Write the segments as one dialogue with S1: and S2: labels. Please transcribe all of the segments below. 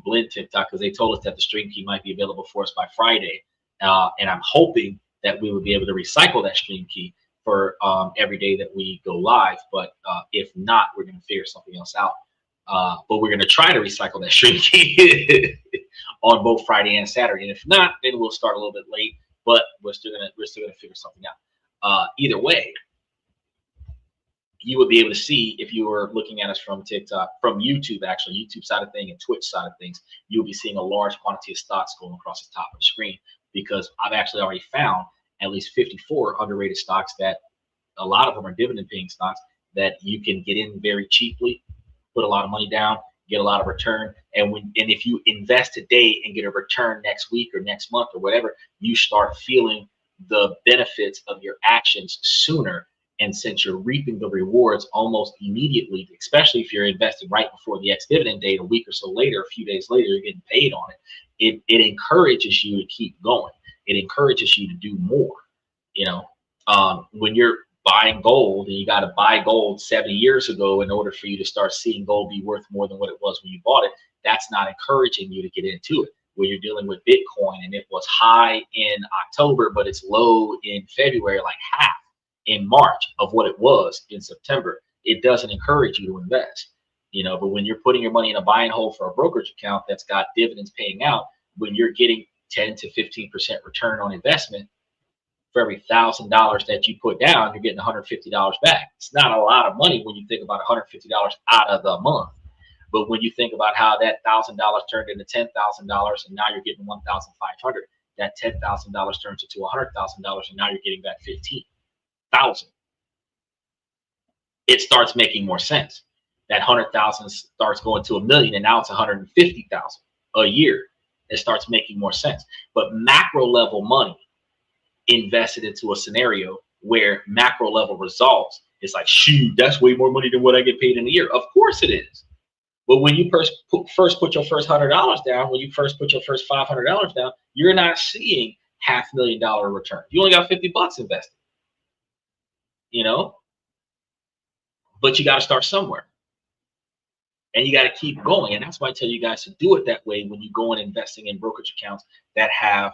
S1: blend TikTok because they told us that the stream key might be available for us by Friday. And I'm hoping that we would be able to recycle that stream key for every day that we go live. But if not, we're going to figure something else out. But we're going to try to recycle that stream key on both Friday and Saturday. And if not, then we'll start a little bit late. But we're still gonna figure something out. Either way, you would be able to see if you were looking at us from TikTok, from YouTube, actually, YouTube side of things and Twitch side of things, you'll be seeing a large quantity of stocks going across the top of the screen because I've actually already found at least 54 underrated stocks that a lot of them are dividend paying stocks that you can get in very cheaply, put a lot of money down, get a lot of return. And if you invest today and get a return next week or next month or whatever, you start feeling the benefits of your actions sooner. And since you're reaping the rewards almost immediately, especially if you're invested right before the ex-dividend date, a week or so later, a few days later, you're getting paid on it. It encourages you to keep going. It encourages you to do more. You know, when you're buying gold and you got to buy gold 70 years ago in order for you to start seeing gold be worth more than what it was when you bought it, that's not encouraging you to get into it. When you're dealing with Bitcoin and it was high in October, but it's low in February, like half in March of what it was in September, it doesn't encourage you to invest, you know. But when you're putting your money in a buy and hold for a brokerage account that's got dividends paying out, when you're getting 10 to 15% return on investment, for every $1,000 that you put down, you're getting $150 back. It's not a lot of money when you think about $150 out of the month. But when you think about how that $1,000 turned into $10,000 and now you're getting $1,500, that $10,000 turns into $100,000 and now you're getting back $15,000. It starts making more sense. That 100,000 starts going to $1 million and now it's 150,000 a year. It starts making more sense. But macro level money invested into a scenario where macro level results is like, shoot, that's way more money than what I get paid in a year. Of course it is. But when you first put your first $100 down, when you first put your first $500 down, you're not seeing $500,000 return. You only got 50 bucks invested, you know, but you got to start somewhere and you got to keep going. And that's why I tell you guys to do it that way when you go and investing in brokerage accounts that have,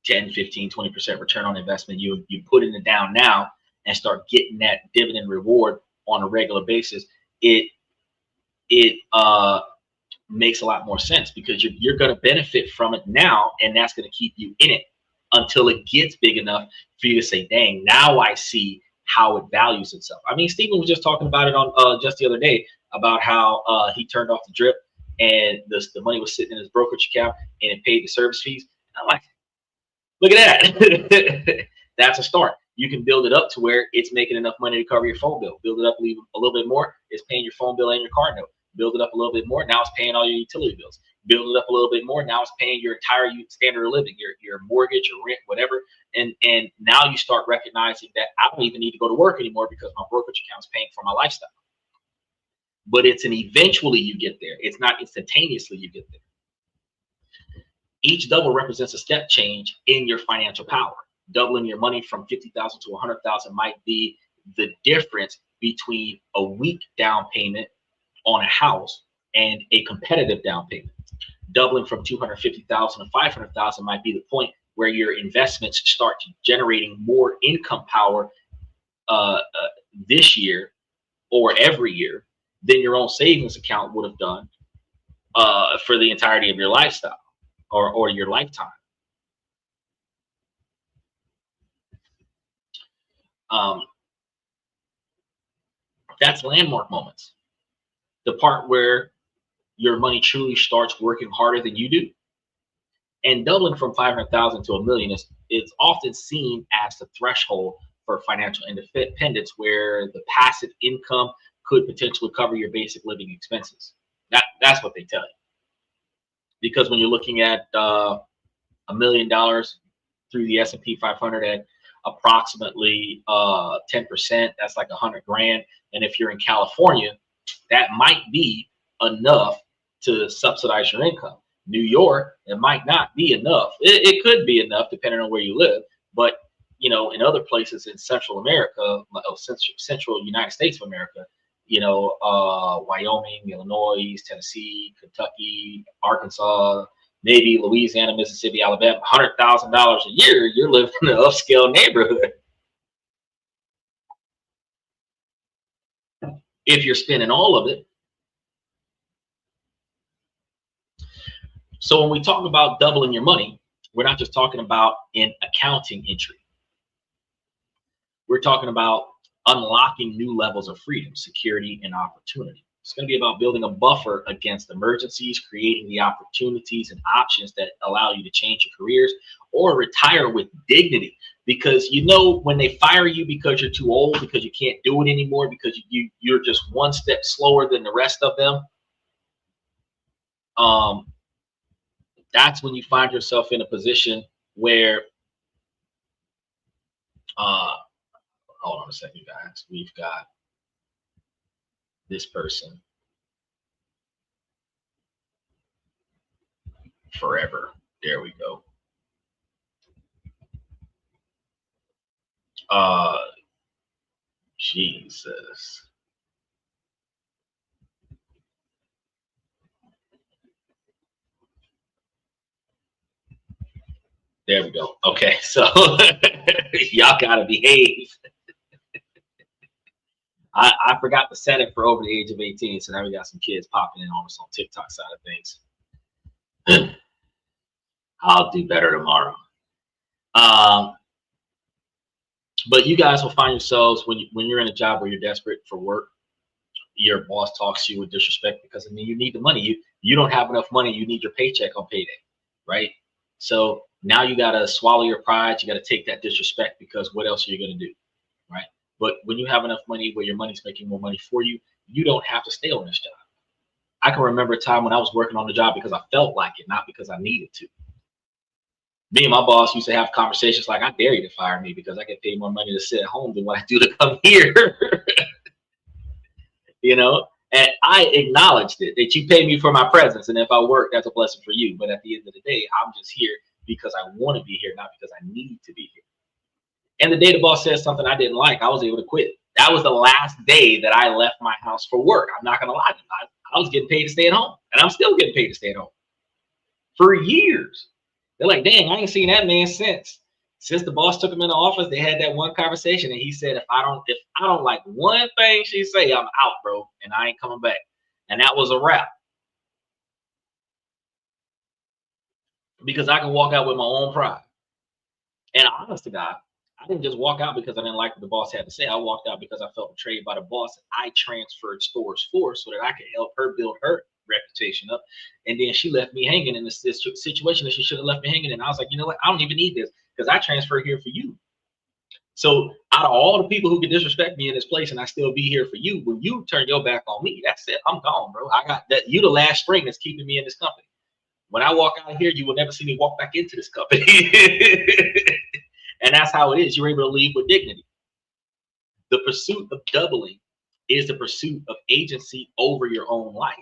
S1: 10, 15, 20% return on investment. You put in it down now and start getting that dividend reward on a regular basis. It makes a lot more sense because you're going to benefit from it now, and that's going to keep you in it until it gets big enough for you to say, dang, now I see how it values itself. I mean, Stephen was just talking about it on just the other day about how he turned off the drip and the money was sitting in his brokerage account and it paid the service fees. I'm like, look at that. That's a start. You can build it up to where it's making enough money to cover your phone bill. Build it up a little bit more, it's paying your phone bill and your car note. Build it up a little bit more, now it's paying all your utility bills. Build it up a little bit more, now it's paying your entire standard of living, your mortgage, your rent, whatever. And now you start recognizing that I don't even need to go to work anymore because my brokerage account is paying for my lifestyle. But it's an eventually you get there. It's not instantaneously you get there. Each double represents a step change in your financial power. Doubling your money from 50,000 to 100,000 might be the difference between a weak down payment on a house and a competitive down payment. Doubling from 250,000 to 500,000 might be the point where your investments start generating more income power this year or every year than your own savings account would have done for the entirety of your lifestyle or your lifetime. That's landmark moments. The part where your money truly starts working harder than you do. And doubling from 500,000 to $1 million is often seen as the threshold for financial independence, where the passive income could potentially cover your basic living expenses. That's what they tell you. Because when you're looking at $1 million through the S&P 500 at approximately 10%, that's like 100 grand. And if you're in California, that might be enough to subsidize your income. New York, it might not be enough. It could be enough depending on where you live. But, you know, in other places in Central America, Central United States of America, Wyoming, Illinois, Tennessee, Kentucky, Arkansas, maybe Louisiana, Mississippi, Alabama, $100,000 a year, you're living in an upscale neighborhood. If you're spending all of it. So when we talk about doubling your money, we're not just talking about an accounting entry. We're talking about unlocking new levels of freedom, security, and opportunity. It's going to be about building a buffer against emergencies, creating the opportunities and options that allow you to change your careers or retire with dignity. Because when they fire you because you're too old, because you can't do it anymore, because you're just one step slower than the rest of them, that's when you find yourself in a position where, hold on a second, guys. We've got this person forever. There we go. Jesus. There we go. Okay, so y'all gotta behave. I forgot to set it for over the age of 18, so now we got some kids popping in almost on TikTok side of things. I'll do better tomorrow. But you guys will find yourselves when you're in a job where you're desperate for work, your boss talks to you with disrespect because you need the money. You don't have enough money. You need your paycheck on payday, right? So now you gotta swallow your pride. You gotta take that disrespect because what else are you gonna do, right? But when you have enough money where your money's making more money for you, you don't have to stay on this job. I can remember a time when I was working on the job because I felt like it, not because I needed to. Me and my boss used to have conversations like, I dare you to fire me because I get paid more money to sit at home than what I do to come here. And I acknowledged it, that you pay me for my presence. And if I work, that's a blessing for you. But at the end of the day, I'm just here because I want to be here, not because I need to be here. And the day the boss said something I didn't like, I was able to quit. That was the last day that I left my house for work. I'm not going to lie to you. I was getting paid to stay at home, and I'm still getting paid to stay at home for years. They're like, dang, I ain't seen that man since the boss took him in the office. They had that one conversation, and he said, if I don't like one thing she say, I'm out, bro, and I ain't coming back. And that was a wrap. Because I can walk out with my own pride. And honest to God, I didn't just walk out because I didn't like what the boss had to say. I walked out because I felt betrayed by the boss. I transferred stores for so that I could help her build her reputation up. And then she left me hanging in this situation that she should have left me hanging in. I was like, you know what? I don't even need this because I transferred here for you. So out of all the people who could disrespect me in this place and I still be here for you, when you turn your back on me, that's it. I'm gone, bro. I got that. You the last string that's keeping me in this company. When I walk out of here, you will never see me walk back into this company. And that's how it is. You're able to leave with dignity. The pursuit of doubling is the pursuit of agency over your own life.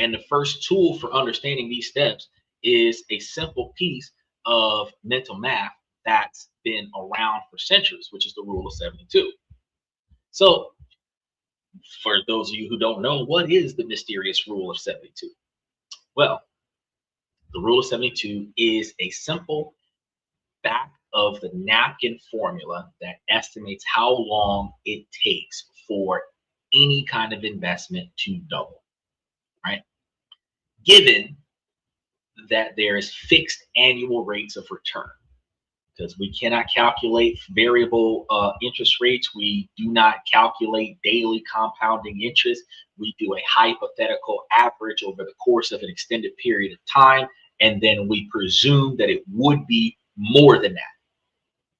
S1: And the first tool for understanding these steps is a simple piece of mental math that's been around for centuries, which is the rule of 72. So for those of you who don't know, what is the mysterious rule of 72? Well, the rule of 72 is a simple back of the napkin formula that estimates how long it takes for any kind of investment to double, right? Given that there is fixed annual rates of return, because we cannot calculate variable interest rates. We do not calculate daily compounding interest. We do a hypothetical average over the course of an extended period of time, and then we presume that it would be more than that.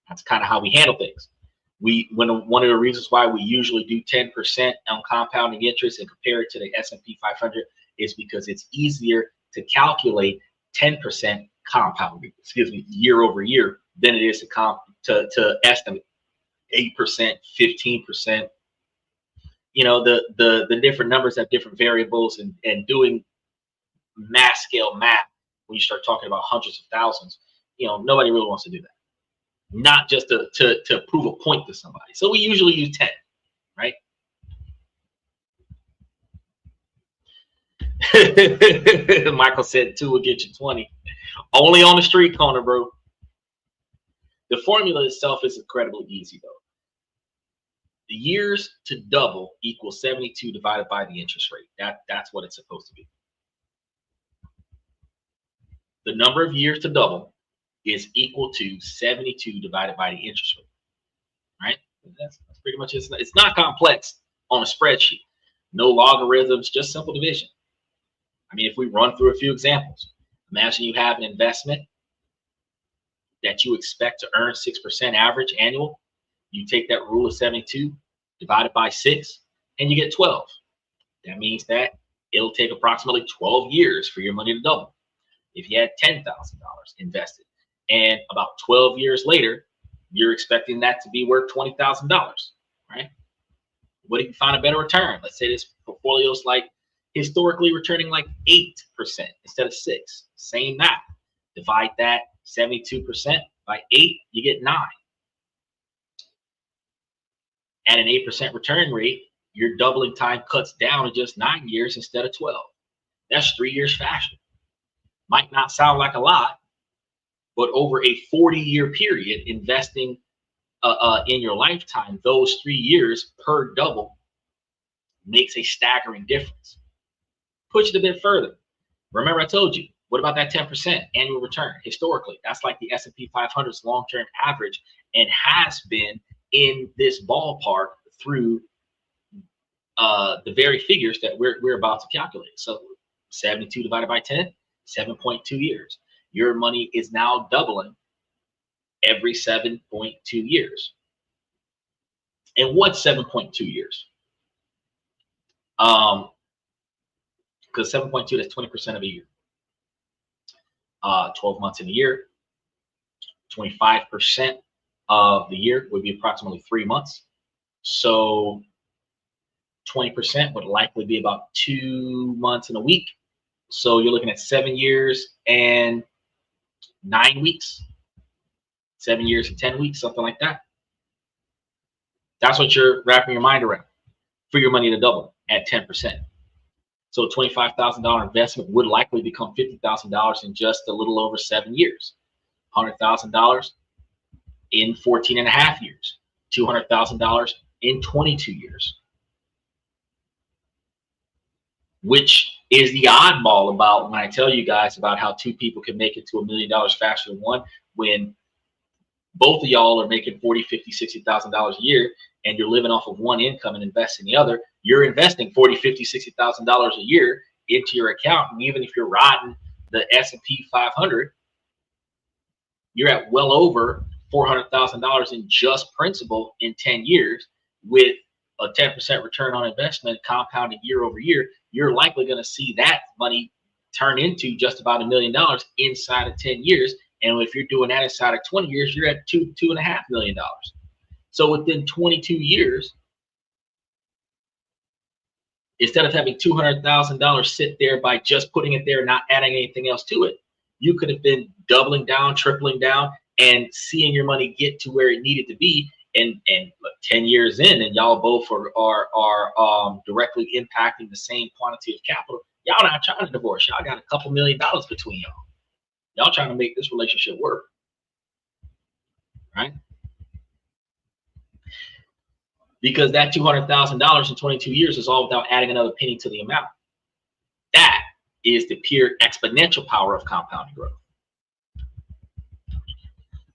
S1: That's kind of how we handle things. One of the reasons why we usually do 10% on compounding interest and compare it to the S&P 500 is because it's easier to calculate 10% compounding, year over year than it is to estimate 8%, 15%. The different numbers have different variables, and doing mass scale math when you start talking about hundreds of thousands, nobody really wants to do that. not just to prove a point to somebody. So we usually use 10, right? Michael said 2 will get you 20. Only on the street corner, bro. The formula itself is incredibly easy, though. The years to double equals 72 divided by the interest rate. That's what it's supposed to be. The number of years to double is equal to 72 divided by the interest rate, right? That's pretty much it. It's not complex on a spreadsheet. No logarithms, just simple division. I mean, if we run through a few examples, imagine you have an investment that you expect to earn 6% average annual. You take that rule of 72, divide it by 6, and you get 12. That means that it'll take approximately 12 years for your money to double. If you had $10,000 invested, and about 12 years later, you're expecting that to be worth $20,000, right? What if you find a better return? Let's say this portfolio is like historically returning like 8% instead of 6. Same math. Divide that 72% by 8, you get 9. At an 8% return rate, your doubling time cuts down to just 9 years instead of 12. That's 3 years faster. Might not sound like a lot, but over a 40-year period, investing in your lifetime, those 3 years per double makes a staggering difference. Push it a bit further. Remember I told you, what about that 10% annual return? Historically, that's like the S&P 500's long-term average and has been in this ballpark through the very figures that we're about to calculate. So 72 divided by 10, 7.2 years. Your money is now doubling every 7.2 years. And what's 7.2 years? Because 7.2, that's 20% of a year. 12 months in a year, 25% of the year would be approximately 3 months. So 20% would likely be about 2 months and a week. So you're looking at 7 years and 9 weeks, 7 years and 10 weeks, something like that. That's what you're wrapping your mind around for your money to double at 10%. So a $25,000 investment would likely become $50,000 in just a little over 7 years. $100,000 in 14 and a half years. $200,000 in 22 years. Which is the oddball about when I tell you guys about how 2 people can make it to $1 million faster than one, when both of y'all are making $40,000, $50,000, $60,000 a year, and you're living off of one income and investing the other. You're investing $40,000, $50,000, $60,000 a year into your account, and even if you're riding the S&P 500, you're at well over $400,000 in just principal in 10 years with a 10% return on investment compounded year over year. You're likely going to see that money turn into just about $1 million inside of 10 years. And if you're doing that inside of 20 years, you're at $2.5 million. So within 22 years, instead of having $200,000 sit there by just putting it there, not adding anything else to it, you could have been doubling down, tripling down, and seeing your money get to where it needed to be. And look, 10 years in, and y'all both are directly impacting the same quantity of capital. Y'all not trying to divorce. Y'all got a couple $1 million between y'all. Y'all trying to make this relationship work, right? Because that $200,000 in 22 years is all without adding another penny to the amount. That is the pure exponential power of compounding growth.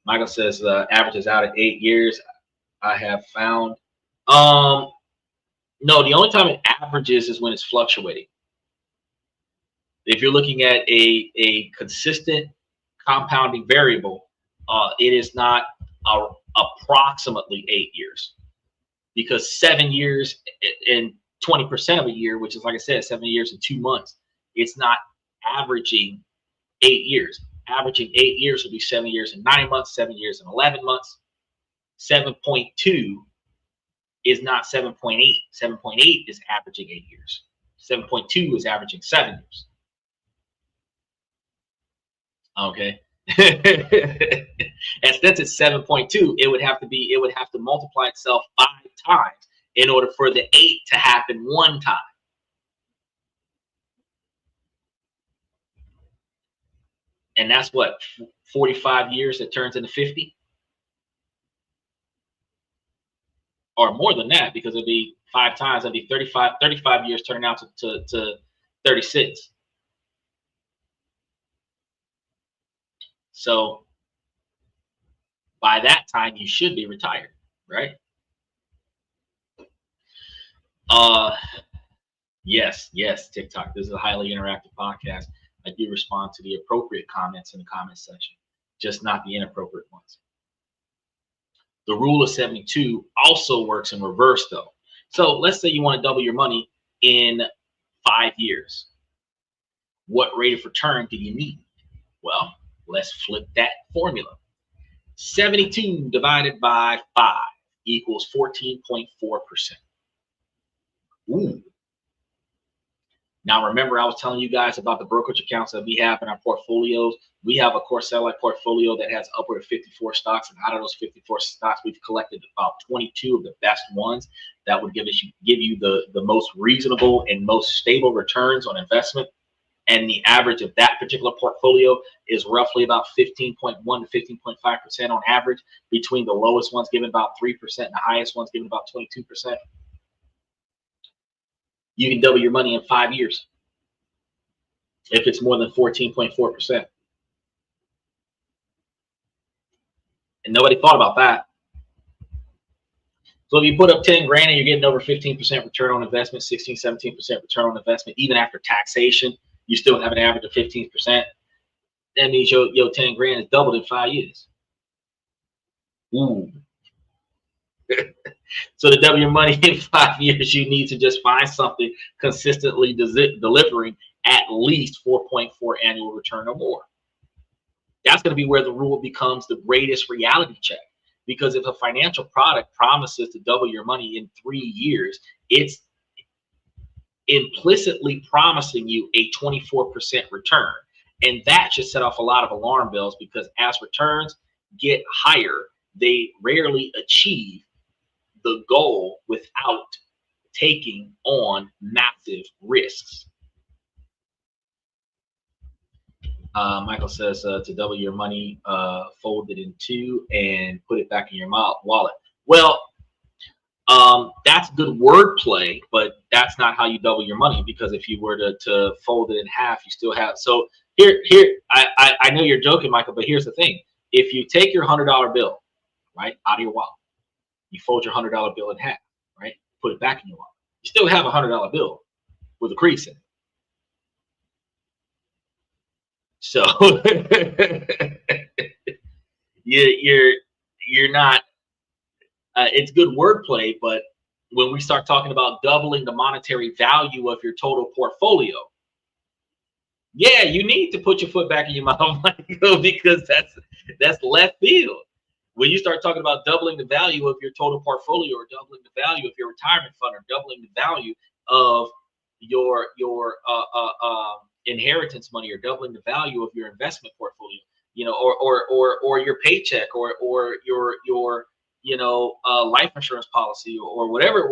S1: Michael says average is out at 8 years. I have found. No, the only time it averages is when it's fluctuating. If you're looking at a consistent compounding variable, it is not approximately 8 years, because 7 years and 20% of a year, which is, like I said, 7 years and 2 months, it's not averaging 8 years. Averaging 8 years would be 7 years and 9 months, 7 years and 11 months. 7.2 is not 7.8. 7.8 is averaging 8 years. 7.2 is averaging 7 years. Okay, And since it's 7.2, it would have to multiply itself 5 times in order for the 8 to happen one time. And that's what, 45 years that turns into 50? Or more than that, because it'd be 5 times, it'd be 35 years turning out to 36. So by that time, you should be retired, right? Yes, yes, TikTok. This is a highly interactive podcast. I do respond to the appropriate comments in the comment section, just not the inappropriate ones. The rule of 72 also works in reverse, though. So let's say you want to double your money in 5 years. What rate of return do you need? Well, let's flip that formula. 72 divided by 5 equals 14.4%. Ooh. Now, remember, I was telling you guys about the brokerage accounts that we have in our portfolios. We have a core satellite portfolio that has upward of 54 stocks. And out of those 54 stocks, we've collected about 22 of the best ones that would give you the most reasonable and most stable returns on investment. And the average of that particular portfolio is roughly about 15.1 to 15.5% on average, between the lowest ones giving about 3% and the highest ones giving about 22%. You can double your money in 5 years if it's more than 14.4%. And nobody thought about that. So if you put up 10 grand and you're getting over 15% return on investment, 16, 17% return on investment, even after taxation, you still have an average of 15%. That means your 10 grand is doubled in 5 years. Ooh. So to double your money in 5 years, you need to just find something consistently delivering at least 4.4 annual return or more. That's going to be where the rule becomes the greatest reality check. Because if a financial product promises to double your money in 3 years, it's implicitly promising you a 24% return. And that should set off a lot of alarm bells, because as returns get higher, they rarely achieve the goal without taking on massive risks. Michael says to double your money, fold it in 2 and put it back in your wallet. Well, that's good wordplay, but that's not how you double your money, because if you were to fold it in half, you still have. So here, I know you're joking, Michael, but here's the thing. If you take your $100 bill, right, out of your wallet, you fold your $100 bill in half, right, put it back in your wallet, you still have a $100 bill with a crease in it. So you're not. It's good wordplay, but when we start talking about doubling the monetary value of your total portfolio, yeah, you need to put your foot back in your mouth, because that's left field. When you start talking about doubling the value of your total portfolio, or doubling the value of your retirement fund, or doubling the value of your inheritance money, or doubling the value of your investment portfolio, or your paycheck, or your life insurance policy, or whatever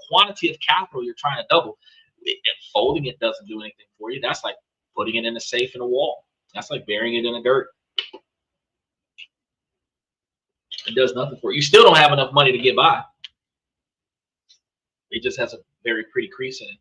S1: quantity of capital you're trying to double, folding it doesn't do anything for you. That's like putting it in a safe in a wall. That's like burying it in the dirt. It does nothing for you. You still don't have enough money to get by. It just has a very pretty crease in it.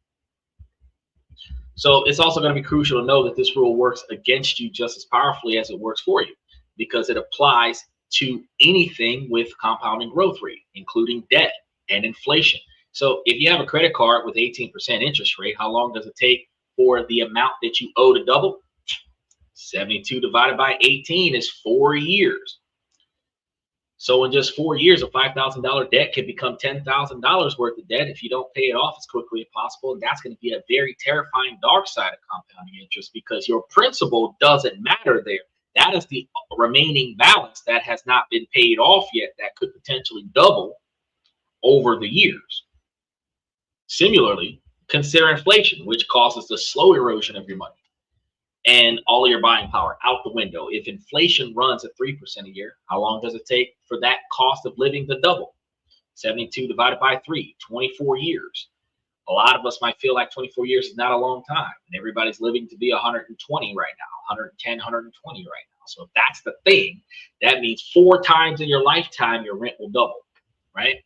S1: So it's also going to be crucial to know that this rule works against you just as powerfully as it works for you, because it applies to anything with compounding growth rate, including debt and inflation. So if you have a credit card with 18% interest rate, how long does it take for the amount that you owe to double? 72 divided by 18 is 4 years. So in just 4 years, a $5,000 debt can become $10,000 worth of debt if you don't pay it off as quickly as possible. And that's going to be a very terrifying dark side of compounding interest, because your principal doesn't matter there. That is the remaining balance that has not been paid off yet, that could potentially double over the years. Similarly, consider inflation, which causes the slow erosion of your money. and all of your buying power out the window. If inflation runs at 3% a year, how long does it take for that cost of living to double? 72 divided by 3, 24 years. A lot of us might feel like 24 years is not a long time, and everybody's living to be 120 right now, 110, 120 right now. So if that's the thing, that means 4 times in your lifetime, your rent will double, right?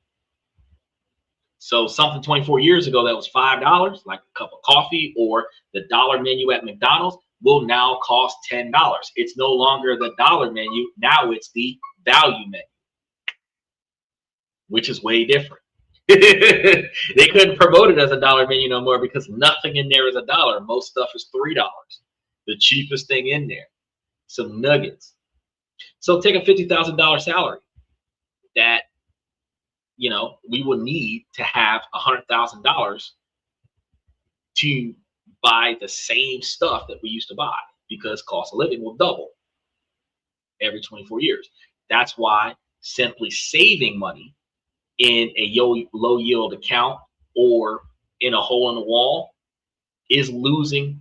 S1: So something 24 years ago that was $5, like a cup of coffee or the dollar menu at McDonald's, will now cost $10. It's no longer the dollar menu. Now it's the value menu, which is way different. They couldn't promote it as a dollar menu no more because nothing in there is $1. Most stuff is $3. The cheapest thing in there, some nuggets. So take a $50,000 salary that, you know, we will need to have $100,000 to buy the same stuff that we used to buy, because cost of living will double every 24 years. That's why simply saving money in a low yield account or in a hole in the wall is losing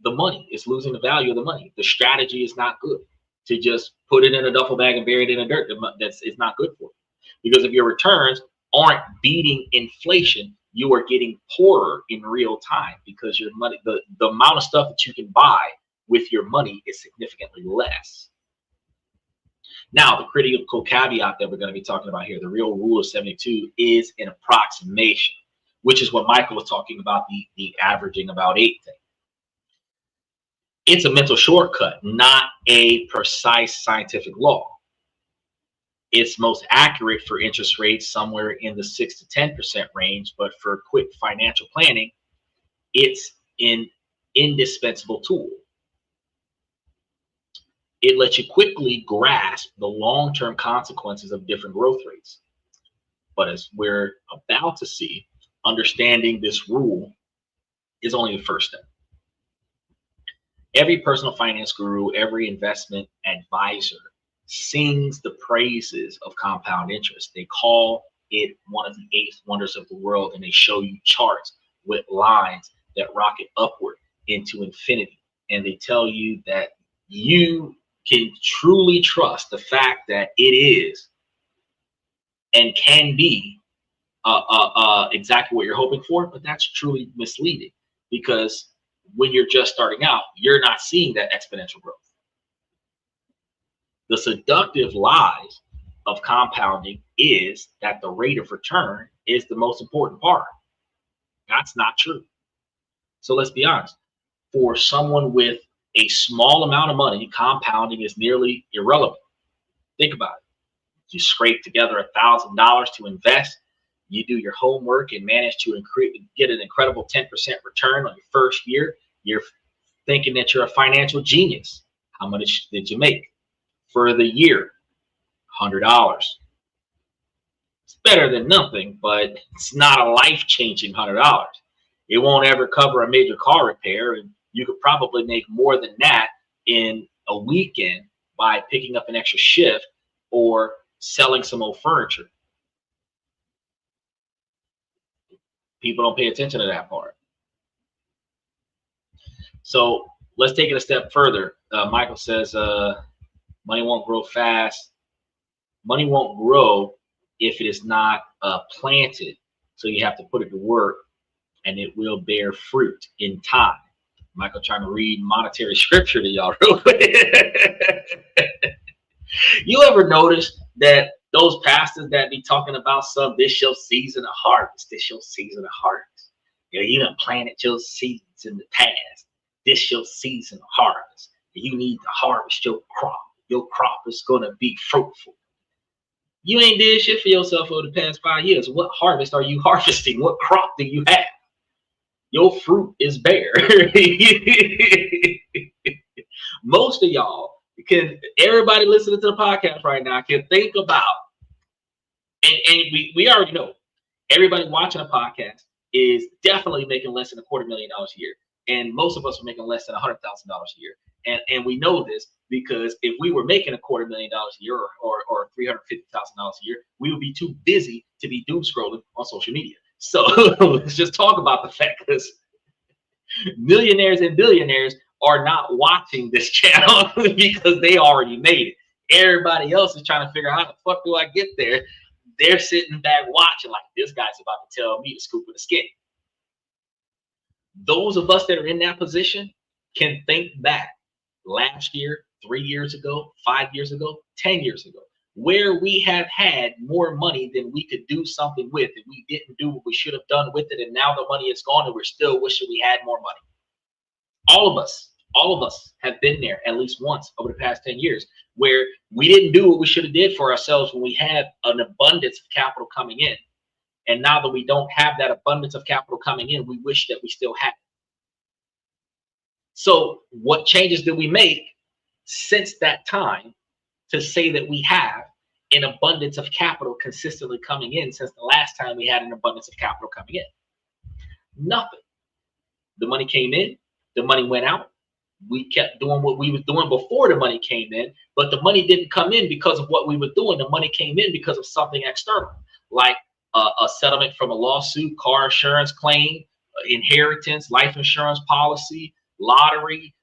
S1: the money. It's losing the value of the money. The strategy is not good to just put it in a duffel bag and bury it in the dirt. It's not good for you, because if your returns aren't beating inflation, you are getting poorer in real time, because your money, the amount of stuff that you can buy with your money is significantly less. Now, the critical caveat that we're going to be talking about here, the real rule of 72, is an approximation, which is what Michael was talking about, the averaging about 8 thing. It's a mental shortcut, not a precise scientific law. It's most accurate for interest rates somewhere in the 6 to 10% range, but for quick financial planning, it's an indispensable tool. It lets you quickly grasp the long-term consequences of different growth rates. But as we're about to see, understanding this rule is only the first step. Every personal finance guru, every investment advisor sings the praises of compound interest. They call it one of the 8 wonders of the world, and they show you charts with lines that rocket upward into infinity. And they tell you that you can truly trust the fact that it is and can be exactly what you're hoping for, but that's truly misleading, because when you're just starting out, you're not seeing that exponential growth. The seductive lies of compounding is that the rate of return is the most important part. That's not true. So let's be honest. For someone with a small amount of money, compounding is nearly irrelevant. Think about it. You scrape together $1,000 to invest, you do your homework and manage to get an incredible 10% return on your first year. You're thinking that you're a financial genius. How much did you make for the year? $100. It's better than nothing, but it's not a life-changing $100. It won't ever cover a major car repair, and you could probably make more than that in a weekend by picking up an extra shift or selling some old furniture. People don't pay attention to that part. So let's take it a step further. Michael says money won't grow fast. Money won't grow if it is not planted. So you have to put it to work, and it will bear fruit in time. Michael trying to read monetary scripture to y'all real quick. You ever notice that those pastors that be talking about this your season of harvest, this your season of harvest. You done planted your seeds in the past. This your season of harvest. You need to harvest your crop. Your crop is gonna be fruitful. You ain't did shit for yourself over the past 5 years. What harvest are you harvesting? What crop do you have? Your fruit is bare. Most of y'all everybody listening to the podcast right now can think about, and we already know, everybody watching a podcast is definitely making less than $250,000 a year. And most of us are making less than $100,000 a year. And we know this because if we were making $250,000 a year or $350,000 a year, we would be too busy to be doom scrolling on social media. So let's just talk about the fact, because millionaires and billionaires are not watching this channel because they already made it. Everybody else is trying to figure out how the fuck do I get there. They're sitting back watching like this guy's about to tell me to scoop of the skin. Those of us that are in that position can think back last year, 3 years ago, 5 years ago, 10 years ago, where we have had more money than we could do something with, and we didn't do what we should have done with it, and now the money is gone and we're still wishing we had more money. All of us have been there at least once over the past 10 years where we didn't do what we should have did for ourselves when we had an abundance of capital coming in. And now that we don't have that abundance of capital coming in, we wish that we still had it. So what changes did we make since that time to say that we have an abundance of capital consistently coming in since the last time we had an abundance of capital coming in? Nothing. The money came in, the money went out. We kept doing what we was doing before the money came in, but the money didn't come in because of what we were doing. The money came in because of something external, like a settlement from a lawsuit, car insurance claim, inheritance, life insurance policy, lottery,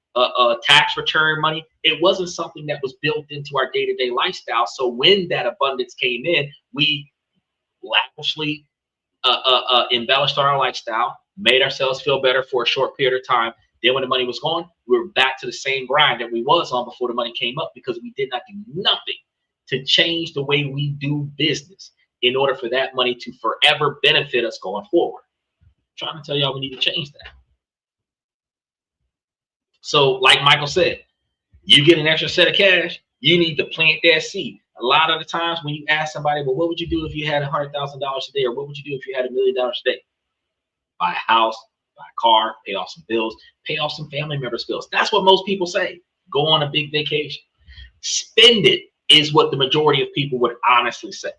S1: tax return money. It wasn't something that was built into our day-to-day lifestyle. So when that abundance came in, we lavishly embellished our lifestyle, made ourselves feel better for a short period of time. Then when the money was gone, we were back to the same grind that we was on before the money came up, because we did not do nothing to change the way we do business in order for that money to forever benefit us going forward. I'm trying to tell y'all we need to change that. So like Michael said, you get an extra set of cash, you need to plant that seed. A lot of the times when you ask somebody, well, what would you do if you had $100,000 a day? Or what would you do if you had $1 million a day? Buy a house, buy a car, pay off some bills, pay off some family members' bills. That's what most people say. Go on a big vacation. Spend it is what the majority of people would honestly say.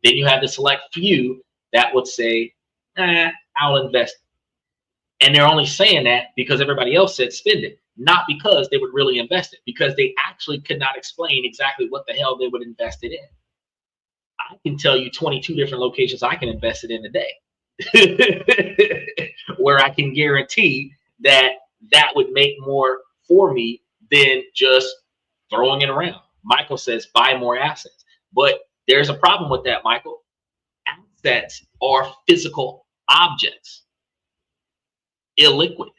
S1: Then you have the select few that would say, I'll invest. And they're only saying that because everybody else said spend it, not because they would really invest it, because they actually could not explain exactly what the hell they would invest it in. I can tell you 22 different locations I can invest it in a day. Where I can guarantee that that would make more for me than just throwing it around. Michael says buy more assets, but there's a problem with that, Michael. Assets are physical objects, illiquid.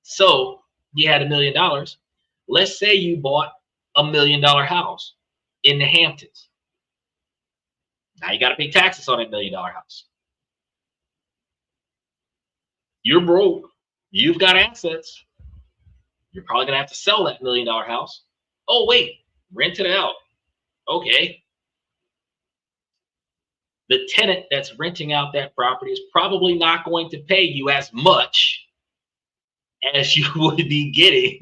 S1: So you had $1 million. Let's say you bought $1 million house in the Hamptons. Now you got to pay taxes on that $1 million house. You're broke. You've got assets. You're probably going to have to sell that $1 million house. Oh, wait, rent it out. Okay. The tenant that's renting out that property is probably not going to pay you as much as you would be getting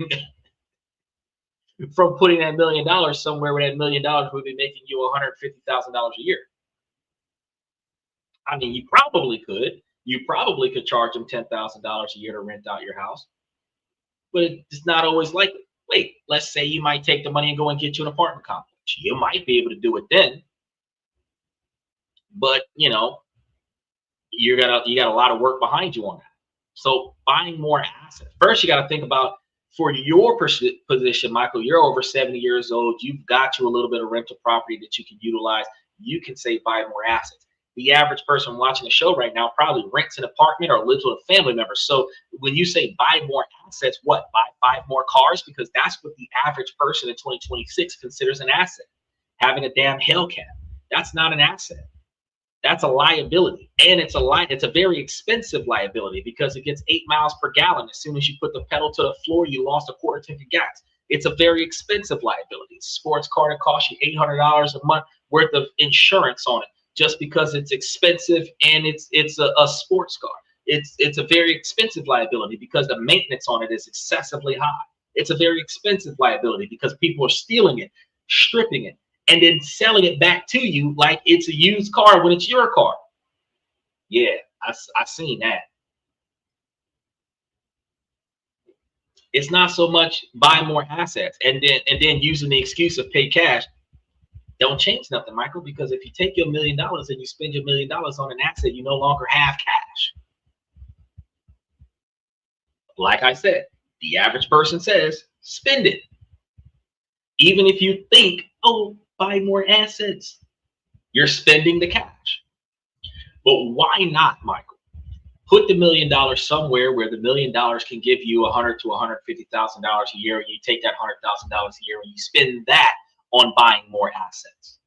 S1: from putting that $1 million somewhere where that $1 million would be making you $150,000 a year. I mean, you probably could. You probably could charge them $10,000 a year to rent out your house, but it's not always likely. Wait, let's say you might take the money and go and get you an apartment complex. You might be able to do it then, but you know, you got a lot of work behind you on that. So buying more assets. First, you got to think about, for your position, Michael, you're over 70 years old. You've got you a little bit of rental property that you can utilize. You can say buy more assets. The average person watching the show right now probably rents an apartment or lives with a family member. So when you say buy more assets, what? Buy 5 more cars? Because that's what the average person in 2026 considers an asset. Having a damn Hellcat. That's not an asset. That's a liability. And it's a very expensive liability, because it gets 8 miles per gallon. As soon as you put the pedal to the floor, you lost a quarter tank of gas. It's a very expensive liability. It's a sports car that costs you $800 a month worth of insurance on it, just because it's expensive and it's a sports car. It's a very expensive liability because the maintenance on it is excessively high. It's a very expensive liability because people are stealing it, stripping it, and then selling it back to you like it's a used car when it's your car. Yeah, I seen that. It's not so much buy more assets and then using the excuse of pay cash. Don't change nothing, Michael, because if you take your $1 million and you spend your $1 million on an asset, you no longer have cash. like I said, the average person says, spend it. Even if you think, oh, buy more assets, you're spending the cash. But why not, Michael? Put the $1 million somewhere where the $1 million can give you $100,000 to $150,000 a year, and you take that $100,000 a year and you spend that on buying more assets.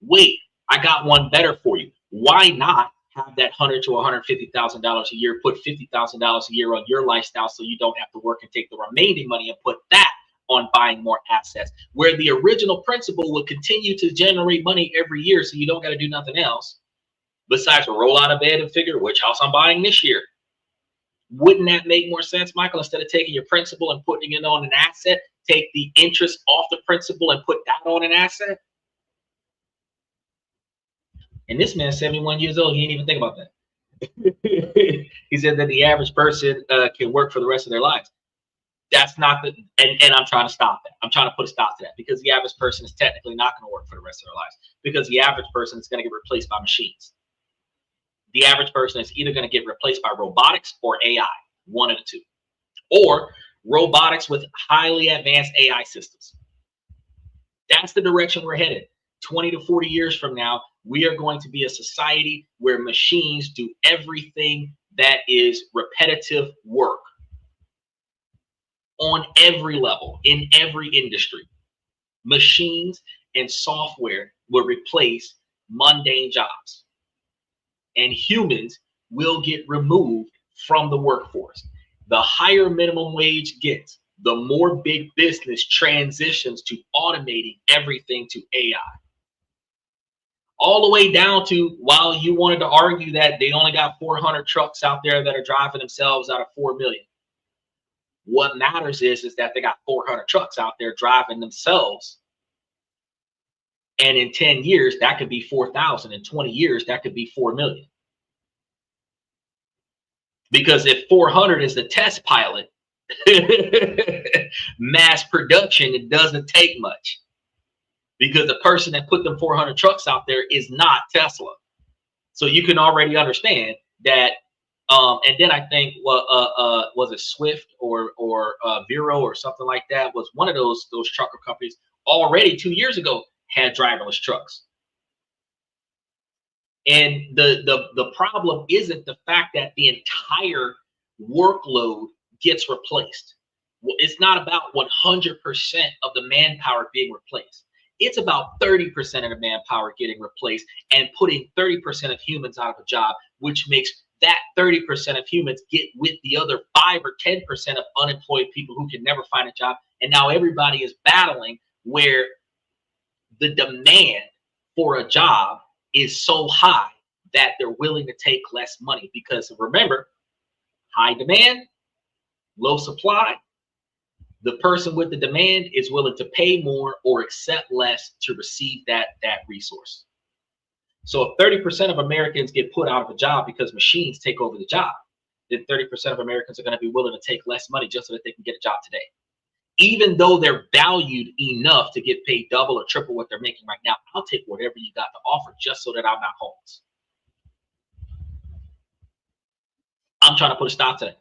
S1: Wait, I got one better for you. Why not have that $100,000 to $150,000 a year, put $50,000 a year on your lifestyle so you don't have to work, and take the remaining money and put that on buying more assets, where the original principle will continue to generate money every year, so you don't got to do nothing else besides roll out of bed and figure which house I'm buying this year. Wouldn't that make more sense, Michael? Instead of taking your principal and putting it on an asset, take the interest off the principal and put that on an asset? And this man's 71 years old. He didn't even think about that. He said that the average person can work for the rest of their lives. That's not the, and I'm trying to stop that. I'm trying to put a stop to that, because the average person is technically not going to work for the rest of their lives, because the average person is going to get replaced by machines. The average person is either going to get replaced by robotics or AI, one of the two, or robotics with highly advanced AI systems. That's the direction we're headed. 20 to 40 years from now, we are going to be a society where machines do everything that is repetitive work on every level, in every industry. Machines and software will replace mundane jobs, and humans will get removed from the workforce. The higher minimum wage gets, the more big business transitions to automating everything to AI. All the way down to, while you wanted to argue that they only got 400 trucks out there that are driving themselves out of 4 million. What matters is that they got 400 trucks out there driving themselves. And in 10 years, that could be 4,000. In 20 years, that could be 4 million. Because if 400 is the test pilot, mass production, it doesn't take much. Because the person that put them 400 trucks out there is not Tesla. So you can already understand that. And then I think, was it Swift or Vero or something like that, was one of those trucker companies already 2 years ago had driverless trucks. And the problem isn't the fact that the entire workload gets replaced. Well, it's not about 100% of the manpower being replaced. It's about 30% of the manpower getting replaced and putting 30% of humans out of a job, which makes that 30% of humans get with the other 5 or 10% of unemployed people who can never find a job. And now everybody is battling, where the demand for a job is so high that they're willing to take less money. Because remember, high demand, low supply. The person with the demand is willing to pay more or accept less to receive that resource. So if 30% of Americans get put out of a job because machines take over the job, then 30% of Americans are going to be willing to take less money just so that they can get a job today. Even though they're valued enough to get paid double or triple what they're making right now, I'll take whatever you got to offer just so that I'm not homeless. I'm trying to put a stop to that.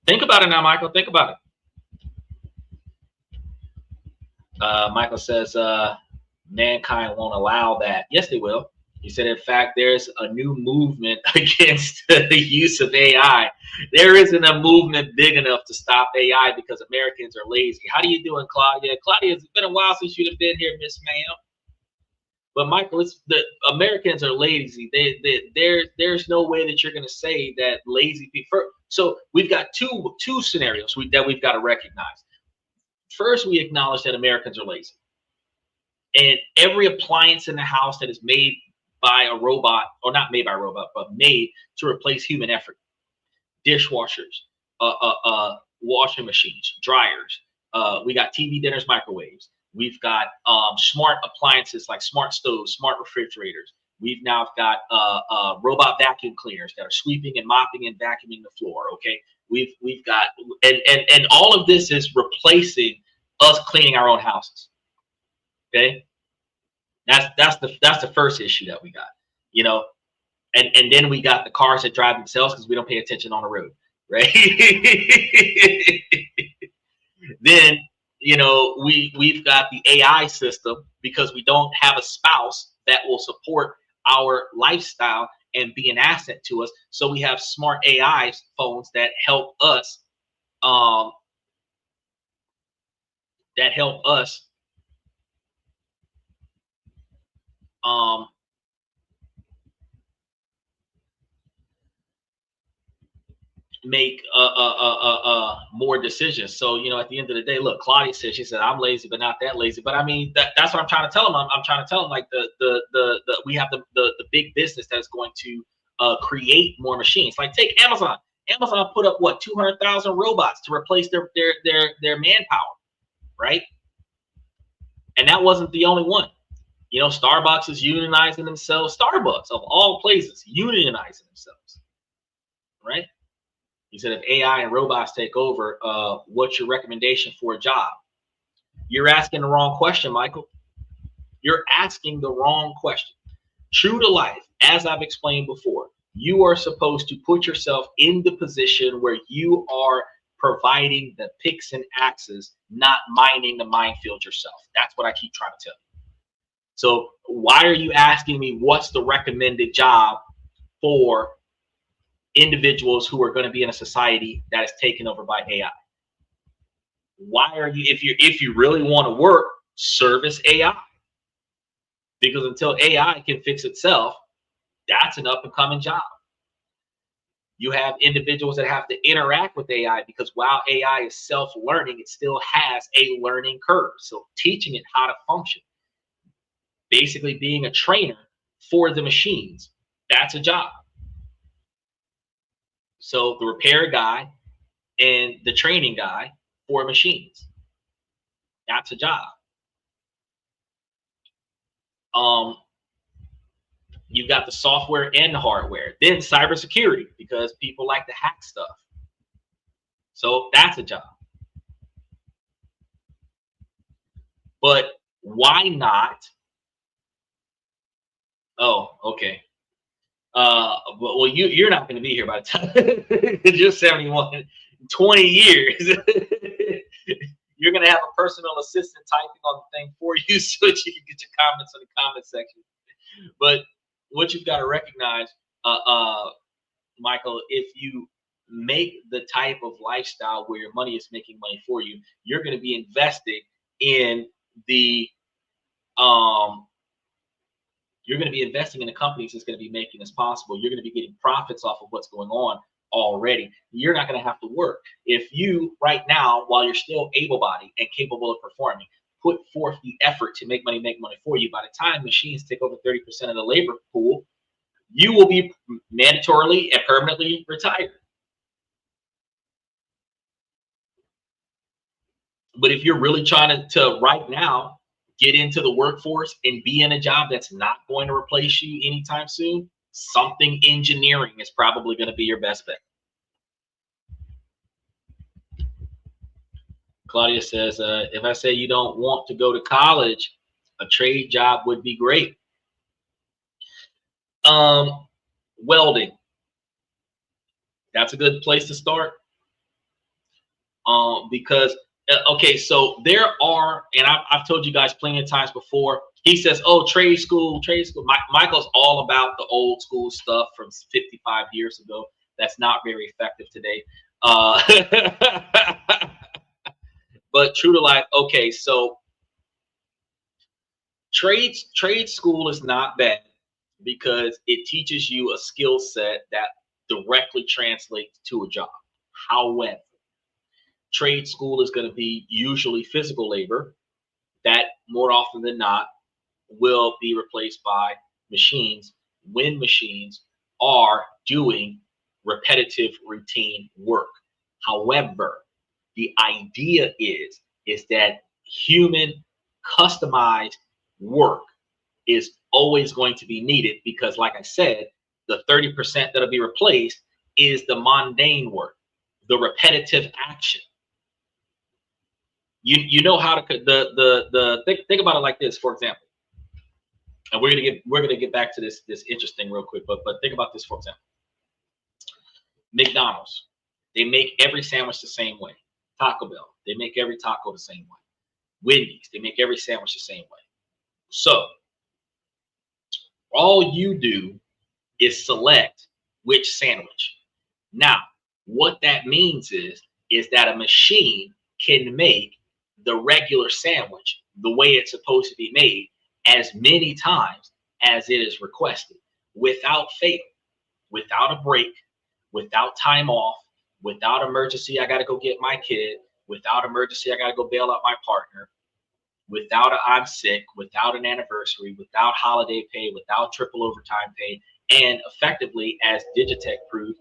S1: Think about it now, Michael. Think about it. Michael says, mankind won't allow that. Yes, they will. He said, in fact, there's a new movement against the use of AI. There isn't a movement big enough to stop AI because Americans are lazy. How do you doing, Claudia? Claudia, it's been a while since you've been here, Miss Ma'am. But Michael, it's the Americans are lazy. There's no way that you're going to say that lazy people. So we've got two scenarios that we've got to recognize. First, we acknowledge that Americans are lazy. And every appliance in the house that is made by a robot, or not made by a robot, but made to replace human effort. Dishwashers, washing machines, dryers. We got TV dinners, microwaves. We've got smart appliances like smart stoves, smart refrigerators. We've now got robot vacuum cleaners that are sweeping and mopping and vacuuming the floor. Okay, we've got and all of this is replacing us cleaning our own houses. Okay, that's the first issue that we got, you know, and then we got the cars that drive themselves because we don't pay attention on the road. right? Then, we've got the AI system because we don't have a spouse that will support our lifestyle and be an asset to us. So we have smart AI phones um, that help us um, make more decisions. So, at the end of the day, look, Claudia said, she said, I'm lazy, but not that lazy. But I mean, that's what I'm trying to tell them. I'm trying to tell them, like, the we have the big business that's going to create more machines. Like, take Amazon. Amazon put up what, 200,000 robots to replace their manpower, right? And that wasn't the only one. Starbucks is unionizing themselves. Starbucks, of all places, unionizing themselves, right? He said, if AI and robots take over, what's your recommendation for a job? You're asking the wrong question, Michael. You're asking the wrong question. True to life, as I've explained before, you are supposed to put yourself in the position where you are providing the picks and axes, not mining the minefield yourself. That's what I keep trying to tell you. So why are you asking me what's the recommended job for individuals who are going to be in a society that is taken over by AI? Why are you, if you really want to work, service AI? Because until AI can fix itself, that's an up and coming job. You have individuals that have to interact with AI because while AI is self-learning, it still has a learning curve. So teaching it how to function, basically being a trainer for the machines, that's a job. So the repair guy and the training guy for machines, that's a job. You've got the software and the hardware. Then cybersecurity, because people like to hack stuff. So that's a job. But why not? Oh, okay. Well, you're not going to be here by the time you're 71. 20 years, you're going to have a personal assistant typing on the thing for you so that you can get your comments in the comment section. But what you've got to recognize, Michael, if you make the type of lifestyle where your money is making money for you, you're going to be investing in the you're going to be investing in the companies that's going to be making this possible. You're going to be getting profits off of what's going on already. You're not going to have to work. If you right now, while you're still able-bodied and capable of performing, put forth the effort to make money for you, by the time machines take over 30% of the labor pool, you will be mandatorily and permanently retired. But if you're really trying to right now get into the workforce and be in a job that's not going to replace you anytime soon, something engineering is probably going to be your best bet. Claudia says, if I say you don't want to go to college, a trade job would be great. Welding. That's a good place to start. Because okay, so there are, and I've told you guys plenty of times before. He says, "Oh, trade school, trade school." Michael's all about the old school stuff from 55 years ago. That's not very effective today. But true to life. Okay, so trade school is not bad because it teaches you a skill set that directly translates to a job. However, trade school is going to be usually physical labor that more often than not will be replaced by machines when machines are doing repetitive routine work. However, the idea is that human customized work is always going to be needed because, like I said, the 30% that'll be replaced is the mundane work, the repetitive action. You know how to think about it like this, for example, and we're gonna get back to this interesting real quick, but think about this, for example, McDonald's. They make every sandwich the same way. Taco Bell, they make every taco the same way. Wendy's, they make every sandwich the same way. So all you do is select which sandwich. Now, what that means is that a machine can make the regular sandwich the way it's supposed to be made as many times as it is requested, without fail, without a break, without time off, without emergency, I got to go get my kid, without emergency, I got to go bail out my partner, without a I'm sick, without an anniversary, without holiday pay, without triple overtime pay, and effectively, as Digitech proved,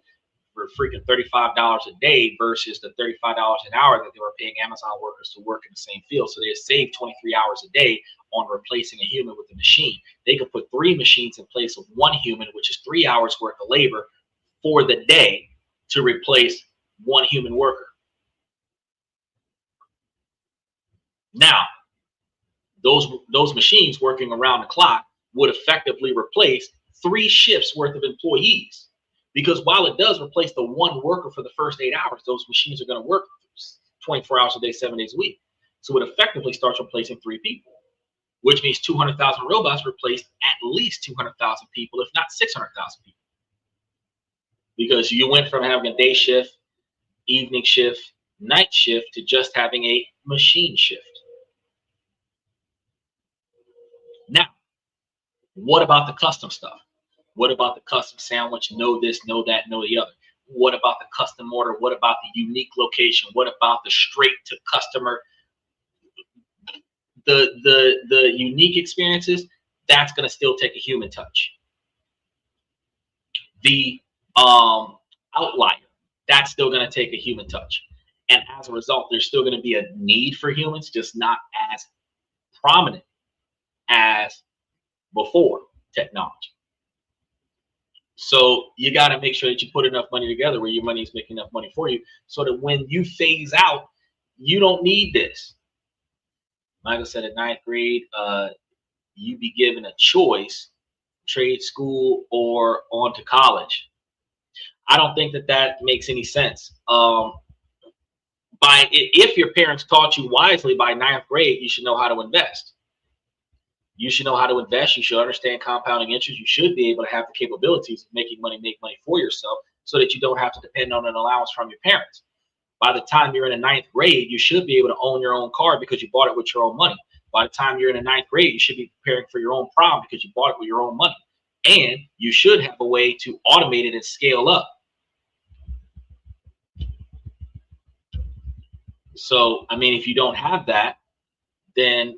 S1: for freaking $35 a day versus the $35 an hour that they were paying Amazon workers to work in the same field. So they saved 23 hours a day on replacing a human with a machine. They could put 3 machines in place of 1 human, which is 3 hours worth of labor for the day to replace 1 human worker. Now, those machines working around the clock would effectively replace 3 shifts worth of employees. Because while it does replace the 1 worker for the first 8 hours, those machines are going to work 24 hours a day, 7 days a week. So it effectively starts replacing 3 people, which means 200,000 robots replaced at least 200,000 people, if not 600,000 people. Because you went from having a day shift, evening shift, night shift to just having a machine shift. Now, what about the custom stuff? What about the custom sandwich? Know this, know that, know the other. What about the custom order? What about the unique location? What about the straight to customer? The unique experiences, that's going to still take a human touch. The outlier, that's still going to take a human touch. And as a result, there's still going to be a need for humans, just not as prominent as before technology. So you got to make sure that you put enough money together where your money is making enough money for you, so that when you phase out, you don't need this. Michael said at 9th grade, you be given a choice, trade school or on to college. I don't think that makes any sense. If your parents taught you wisely by 9th grade, you should know how to invest. You should know how to invest. You should understand compounding interest. You should be able to have the capabilities of making money, make money for yourself, so that you don't have to depend on an allowance from your parents. By the time you're in the 9th grade, you should be able to own your own car because you bought it with your own money. By the time you're in the 9th grade, you should be preparing for your own prom because you bought it with your own money. And you should have a way to automate it and scale up. So, I mean, if you don't have that, then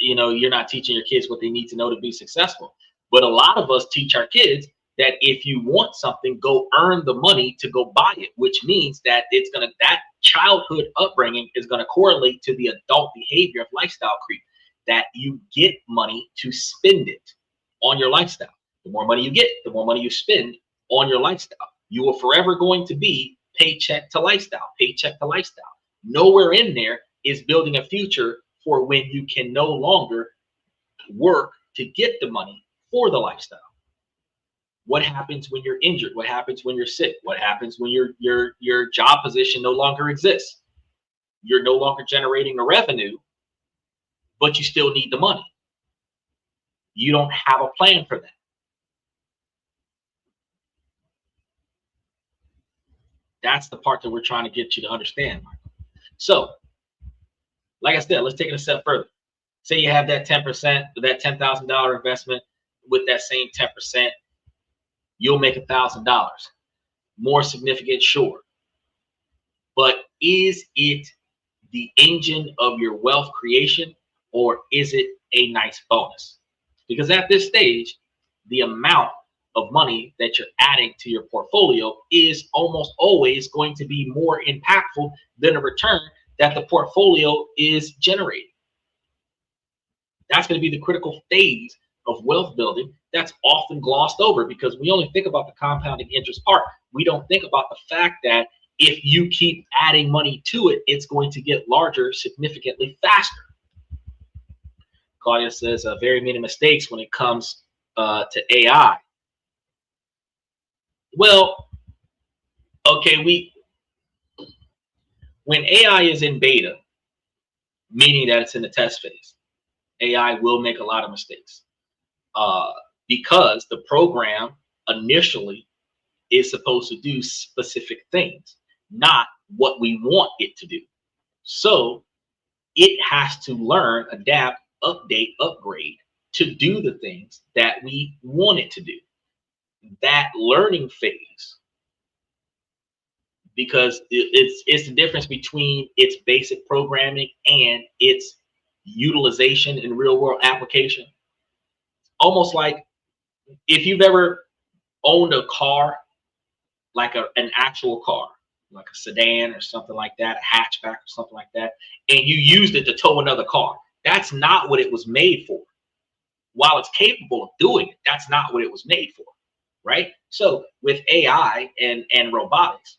S1: you're not teaching your kids what they need to know to be successful. But a lot of us teach our kids that if you want something, go earn the money to go buy it, which means that that childhood upbringing is going to correlate to the adult behavior of lifestyle creep, that you get money to spend it on your lifestyle. The more money you get, the more money you spend on your lifestyle. You are forever going to be paycheck to lifestyle, paycheck to lifestyle. Nowhere in there is building a future for when you can no longer work to get the money for the lifestyle. What happens when you're injured? What happens when you're sick? What happens when your job position no longer exists? You're no longer generating the revenue, but you still need the money. You don't have a plan for that. That's the part that we're trying to get you to understand. So, like I said, let's take it a step further. Say you have that 10%, that $10,000 investment. With that same 10%, you'll make $1,000. More significant, sure. But is it the engine of your wealth creation, or is it a nice bonus? Because at this stage, the amount of money that you're adding to your portfolio is almost always going to be more impactful than a return that the portfolio is generating. That's going to be the critical phase of wealth building that's often glossed over, because we only think about the compounding interest part. We don't think about the fact that if you keep adding money to it, it's going to get larger significantly faster. Claudia says very many mistakes when it comes to AI. Well, Okay, when AI is in beta, meaning that it's in the test phase, AI will make a lot of mistakes uh, because the program initially is supposed to do specific things, not what we want it to do. So it has to learn, adapt, update, upgrade to do the things that we want it to do. That learning phase, because it's the difference between its basic programming and its utilization in real world application. Almost like if you've ever owned a car, like an actual car, like a sedan or something like that, a hatchback or something like that, and you used it to tow another car. That's not what it was made for. While it's capable of doing it, that's not what it was made for, right? So with AI and robotics,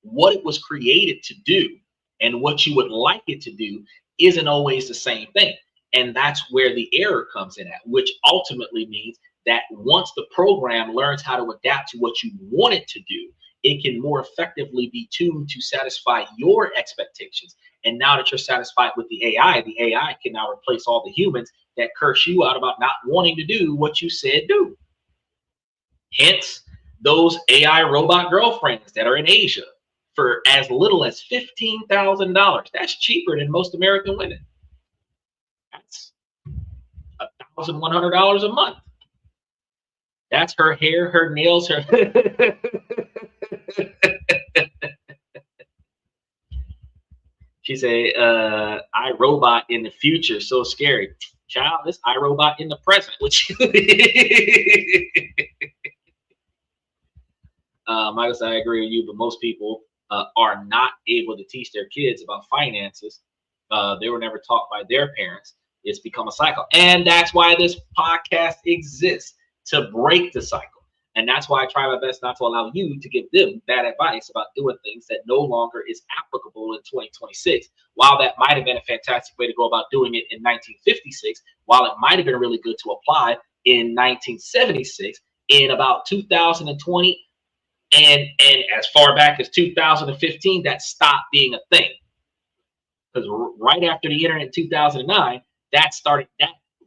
S1: what it was created to do and what you would like it to do isn't always the same thing. And that's where the error comes in at, which ultimately means that once the program learns how to adapt to what you want it to do, it can more effectively be tuned to satisfy your expectations. And now that you're satisfied with the AI can now replace all the humans that curse you out about not wanting to do what you said do. Hence, those AI robot girlfriends that are in Asia for as little as $15,000. That's cheaper than most American women. That's $1,100 a month. That's her hair, her nails, her. She said, iRobot in the future, so scary. Child, this iRobot in the present. Which Michael said, I agree with you, but most people are not able to teach their kids about finances. They were never taught by their parents. It's become a cycle. And that's why this podcast exists, to break the cycle. And that's why I try my best not to allow you to give them bad advice about doing things that no longer is applicable in 2026. While that might have been a fantastic way to go about doing it in 1956, while it might have been really good to apply in 1976, in about 2020, and as far back as 2015, that stopped being a thing. Because right after the internet in 2009, that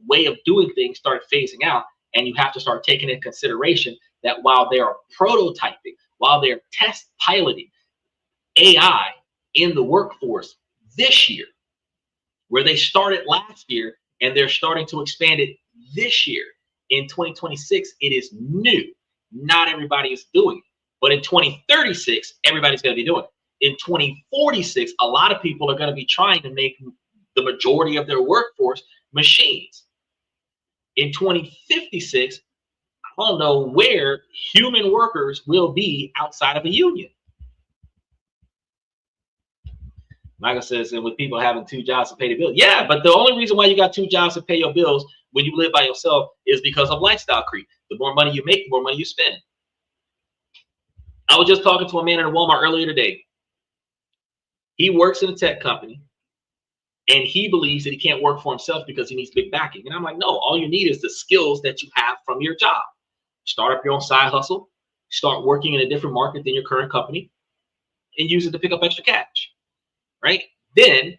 S1: way of doing things started phasing out. And you have to start taking into consideration that while they are prototyping, while they're test piloting AI in the workforce this year, where they started last year and they're starting to expand it this year, in 2026, it is new. Not everybody is doing it. But in 2036, everybody's going to be doing it. In 2046, a lot of people are going to be trying to make the majority of their workforce machines. In 2056, I don't know where human workers will be outside of a union. Michael says, and with people having two jobs to pay the bills. Yeah, but the only reason why you got two jobs to pay your bills when you live by yourself is because of lifestyle creep. The more money you make, the more money you spend. I was just talking to a man in a Walmart earlier today. He works in a tech company, and he believes that he can't work for himself because he needs big backing. And I'm like, no, all you need is the skills that you have from your job. Start up your own side hustle, start working in a different market than your current company, and use it to pick up extra cash, right? Then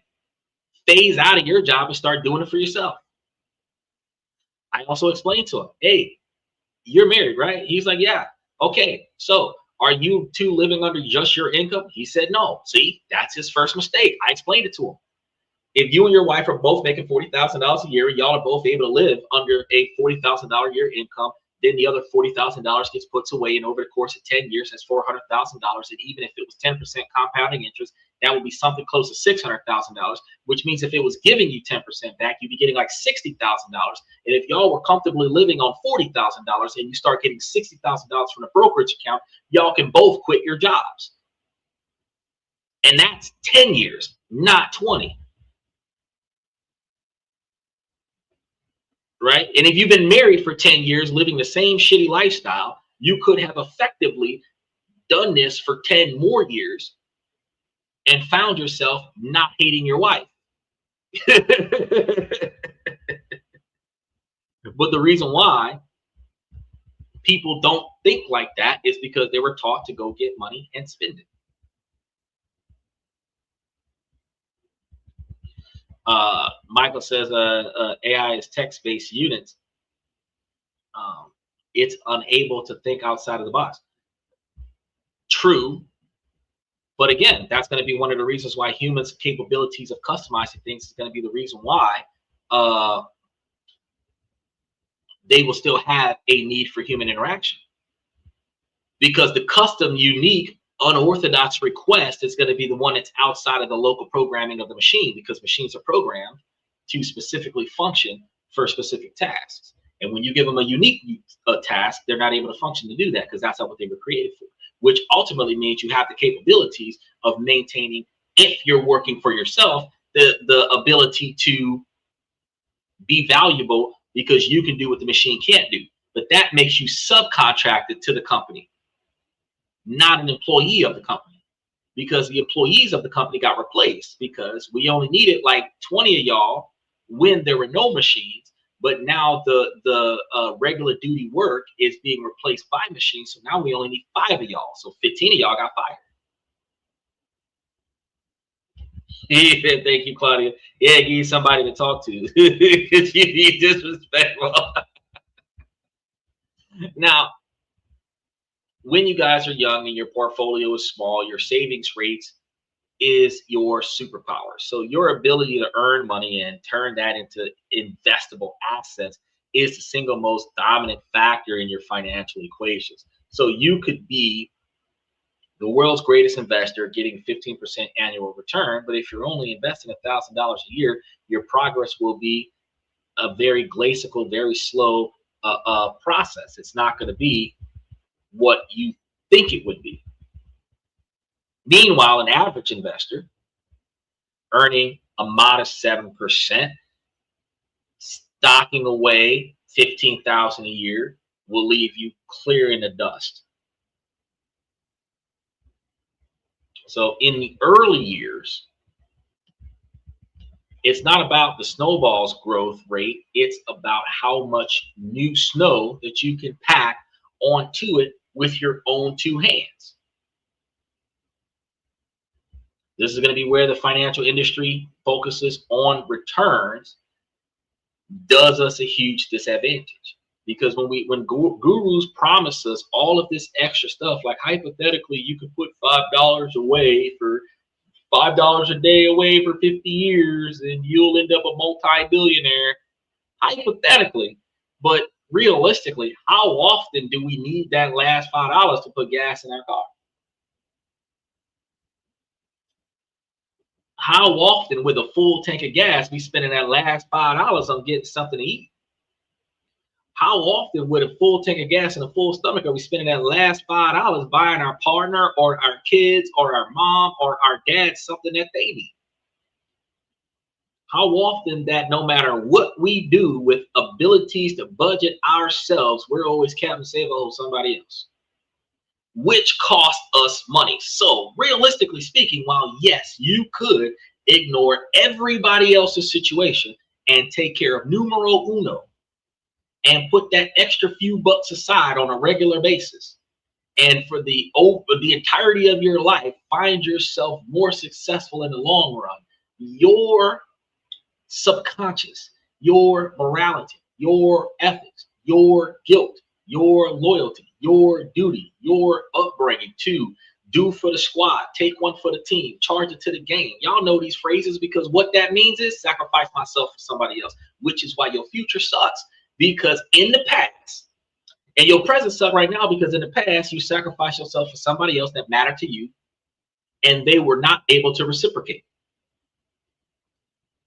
S1: phase out of your job and start doing it for yourself. I also explained to him, hey, you're married, right? He's like, yeah. Okay, so are you two living under just your income? He said no. See, that's his first mistake. I explained it to him. If you and your wife are both making $40,000 a year, and y'all are both able to live under a $40,000 a year income, then the other $40,000 gets put away, and over the course of 10 years, that's $400,000. And even if it was 10% compounding interest, that would be something close to $600,000, which means if it was giving you 10% back, you'd be getting like $60,000. And if y'all were comfortably living on $40,000 and you start getting $60,000 from the brokerage account, y'all can both quit your jobs. And that's 10 years, not 20. Right? And if you've been married for 10 years, living the same shitty lifestyle, you could have effectively done this for 10 more years and found yourself not hating your wife. But the reason why people don't think like that is because they were taught to go get money and spend it. Michael says AI is text-based units. It's unable to think outside of the box. True. But again, that's going to be one of the reasons why humans' capabilities of customizing things is going to be the reason why they will still have a need for human interaction. Because the custom, unique, unorthodox request is going to be the one that's outside of the local programming of the machine, because machines are programmed to specifically function for specific tasks. And when you give them a unique task, they're not able to function to do that, because that's not what they were created for, which ultimately means you have the capabilities of maintaining, if you're working for yourself, the ability to be valuable, because you can do what the machine can't do. But that makes you subcontracted to the company, not an employee of the company, because the employees of the company got replaced, because we only needed like 20 of y'all when there were no machines. But now the regular duty work is being replaced by machines. So now we only need 5 of y'all. So 15 of y'all got fired. Yeah, thank you, Claudia. Yeah, give you somebody to talk to. You disrespectful. Now, when you guys are young and your portfolio is small, your savings rates is your superpower. So your ability to earn money and turn that into investable assets is the single most dominant factor in your financial equations. So you could be the world's greatest investor getting 15% annual return, but if you're only investing $1,000 a year, your progress will be a very glacial, very slow process. It's not going to be what you think it would be. Meanwhile, an average investor earning a modest 7%, stocking away $15,000 a year, will leave you clear in the dust. So in the early years, it's not about the snowball's growth rate. It's about how much new snow that you can pack onto it with your own 2 hands. This is going to be where the financial industry focuses on returns, does us a huge disadvantage. Because when gurus promise us all of this extra stuff, like hypothetically, you could put $5 away for $5 a day away for 50 years and you'll end up a multi-billionaire, hypothetically. But realistically, how often do we need that last $5 to put gas in our car? How often with a full tank of gas we spending that last $5 on getting something to eat? How often with a full tank of gas and a full stomach are we spending that last $5 buying our partner or our kids or our mom or our dad something that they need? How often that no matter what we do with abilities to budget ourselves, we're always Captain Save-A-Ho somebody else, which costs us money. So realistically speaking, while yes, you could ignore everybody else's situation and take care of numero uno and put that extra few bucks aside on a regular basis, and for the entirety of your life, find yourself more successful in the long run, your subconscious, your morality, your ethics, your guilt, your loyalty, your duty, your upbringing to do for the squad, take one for the team, charge it to the game. Y'all know these phrases, because what that means is sacrifice myself for somebody else, which is why your future sucks, because in the past, and your present sucks right now because in the past you sacrificed yourself for somebody else that mattered to you and they were not able to reciprocate.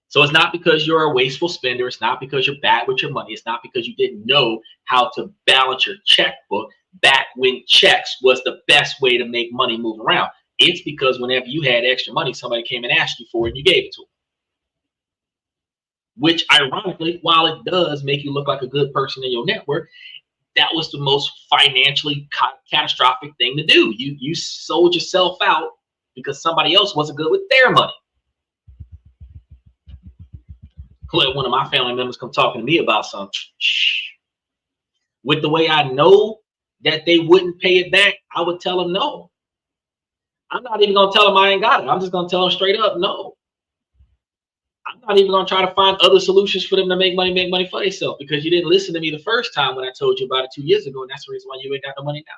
S1: So it's not because you're a wasteful spender. It's not because you're bad with your money. It's not because you didn't know how to balance your checkbook back when checks was the best way to make money move around. It's because whenever you had extra money, somebody came and asked you for it and you gave it to them. Which ironically, while it does make you look like a good person in your network, that was the most financially catastrophic thing to do. You sold yourself out because somebody else wasn't good with their money. Let one of my family members come talking to me about something. With the way I know that they wouldn't pay it back, I would tell them no. I'm not even going to tell them I ain't got it. I'm just going to tell them straight up no. I'm not even going to try to find other solutions for them to make money for themselves, because you didn't listen to me the first time when I told you about it 2 years ago, and that's the reason why you ain't got the money now.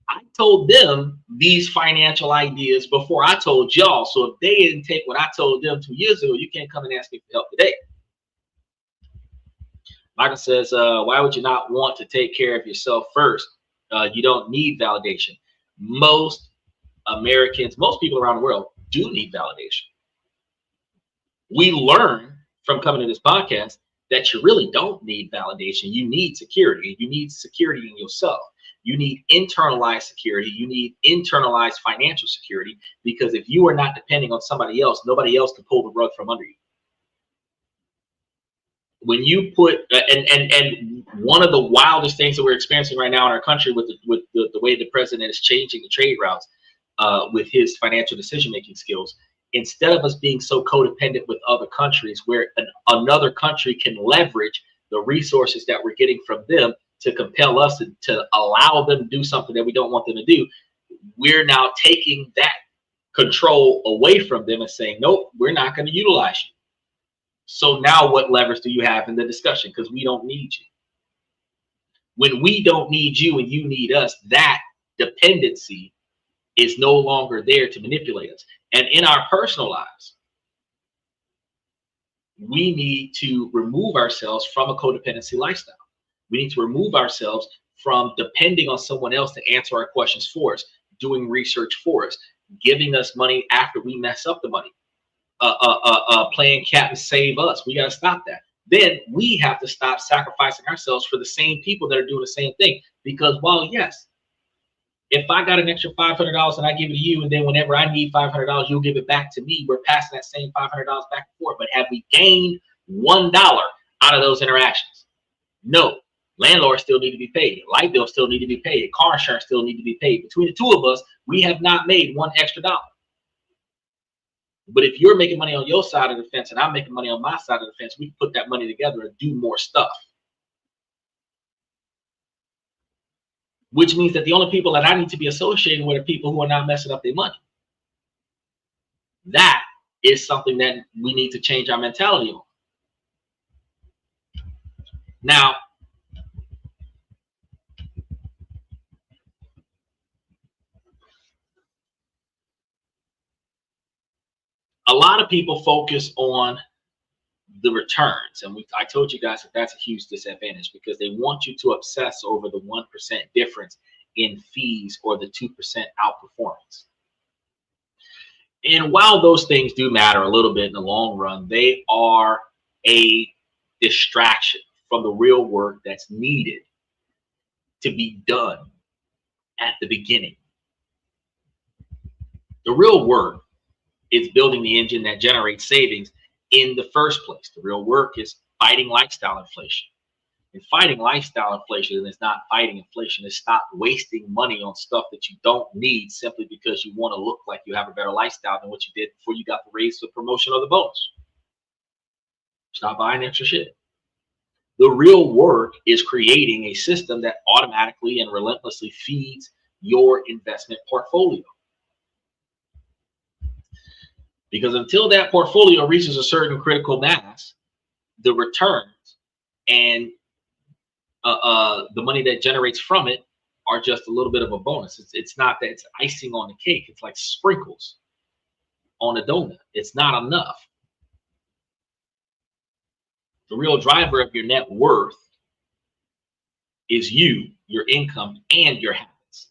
S1: I told them these financial ideas before I told y'all. So if they didn't take what I told them 2 years ago, you can't come and ask me for help today. Michael says, why would you not want to take care of yourself first? You don't need validation. Most Americans, most people around the world do need validation. We learn from coming to this podcast that you really don't need validation. You need security. You need security in yourself. You need internalized security. You need internalized financial security, because if you are not depending on somebody else, nobody else can pull the rug from under you. When you put and one of the wildest things that we're experiencing right now in our country with the way the president is changing the trade routes with his financial decision-making skills, instead of us being so codependent with other countries where another country can leverage the resources that we're getting from them to compel us to allow them to do something that we don't want them to do, we're now taking that control away from them and saying, nope, we're not going to utilize you. So now what levers do you have in the discussion? Because we don't need you. When we don't need you and you need us, that dependency is no longer there to manipulate us. And in our personal lives, we need to remove ourselves from a codependency lifestyle. We need to remove ourselves from depending on someone else to answer our questions for us, doing research for us, giving us money after we mess up the money, playing cat and save us. We got to stop that. Then we have to stop sacrificing ourselves for the same people that are doing the same thing. Because while, yes, if I got an extra $500 and I give it to you, and then whenever I need $500, you'll give it back to me, we're passing that same $500 back and forth. But have we gained $1 out of those interactions? No. Landlords still need to be paid. Light bills still need to be paid. Car insurance still need to be paid. Between the two of us, we have not made $1 extra. But if you're making money on your side of the fence and I'm making money on my side of the fence, we can put that money together and do more stuff. Which means that the only people that I need to be associating with are people who are not messing up their money. That is something that we need to change our mentality on. Now, a lot of people focus on the returns, and I told you guys that that's a huge disadvantage, because they want you to obsess over the 1% difference in fees or the 2% outperformance. And while those things do matter a little bit in the long run, they are a distraction from the real work that's needed to be done at the beginning. The real work is building the engine that generates savings in the first place. The real work is fighting lifestyle inflation. And fighting lifestyle inflation is not fighting inflation. It's stop wasting money on stuff that you don't need simply because you want to look like you have a better lifestyle than what you did before you got the raise, the promotion, or the bonus. Stop buying extra shit. The real work is creating a system that automatically and relentlessly feeds your investment portfolio. Because until that portfolio reaches a certain critical mass, the returns and the money that generates from it are just a little bit of a bonus. It's not that it's icing on the cake. It's like sprinkles on a donut. It's not enough. The real driver of your net worth is you, your income, and your habits.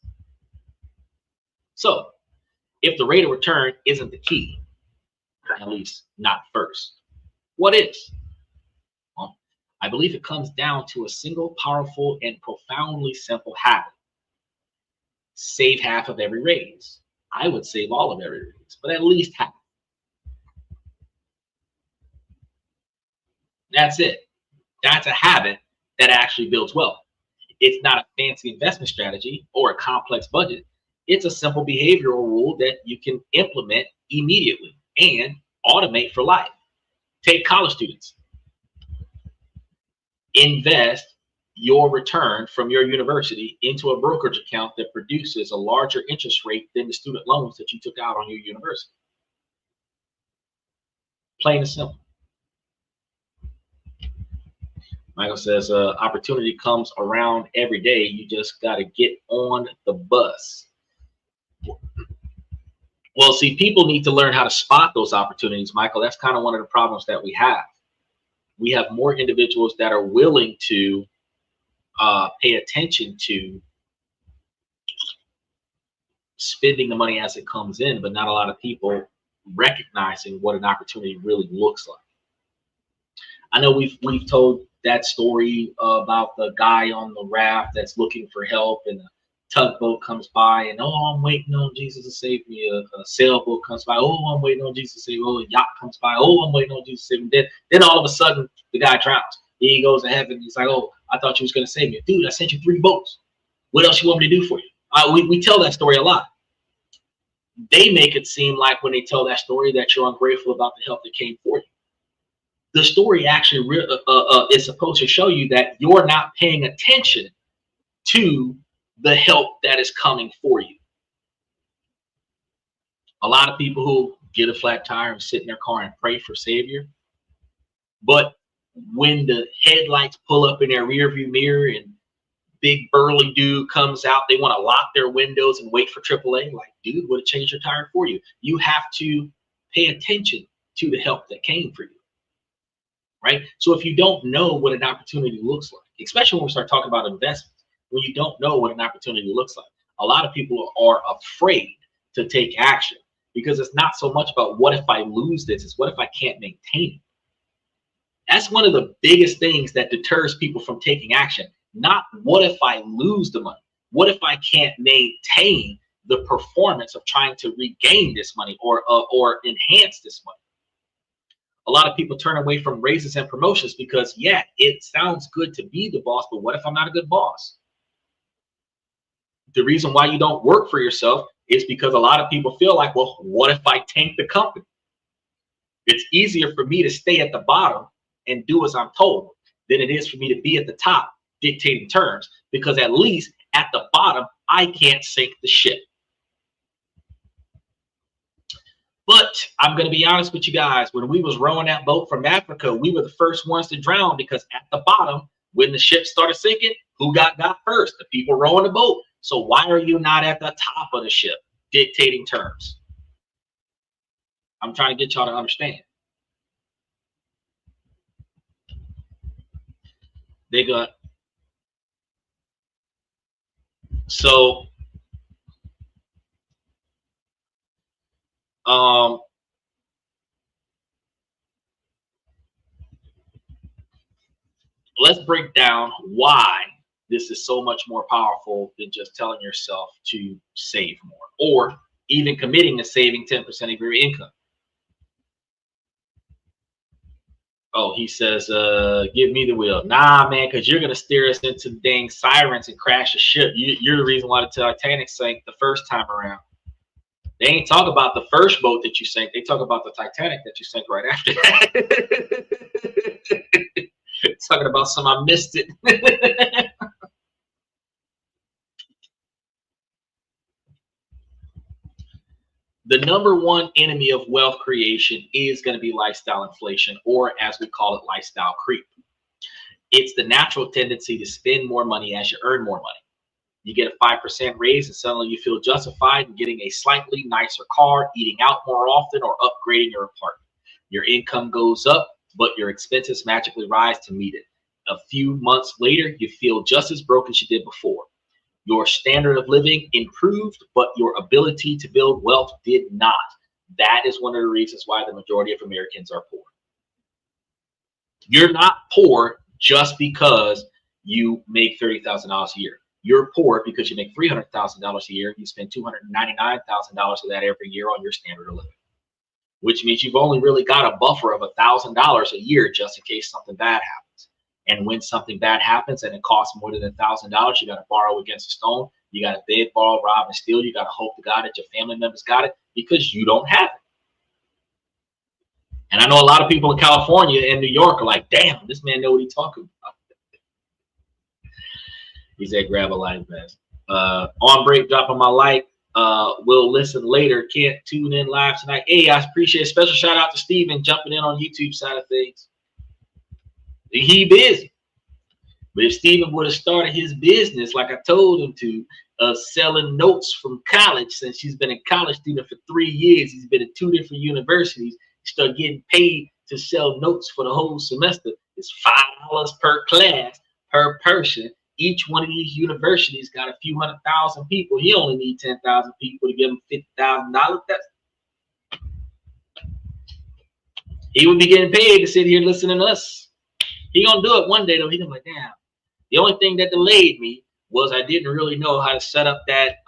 S1: So if the rate of return isn't the key, at least not first, what is? Well, I believe it comes down to a single powerful and profoundly simple habit. Save half of every raise. I would save all of every raise, but at least half. That's it. That's a habit that actually builds wealth. It's not a fancy investment strategy or a complex budget. It's a simple behavioral rule that you can implement immediately and automate for life. Take college students. Invest your return from your university into a brokerage account that produces a larger interest rate than the student loans that you took out on your university. Plain and simple. Michael says, opportunity comes around every day. You just got to get on the bus. Well, see, people need to learn how to spot those opportunities, Michael. That's kind of one of the problems that we have. We have more individuals that are willing to pay attention to spending the money as it comes in, but not a lot of people recognizing what an opportunity really looks like. I know we've told that story about the guy on the raft that's looking for help, and a tugboat comes by, and oh, I'm waiting on Jesus to save me. A sailboat comes by, oh, I'm waiting on Jesus to save me. Oh, a yacht comes by, oh, I'm waiting on Jesus to save me. Then all of a sudden, the guy drowns. He goes to heaven. He's like, oh, I thought you was gonna save me, dude. I sent you 3 boats. What else you want me to do for you? We tell that story a lot. They make it seem like when they tell that story that you're ungrateful about the help that came for you. The story actually is supposed to show you that you're not paying attention to the help that is coming for you. A lot of people who get a flat tire and sit in their car and pray for Savior, but when the headlights pull up in their rearview mirror and big burly dude comes out, they want to lock their windows and wait for AAA. Like, dude, would have changed your tire for you. You have to pay attention to the help that came for you. Right? So if you don't know what an opportunity looks like, especially when we start talking about investments, when you don't know what an opportunity looks like, a lot of people are afraid to take action because it's not so much about what if I lose this, it's what if I can't maintain it. That's one of the biggest things that deters people from taking action. Not what if I lose the money? What if I can't maintain the performance of trying to regain this money or enhance this money? A lot of people turn away from raises and promotions because, yeah, it sounds good to be the boss, but what if I'm not a good boss? The reason why you don't work for yourself is because a lot of people feel like, well, what if I tank the company? It's easier for me to stay at the bottom and do as I'm told than it is for me to be at the top dictating terms, because at least at the bottom, I can't sink the ship. But I'm going to be honest with you guys, when we was rowing that boat from Africa, we were the first ones to drown because at the bottom, when the ship started sinking, who got first? The people rowing the boat. So why are you not at the top of the ship dictating terms? I'm trying to get y'all to understand. They got so let's break down why this is so much more powerful than just telling yourself to save more or even committing to saving 10% of your income. Oh, he says, give me the wheel. Nah, man, because you're going to steer us into the dang sirens and crash the ship. You're the reason why the Titanic sank the first time around. They ain't talk about the first boat that you sank. They talk about the Titanic that you sank right after that. Talking about some, I missed it. The number one enemy of wealth creation is going to be lifestyle inflation, or as we call it, lifestyle creep. It's the natural tendency to spend more money as you earn more money. You get a 5% raise and suddenly you feel justified in getting a slightly nicer car, eating out more often, or upgrading your apartment. Your income goes up, but your expenses magically rise to meet it. A few months later, you feel just as broke as you did before. Your standard of living improved, but your ability to build wealth did not. That is one of the reasons why the majority of Americans are poor. You're not poor just because you make $30,000 a year. You're poor because you make $300,000 a year. You spend $299,000 of that every year on your standard of living, which means you've only really got a buffer of $1,000 a year just in case something bad happens. And when something bad happens and it costs more than $1,000, you got to borrow against a stone. You got to beg, borrow, rob, and steal. You got to hope to God that your family members got it because you don't have it. And I know a lot of people in California and New York are like, damn, this man know what he's talking about. He said, grab a life vest. On break, dropping my like. We'll listen later. Can't tune in live tonight. Hey, I appreciate it. Special shout out to Steven jumping in on YouTube side of things. He busy. But if Steven would have started his business like I told him to, of selling notes from college, since he's been a college student for 3 years, he's been at 2 different universities, he started getting paid to sell notes for the whole semester. It's $5 per class per person. Each one of these universities got a few 100,000 people. He only needs 10,000 people to give him $50,000. He would be getting paid to sit here listening to us. He gonna do it one day though. He gonna be like, damn. The only thing that delayed me was I didn't really know how to set up that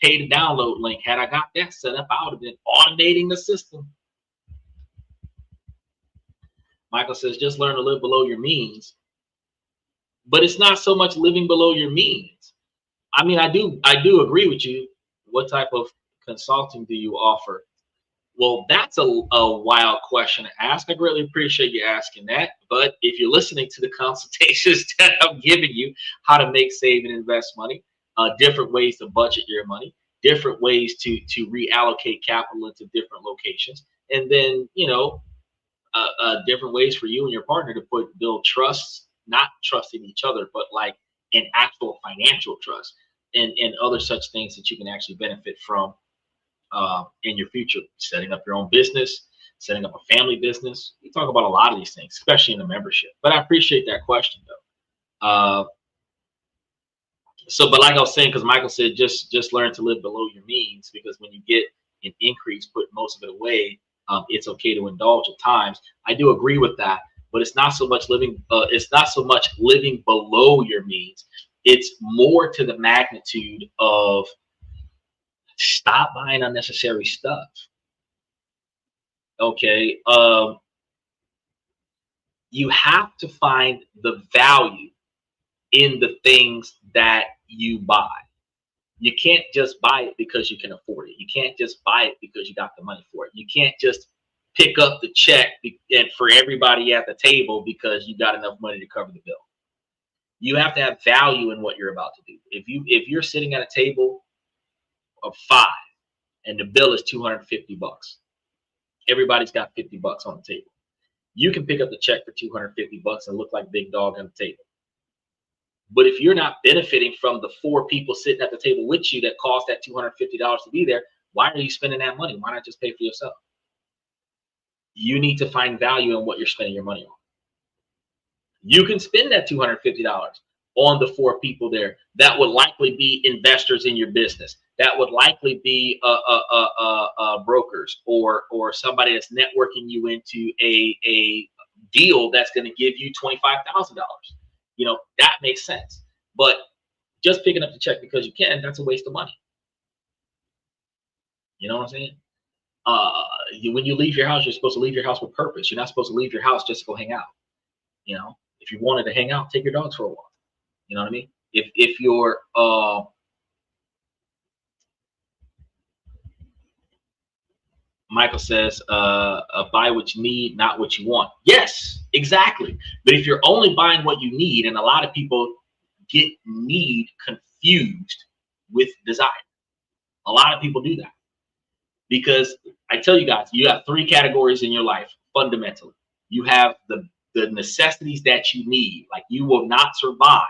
S1: pay to download link. Had I got that set up, I would have been automating the system. Michael says, just learn to live below your means. But it's not so much living below your means. I mean, I do agree with you. What type of consulting do you offer? Well, that's a wild question to ask. I greatly appreciate you asking that. But if you're listening to the consultations that I'm giving you, how to make, save, and invest money, different ways to budget your money, different ways to reallocate capital into different locations, and then, different ways for you and your partner to build trust, not trust in each other, but like an actual financial trust and other such things that you can actually benefit from in your future, setting up your own business, setting up a family business. We talk about a lot of these things, especially in the membership. But I appreciate that question though. But like I was saying, because Michael said, just learn to live below your means, because when you get an increase, put most of it away, it's okay to indulge at times. I do agree with that, but it's not so much living. It's not so much living below your means. It's more to the magnitude of stop buying unnecessary stuff. Okay, you have to find the value in the things that you buy. You can't just buy it because you can afford it. You can't just buy it because you got the money for it. You can't just pick up the check and for everybody at the table because you got enough money to cover the bill. You have to have value in what you're about to do. If you're sitting at a table of 5 and the bill is $250, everybody's got $50 on the table. You can pick up the check for $250 and look like big dog on the table. But if you're not benefiting from the 4 people sitting at the table with you that cost that $250 to be there, why are you spending that money? Why not just pay for yourself? You need to find value in what you're spending your money on. You can spend that $250 on the 4 people there that would likely be investors in your business, that would likely be brokers or somebody that's networking you into a deal that's going to give you $25,000. That makes sense. But just picking up the check because you can, that's a waste of money. You know what I'm saying? When you leave your house, you're supposed to leave your house with purpose. You're not supposed to leave your house just to go hang out. If you wanted to hang out, take your dogs for a walk. You know what I mean? If you're Michael says, buy what you need, not what you want. Yes, exactly. But if you're only buying what you need, and a lot of people get need confused with desire. A lot of people do that. Because I tell you guys, you have 3 categories in your life, fundamentally. You have the necessities that you need. Like, you will not survive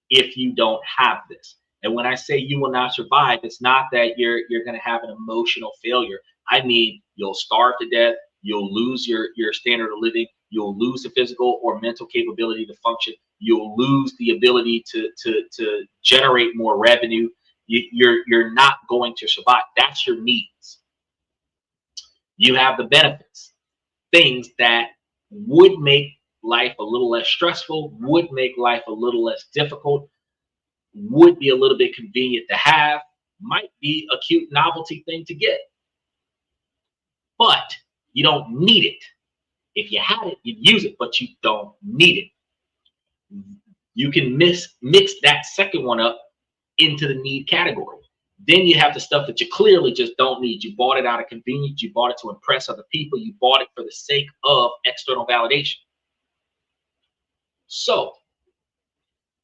S1: if you don't have this. And when I say you will not survive, it's not that you're going to have an emotional failure. I mean, you'll starve to death. You'll lose your standard of living. You'll lose the physical or mental capability to function. You'll lose the ability to generate more revenue. You're not going to survive. That's your needs. You have the benefits, things that would make life a little less stressful, would make life a little less difficult, would be a little bit convenient to have, might be a cute novelty thing to get. But you don't need it. If you had it, you'd use it, but you don't need it. You can mix that second one up into the need category. Then you have the stuff that you clearly just don't need. You bought it out of convenience. You bought it to impress other people. You bought it for the sake of external validation. So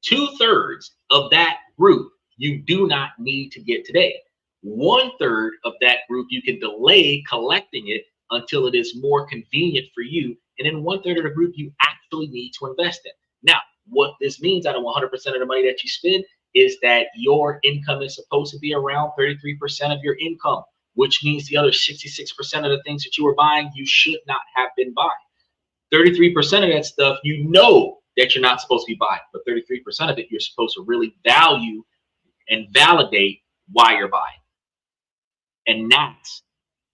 S1: 2/3 of that group you do not need to get today. 1/3 of that group you can delay collecting it until it is more convenient for you. And then 1/3 of the group you actually need to invest in. Now, what this means out of 100% of the money that you spend is that your income is supposed to be around 33% of your income, which means the other 66% of the things that you were buying, you should not have been buying. 33% of that stuff, you know that you're not supposed to be buying, but 33% of it, you're supposed to really value and validate why you're buying. And that's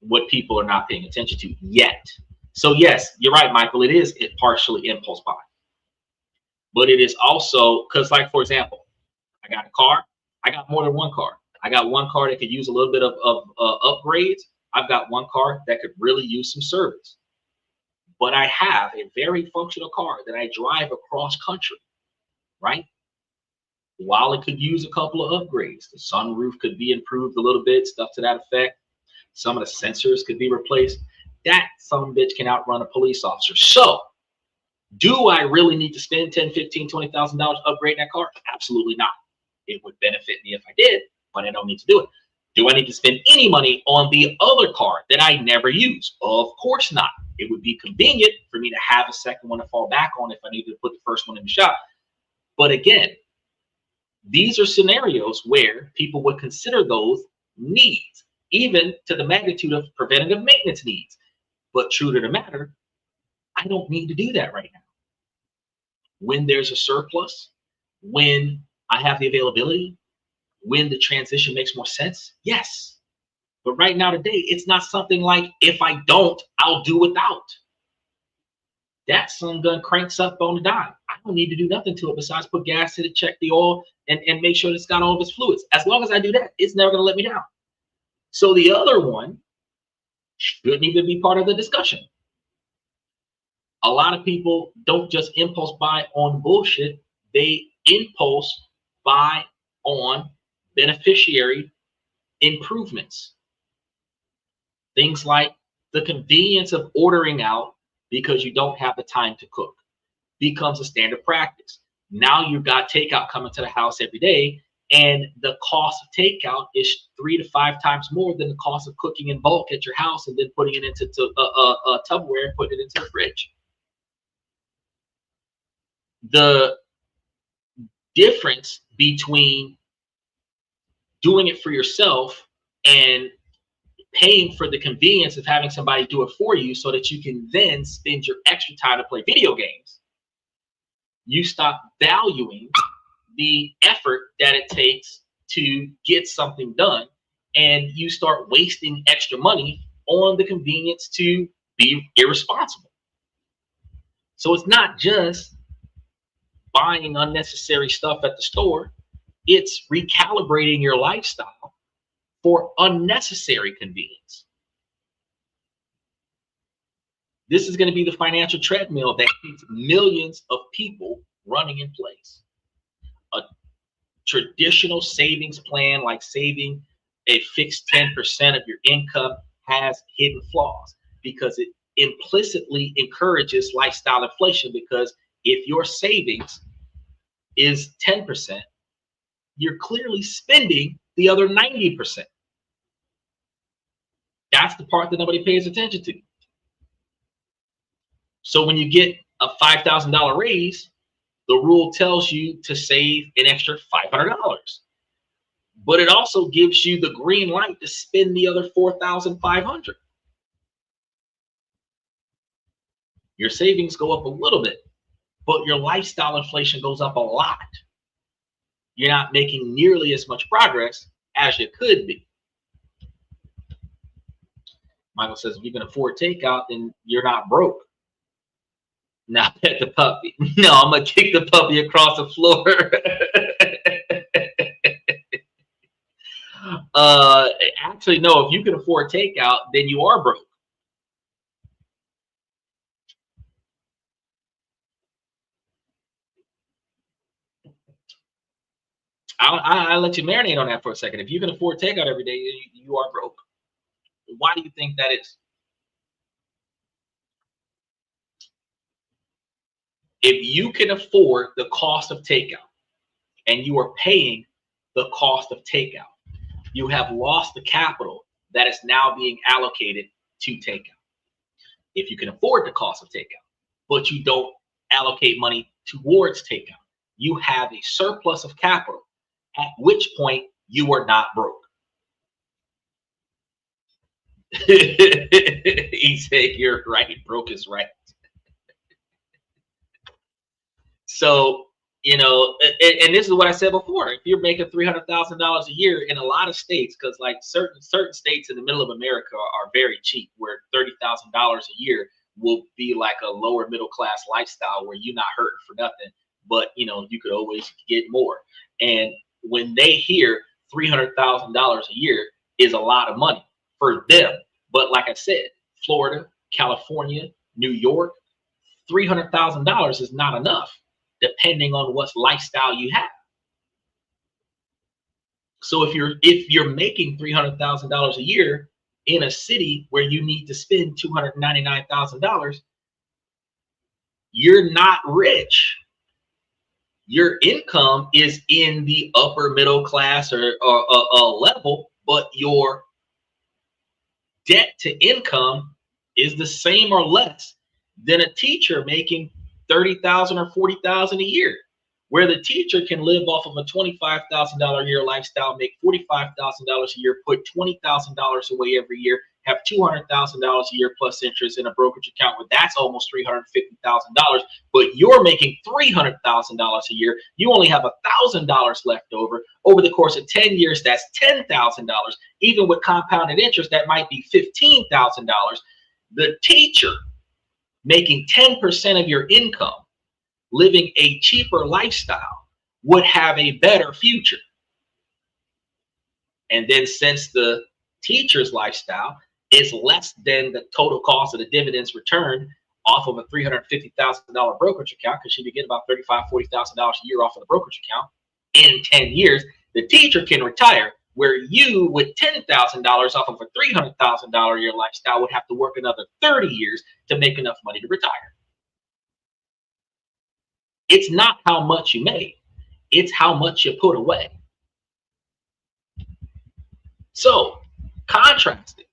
S1: what people are not paying attention to yet. So yes, you're right, Michael, it is partially impulse buy, but it is also because, like, for example, I got a car. I got more than one car. I got one car that could use a little bit of upgrades. I've got one car that could really use some service. But I have a very functional car that I drive across country, right? While it could use a couple of upgrades, the sunroof could be improved a little bit, stuff to that effect. Some of the sensors could be replaced. That some bitch can outrun a police officer. So, do I really need to spend $10,000, $15,000, $20,000 upgrading that car? Absolutely not. It would benefit me if I did, but I don't need to do it. Do I need to spend any money on the other car that I never use? Of course not. It would be convenient for me to have a second one to fall back on if I need to put the first one in the shop. But again, these are scenarios where people would consider those needs, even to the magnitude of preventative maintenance needs. But true to the matter, I don't need to do that right now. When there's a surplus, when I have the availability, when the transition makes more sense, yes. But right now today, it's not something like, if I don't, I'll do without. That son gun cranks up on the dime. I don't need to do nothing to it besides put gas in it, check the oil, and make sure it's got all of its fluids. As long as I do that, it's never going to let me down. So the other one shouldn't even be part of the discussion. A lot of people don't just impulse buy on bullshit. They impulse buy on beneficiary improvements. Things like the convenience of ordering out because you don't have the time to cook becomes a standard practice. Now you've got takeout coming to the house every day, and the cost of takeout is 3 to 5 times more than the cost of cooking in bulk at your house and then putting it into Tupperware and putting it into the fridge. The difference between doing it for yourself and paying for the convenience of having somebody do it for you so that you can then spend your extra time to play video games, you stop valuing the effort that it takes to get something done, and you start wasting extra money on the convenience to be irresponsible. So it's not just buying unnecessary stuff at the store, it's recalibrating your lifestyle for unnecessary convenience. This is going to be the financial treadmill that keeps millions of people running in place. A traditional savings plan, like saving a fixed 10% of your income, has hidden flaws because it implicitly encourages lifestyle inflation. Because if your savings is 10%, you're clearly spending the other 90%. That's the part that nobody pays attention to. So when you get a $5,000 raise, the rule tells you to save an extra $500. But it also gives you the green light to spend the other $4,500. Your savings go up a little bit, but your lifestyle inflation goes up a lot. You're not making nearly as much progress as you could be. Michael says, if you can afford takeout, then you're not broke. Now pet the puppy. No, I'm gonna kick the puppy across the floor. Actually, no, if you can afford takeout, then you are broke. I'll let you marinate on that for a second. If you can afford takeout every day, you are broke. Why do you think that is? If you can afford the cost of takeout, and you are paying the cost of takeout. You have lost the capital that is now being allocated to takeout. If you can afford the cost of takeout, but you don't allocate money towards takeout, you have a surplus of capital, at which point you are not broke. He said, "You're right. Broke is right." So, and this is what I said before. If you're making $300,000 a year in a lot of states, because like certain states in the middle of America are very cheap, where $30,000 a year will be like a lower middle class lifestyle where you're not hurting for nothing, but you could always get more. And when they hear $300,000 a year is a lot of money for them, but like I said, Florida, California, New York, $300,000 is not enough, depending on what lifestyle you have. So if you're making $300,000 a year in a city where you need to spend $299,000, you're not rich. Your income is in the upper middle class or level, but your debt to income is the same or less than a teacher making $30,000 or $40,000 a year, where the teacher can live off of a $25,000 a year lifestyle, make $45,000 a year, put $20,000 away every year, have $200,000 a year plus interest in a brokerage account, where that's almost $350,000. But you're making $300,000 a year. You only have $1,000 left over the course of 10 years. That's $10,000. Even with compounded interest, that might be $15,000. The teacher making 10% of your income, living a cheaper lifestyle, would have a better future. And then since the teacher's lifestyle is less than the total cost of the dividends returned off of a $350,000 brokerage account, because she could get about $35,000, $40,000 a year off of the brokerage account in 10 years, the teacher can retire, where you, with $10,000 off of a $300,000 a year lifestyle, would have to work another 30 years to make enough money to retire. It's not how much you make, it's how much you put away. So, contrast it.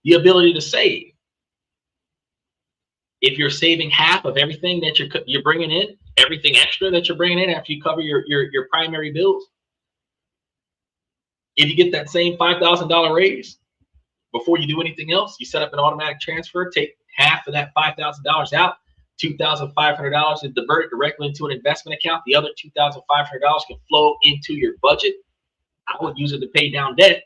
S1: The ability to save. If you're saving half of everything that you're bringing in, everything extra that you're bringing in after you cover your primary bills, if you get that same $5,000 raise before you do anything else, you set up an automatic transfer, take half of that $5,000 out, $2,500 and divert it directly into an investment account. The other $2,500 can flow into your budget. I would use it to pay down debt.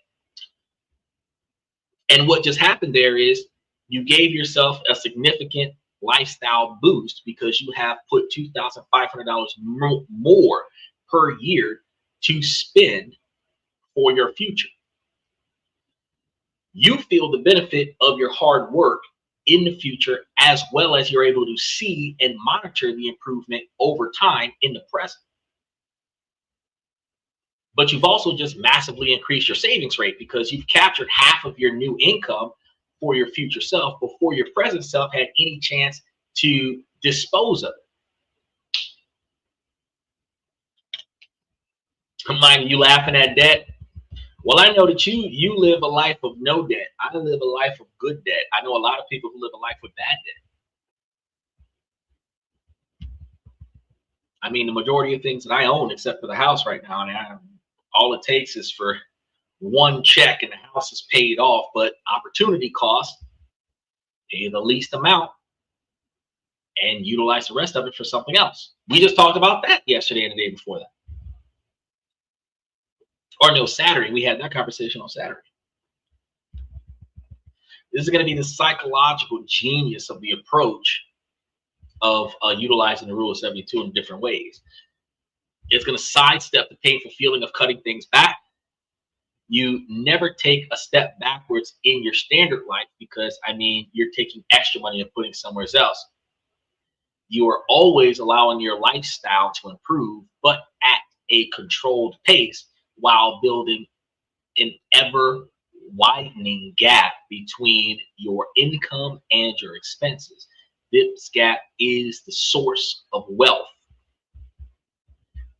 S1: And what just happened there is you gave yourself a significant lifestyle boost, because you have put $2,500 more per year to spend for your future. You feel the benefit of your hard work in the future, as well as you're able to see and monitor the improvement over time in the present. But you've also just massively increased your savings rate, because you've captured half of your new income for your future self before your present self had any chance to dispose of it. Mind you laughing at debt? Well, I know that you live a life of no debt. I live a life of good debt. I know a lot of people who live a life with bad debt. I mean, the majority of things that I own, except for the house right now, and all it takes is for one check and the house is paid off. But opportunity cost, pay the least amount and utilize the rest of it for something else. We just talked about that yesterday and the day before that. Or no, Saturday. We had that conversation on Saturday. This is going to be the psychological genius of the approach of utilizing the rule of 72 in different ways. It's going to sidestep the painful feeling of cutting things back. You never take a step backwards in your standard life, because, I mean, you're taking extra money and putting somewhere else. You are always allowing your lifestyle to improve, but at a controlled pace, while building an ever widening gap between your income and your expenses. This gap is the source of wealth.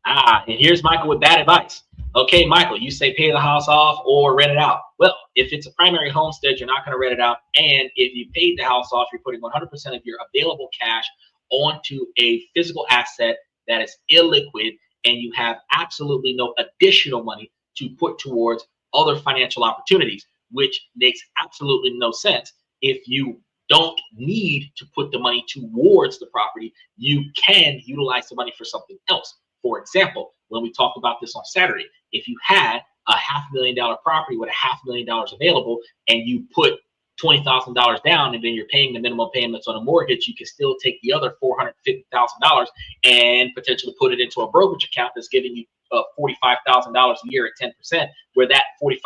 S1: And here's Michael with bad advice. Okay, Michael, you say pay the house off or rent it out. Well, if it's a primary homestead, you're not going to rent it out. And if you paid the house off, you're putting 100% of your available cash onto a physical asset that is illiquid, and you have absolutely no additional money to put towards other financial opportunities, which makes absolutely no sense. If you don't need to put the money towards the property, you can utilize the money for something else. For example, when we talked about this on Saturday, if you had a $500,000 property with $500,000 available and you put $20,000 down and then you're paying the minimum payments on a mortgage, you can still take the other $450,000 and potentially put it into a brokerage account that's giving you $45,000 a year at 10%, where that $45,000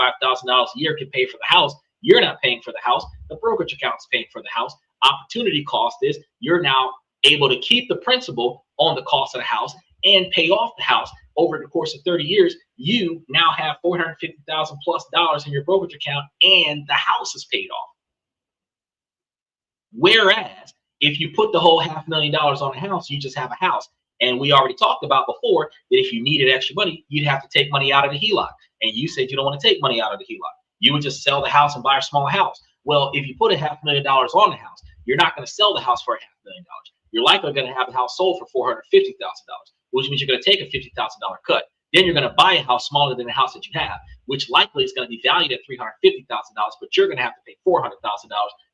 S1: a year can pay for the house. You're not paying for the house. The brokerage account's paying for the house. Opportunity cost is you're now able to keep the principal on the cost of the house and pay off the house over the course of 30 years. You now have $450,000 plus in your brokerage account, and the house is paid off. Whereas if you put the whole $500,000 on a house, you just have a house. And we already talked about before that if you needed extra money, you'd have to take money out of the HELOC. And you said you don't want to take money out of the HELOC. You would just sell the house and buy a small house. Well, if you put a $500,000 on the house, you're not going to sell the house for $500,000. You're likely going to have the house sold for $450,000, which means you're going to take a $50,000 cut. Then you're going to buy a house smaller than the house that you have, which likely is going to be valued at $350,000, but you're going to have to pay $400,000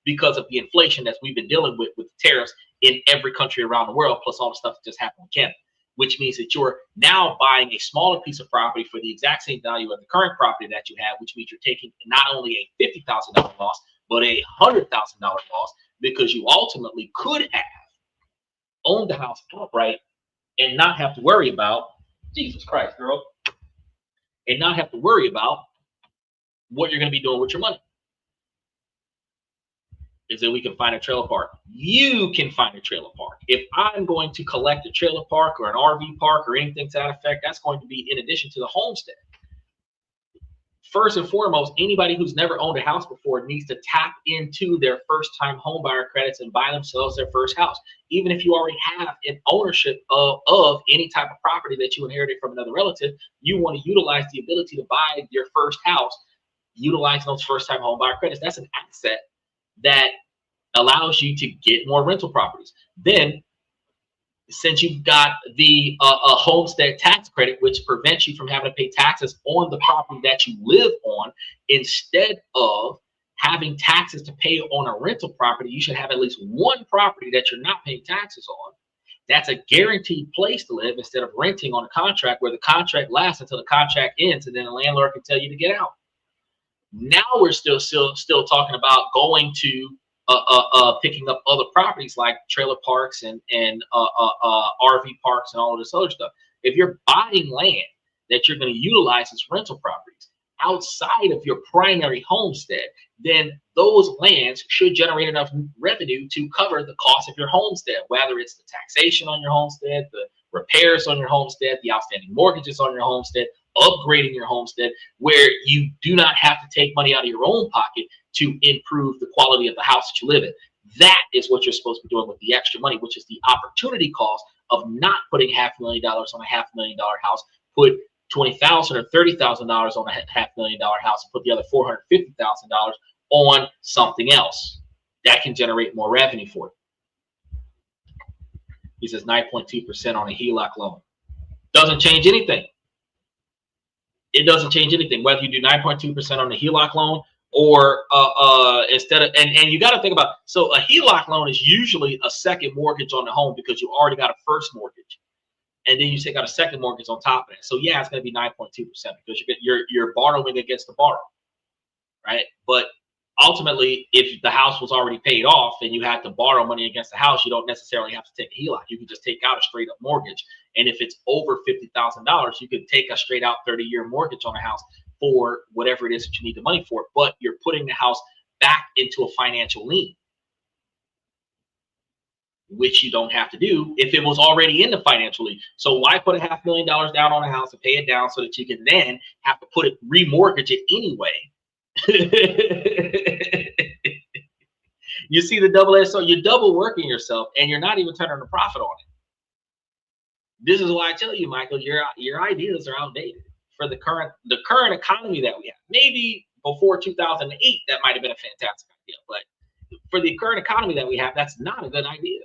S1: because of the inflation that we've been dealing with the tariffs in every country around the world, plus all the stuff that just happened in Canada, which means that you're now buying a smaller piece of property for the exact same value of the current property that you have, which means you're taking not only a $50,000 loss, but a $100,000 loss, because you ultimately could have owned the house outright and not have to worry about, Jesus Christ, girl, and not have to worry about what you're going to be doing with your money. Is that we can find a trailer park. You can find a trailer park. If I'm going to collect a trailer park or an RV park or anything to that effect, that's going to be in addition to the homestead. First and foremost, anybody who's never owned a house before needs to tap into their first-time homebuyer credits and buy themselves their first house. Even if you already have an ownership of any type of property that you inherited from another relative, you want to utilize the ability to buy your first house, utilizing those first-time homebuyer credits. That's an asset that allows you to get more rental properties. Then, since you've got the homestead tax credit, which prevents you from having to pay taxes on the property that you live on, instead of having taxes to pay on a rental property, you should have at least one property that you're not paying taxes on. That's a guaranteed place to live instead of renting on a contract where the contract lasts until the contract ends and then the landlord can tell you to get out. Now we're still talking about going to picking up other properties like trailer parks and RV parks and all of this other stuff. If you're buying land that you're going to utilize as rental properties outside of your primary homestead, then those lands should generate enough revenue to cover the cost of your homestead, whether it's the taxation on your homestead, the repairs on your homestead, the outstanding mortgages on your homestead, upgrading your homestead, where you do not have to take money out of your own pocket to improve the quality of the house that you live in. That is what you're supposed to be doing with the extra money, which is the opportunity cost of not putting $500,000 on a $500,000 house, put $20,000 or $30,000 on a $500,000 house, and put the other $450,000 on something else that can generate more revenue for you. He says 9.2% on a HELOC loan. Doesn't change anything. It doesn't change anything, whether you do 9.2% on the HELOC loan or instead of, and you got to think about, so a HELOC loan is usually a second mortgage on the home because you already got a first mortgage, and then you take out a second mortgage on top of it. So yeah, it's going to be 9.2% because you're borrowing against the borrow, right? But ultimately, if the house was already paid off and you had to borrow money against the house, you don't necessarily have to take a HELOC. You can just take out a straight up mortgage. And if it's over $50,000, you could take a straight out 30-year mortgage on a house for whatever it is that you need the money for. But you're putting the house back into a financial lien, which you don't have to do if it was already in the financial lien. So why put a $500,000 down on a house and pay it down so that you can then have to put it, remortgage it anyway? You see the double edged sword. You're double working yourself and you're not even turning a profit on it. This is why I tell you, Michael, your ideas are outdated for the current economy that we have. Maybe before 2008, that might have been a fantastic idea, but for the current economy that we have, that's not a good idea.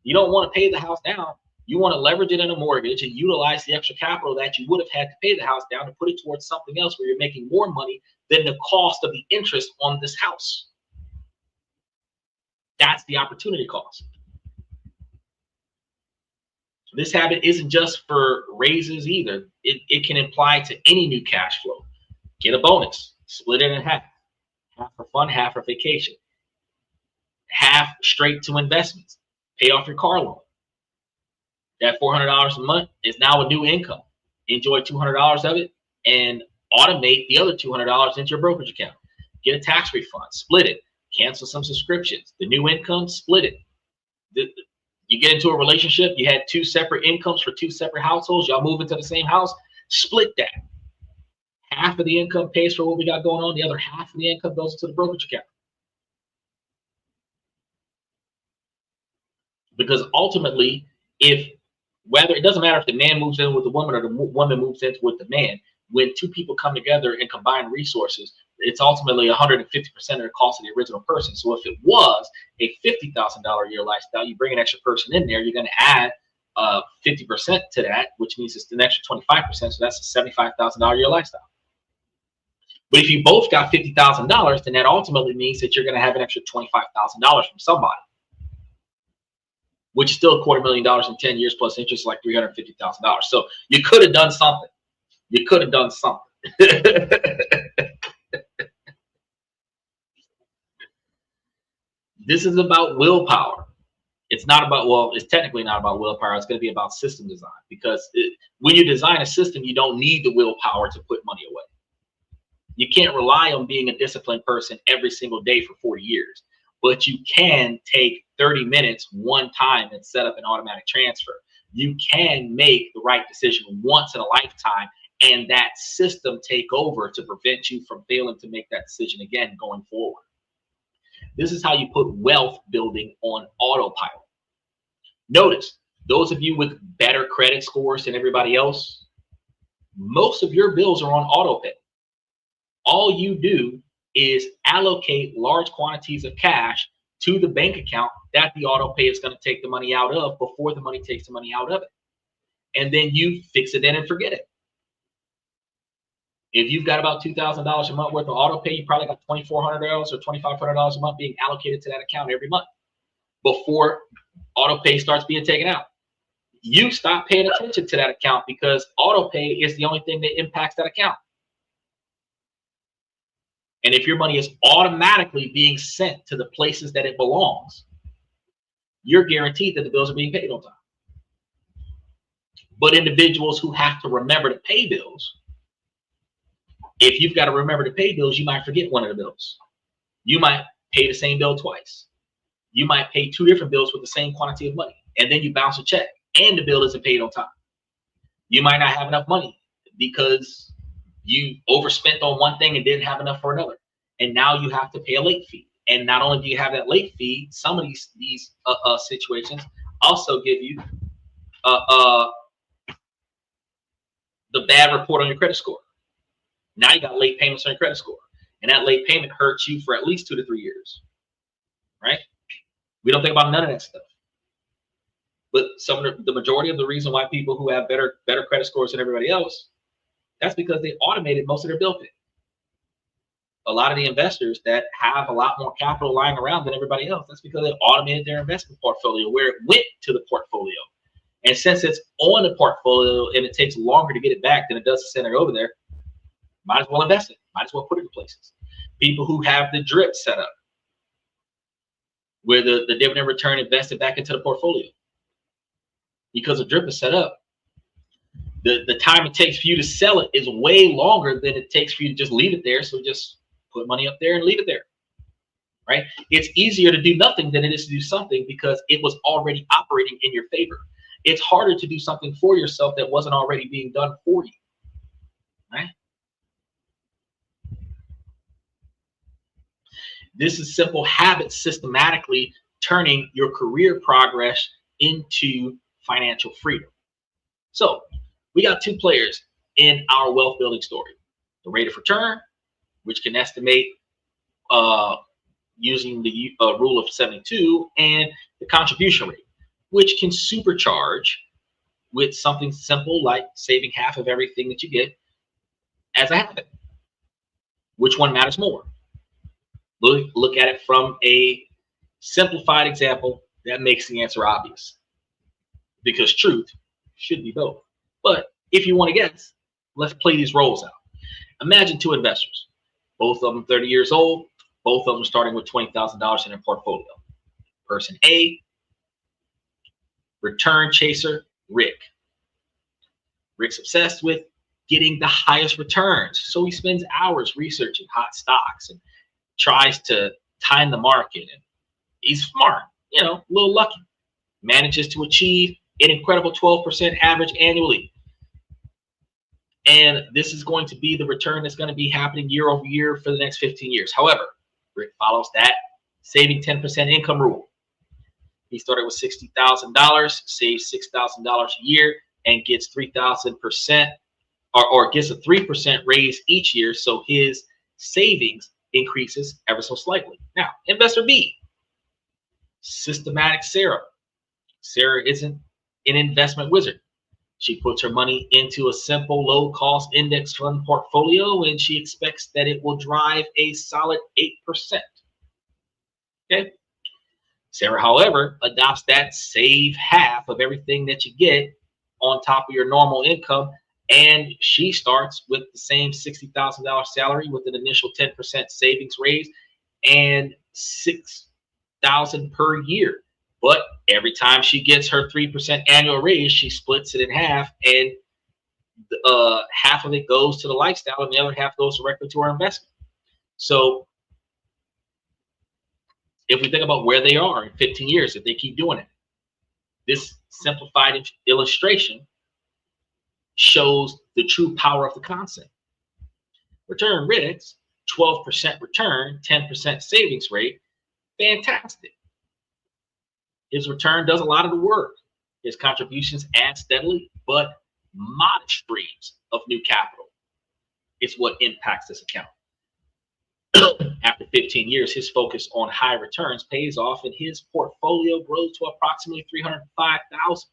S1: You don't want to pay the house down. You want to leverage it in a mortgage and utilize the extra capital that you would have had to pay the house down to put it towards something else where you're making more money than the cost of the interest on this house. That's the opportunity cost. This habit isn't just for raises either. It can apply to any new cash flow. Get a bonus, split it in half. Half for fun, half for vacation. Half straight to investments. Pay off your car loan. That $400 a month is now a new income. Enjoy $200 of it and automate the other $200 into your brokerage account. Get a tax refund, split it, cancel some subscriptions. The new income, split it. You get into a relationship, you had two separate incomes for two separate households, y'all move into the same house, split that. Half of the income pays for what we got going on, the other half of the income goes into the brokerage account. Because ultimately, whether it doesn't matter if the man moves in with the woman or the woman moves in with the man, when two people come together and combine resources, it's ultimately 150% of the cost of the original person. So if it was a $50,000 a year lifestyle, you bring an extra person in there, you're going to add 50% to that, which means it's an extra 25%. So that's a $75,000 a year lifestyle. But if you both got $50,000, then that ultimately means that you're going to have an extra $25,000 from somebody, which is still $250,000 in 10 years plus interest, like $350,000. So you could have done something. You could have done something. This is about willpower. It's not about, well, it's technically not about willpower. It's going to be about system design, because when you design a system, you don't need the willpower to put money away. You can't rely on being a disciplined person every single day for 40 years, but you can take 30 minutes one time and set up an automatic transfer. You can make the right decision once in a lifetime, and that system take over to prevent you from failing to make that decision again going forward. This is how you put wealth building on autopilot. Notice, those of you with better credit scores than everybody else, most of your bills are on auto pay. All you do is allocate large quantities of cash to the bank account that the auto pay is going to take the money out of before the money takes the money out of it. And then you fix it in and forget it. If you've got about $2,000 a month worth of auto pay, you probably got $2,400 or $2,500 a month being allocated to that account every month before auto pay starts being taken out. You stop paying attention to that account because auto pay is the only thing that impacts that account. And if your money is automatically being sent to the places that it belongs, you're guaranteed that the bills are being paid on time. But individuals who have to remember to pay bills, if you've got to remember to pay bills, you might forget one of the bills. You might pay the same bill twice. You might pay two different bills with the same quantity of money, and then you bounce a check and the bill isn't paid on time. You might not have enough money because you overspent on one thing and didn't have enough for another, and now you have to pay a late fee. And not only do you have that late fee, some of these situations also give you the bad report on your credit score. Now you got late payments on your credit score, and that late payment hurts you for at least 2 to 3 years, right? We don't think about none of that stuff. But the majority of the reason why people who have better credit scores than everybody else, that's because they automated most of their bill pay. A lot of the investors that have a lot more capital lying around than everybody else, that's because they automated their investment portfolio where it went to the portfolio. And since it's on the portfolio and it takes longer to get it back than it does to send it over there, might as well invest it. Might as well put it in places. People who have the drip set up, where the dividend return invested back into the portfolio. Because the drip is set up, the time it takes for you to sell it is way longer than it takes for you to just leave it there. So just put money up there and leave it there, right? It's easier to do nothing than it is to do something because it was already operating in your favor. It's harder to do something for yourself that wasn't already being done for you, right? This is simple habits systematically turning your career progress into financial freedom. So we got two players in our wealth building story: the rate of return, which can estimate using the rule of 72, and the contribution rate, which can supercharge with something simple like saving half of everything that you get as a habit. Which one matters more? Look at it from a simplified example that makes the answer obvious, because truth should be both. But if you want to guess, let's play these roles out. Imagine two investors, both of them 30 years old, both of them starting with $20,000 in their portfolio. Person A, return chaser, Rick. Rick's obsessed with getting the highest returns, so he spends hours researching hot stocks and tries to time the market. And he's smart, a little lucky, manages to achieve an incredible 12% average annually. And this is going to be the return that's going to be happening year over year for the next 15 years. However, Rick follows that saving 10% income rule. He started with $60,000, saves $6,000 a year, and gets 3,000% or gets a 3% raise each year. So his savings increases ever so slightly. Now, investor B, systematic Sarah. Sarah isn't an investment wizard. She puts her money into a simple low-cost index fund portfolio, and she expects that it will drive a solid 8%. Okay. Sarah, however, adopts that save half of everything that you get on top of your normal income, and she starts with the same $60,000 salary with an initial 10% savings raise and $6,000 per year. But every time she gets her 3% annual raise, she splits it in half, and half of it goes to the lifestyle and the other half goes directly to her investment. So if we think about where they are in 15 years, if they keep doing it, this simplified illustration shows the true power of the concept. Return Rick's 12% return, 10% savings rate, fantastic. His return does a lot of the work. His contributions add steadily, but modest streams of new capital is what impacts this account. After 15 years, his focus on high returns pays off, and his portfolio grows to approximately $305,000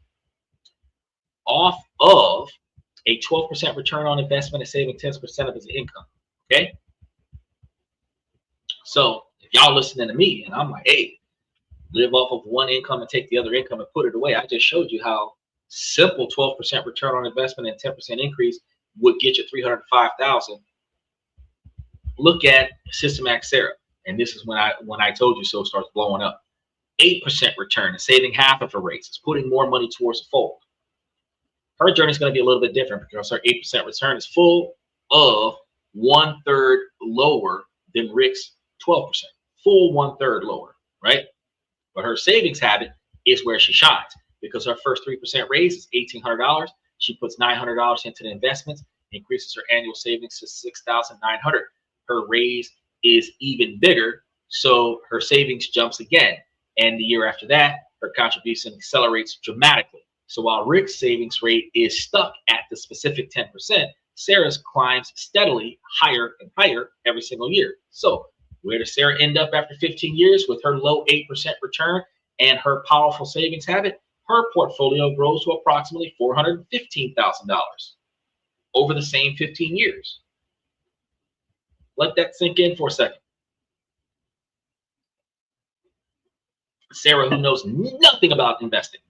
S1: off of a 12% return on investment and saving 10% of his income. Okay. So if y'all listening to me and I'm like, hey, live off of one income and take the other income and put it away, I just showed you how simple 12% return on investment and 10% increase would get you $305,000. Look at systematic Sarah, and this is when I told you so starts blowing up. 8% return and saving half of her rates. It's putting more money towards the fold. Her journey is going to be a little bit different because her 8% return is full of 1/3 lower than Rick's 12%. Full 1/3 lower, right? But her savings habit is where she shines, because her first 3% raise is $1,800. She puts $900 into the investments, increases her annual savings to $6,900. Her raise is even bigger, so her savings jumps again. And the year after that, her contribution accelerates dramatically. So while Rick's savings rate is stuck at the specific 10%, Sarah's climbs steadily higher and higher every single year. So where does Sarah end up after 15 years with her low 8% return and her powerful savings habit? Her portfolio grows to approximately $415,000 over the same 15 years. Let that sink in for a second. Sarah, who knows nothing about investing,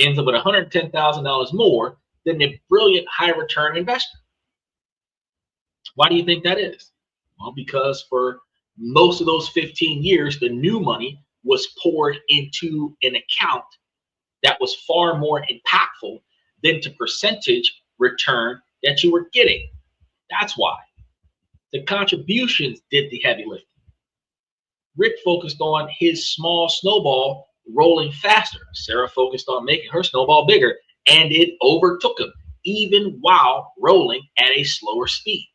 S1: ends up with $110,000 more than the brilliant high return investor. Why do you think that is? Well, because for most of those 15 years, the new money was poured into an account that was far more impactful than the percentage return that you were getting. That's why. The contributions did the heavy lifting. Rick focused on his small snowball rolling faster. Sarah focused on making her snowball bigger, and it overtook him, even while rolling at a slower speed.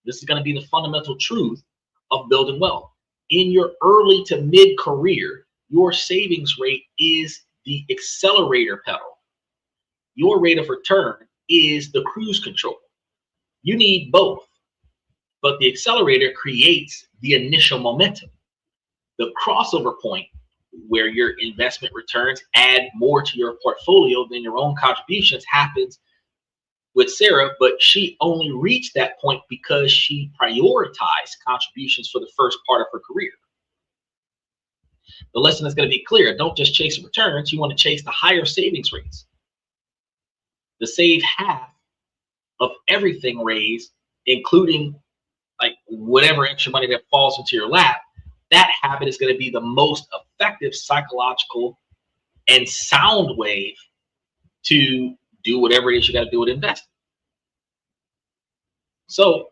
S1: This is going to be the fundamental truth of building wealth. In your early to mid-career, your savings rate is the accelerator pedal. your rate of return is the cruise control. You need both, but the accelerator creates the initial momentum. The crossover point, where your investment returns add more to your portfolio than your own contributions, happens with Sarah, but she only reached that point because she prioritized contributions for the first part of her career. The lesson is going to be clear. Don't just chase returns. You want to chase the higher savings rates. The save half of everything raised, including like whatever extra money that falls into your lap. That habit is going to be the most effective psychological and sound wave to do whatever it is you got to do with investing. So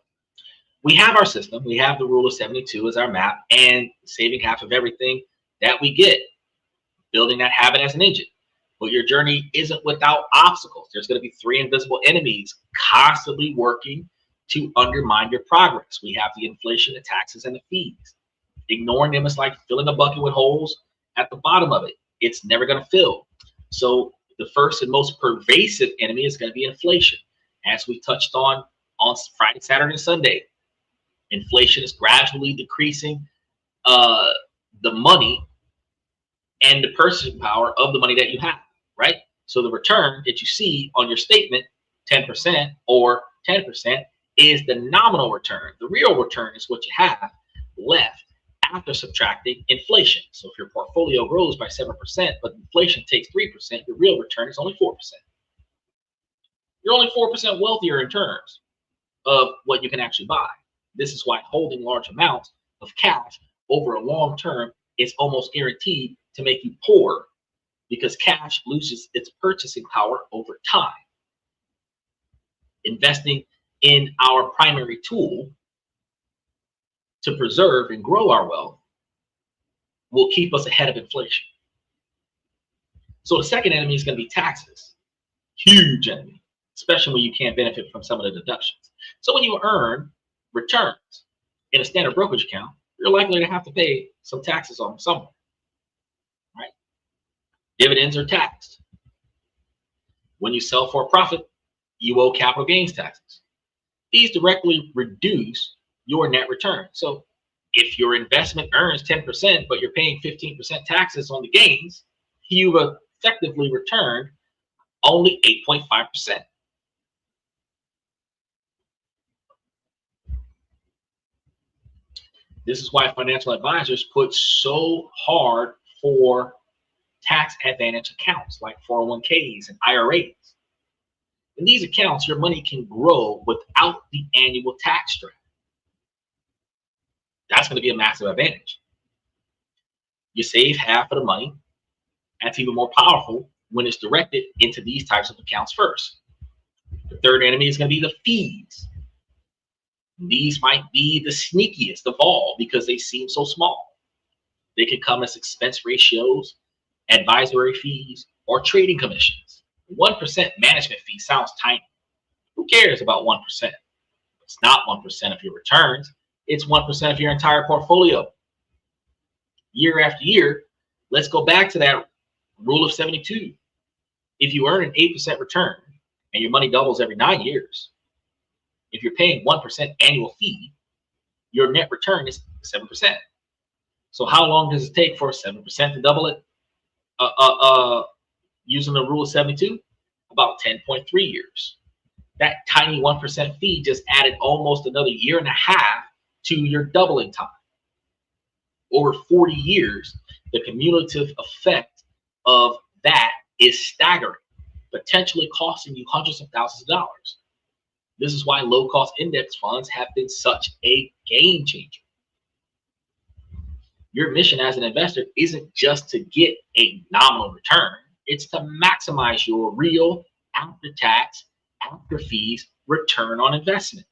S1: we have our system. We have the rule of 72 as our map, and saving half of everything that we get, building that habit as an engine. But your journey isn't without obstacles. There's going to be 3 invisible enemies constantly working to undermine your progress. We have the inflation, the taxes, and the fees. Ignoring them is like filling a bucket with holes at the bottom of it. It's never going to fill. So the first and most pervasive enemy is going to be inflation. As we touched on Friday, Saturday, and Sunday, inflation is gradually decreasing the money and the purchasing power of the money that you have, right? So the return that you see on your statement, 10% or 10%, is the nominal return. The real return is what you have left after subtracting inflation. So if your portfolio grows by 7%, but inflation takes 3%, your real return is only 4%. You're only 4% wealthier in terms of what you can actually buy. This is why holding large amounts of cash over a long term is almost guaranteed to make you poor, because cash loses its purchasing power over time. Investing in our primary tool to preserve and grow our wealth will keep us ahead of inflation. So the second enemy is going to be taxes. Huge enemy, especially when you can't benefit from some of the deductions. So when you earn returns in a standard brokerage account, you're likely to have to pay some taxes on them somewhere, right? Dividends are taxed. When you sell for a profit, you owe capital gains taxes. These directly reduce your net return. So if your investment earns 10%, but you're paying 15% taxes on the gains, you've effectively returned only 8.5%. This is why financial advisors put so hard for tax advantage accounts like 401ks and IRAs. In these accounts, your money can grow without the annual tax drag. That's going to be a massive advantage. You save half of the money. That's even more powerful when it's directed into these types of accounts first. The third enemy is going to be the fees. These might be the sneakiest of all because they seem so small. They can come as expense ratios, advisory fees, or trading commissions. 1% management fee sounds tiny. Who cares about 1%? It's not 1% of your returns. It's 1% of your entire portfolio. Year after year, let's go back to that rule of 72. If you earn an 8% return and your money doubles every 9 years, if you're paying 1% annual fee, your net return is 7%. So how long does it take for 7% to double it? Using the rule of 72, about 10.3 years. That tiny 1% fee just added almost another year and a half to your doubling time. Over 40 years, the cumulative effect of that is staggering, potentially costing you hundreds of thousands of dollars. This is why low-cost index funds have been such a game changer. Your mission as an investor isn't just to get a nominal return. It's to maximize your real after-tax, after-fees return on investment.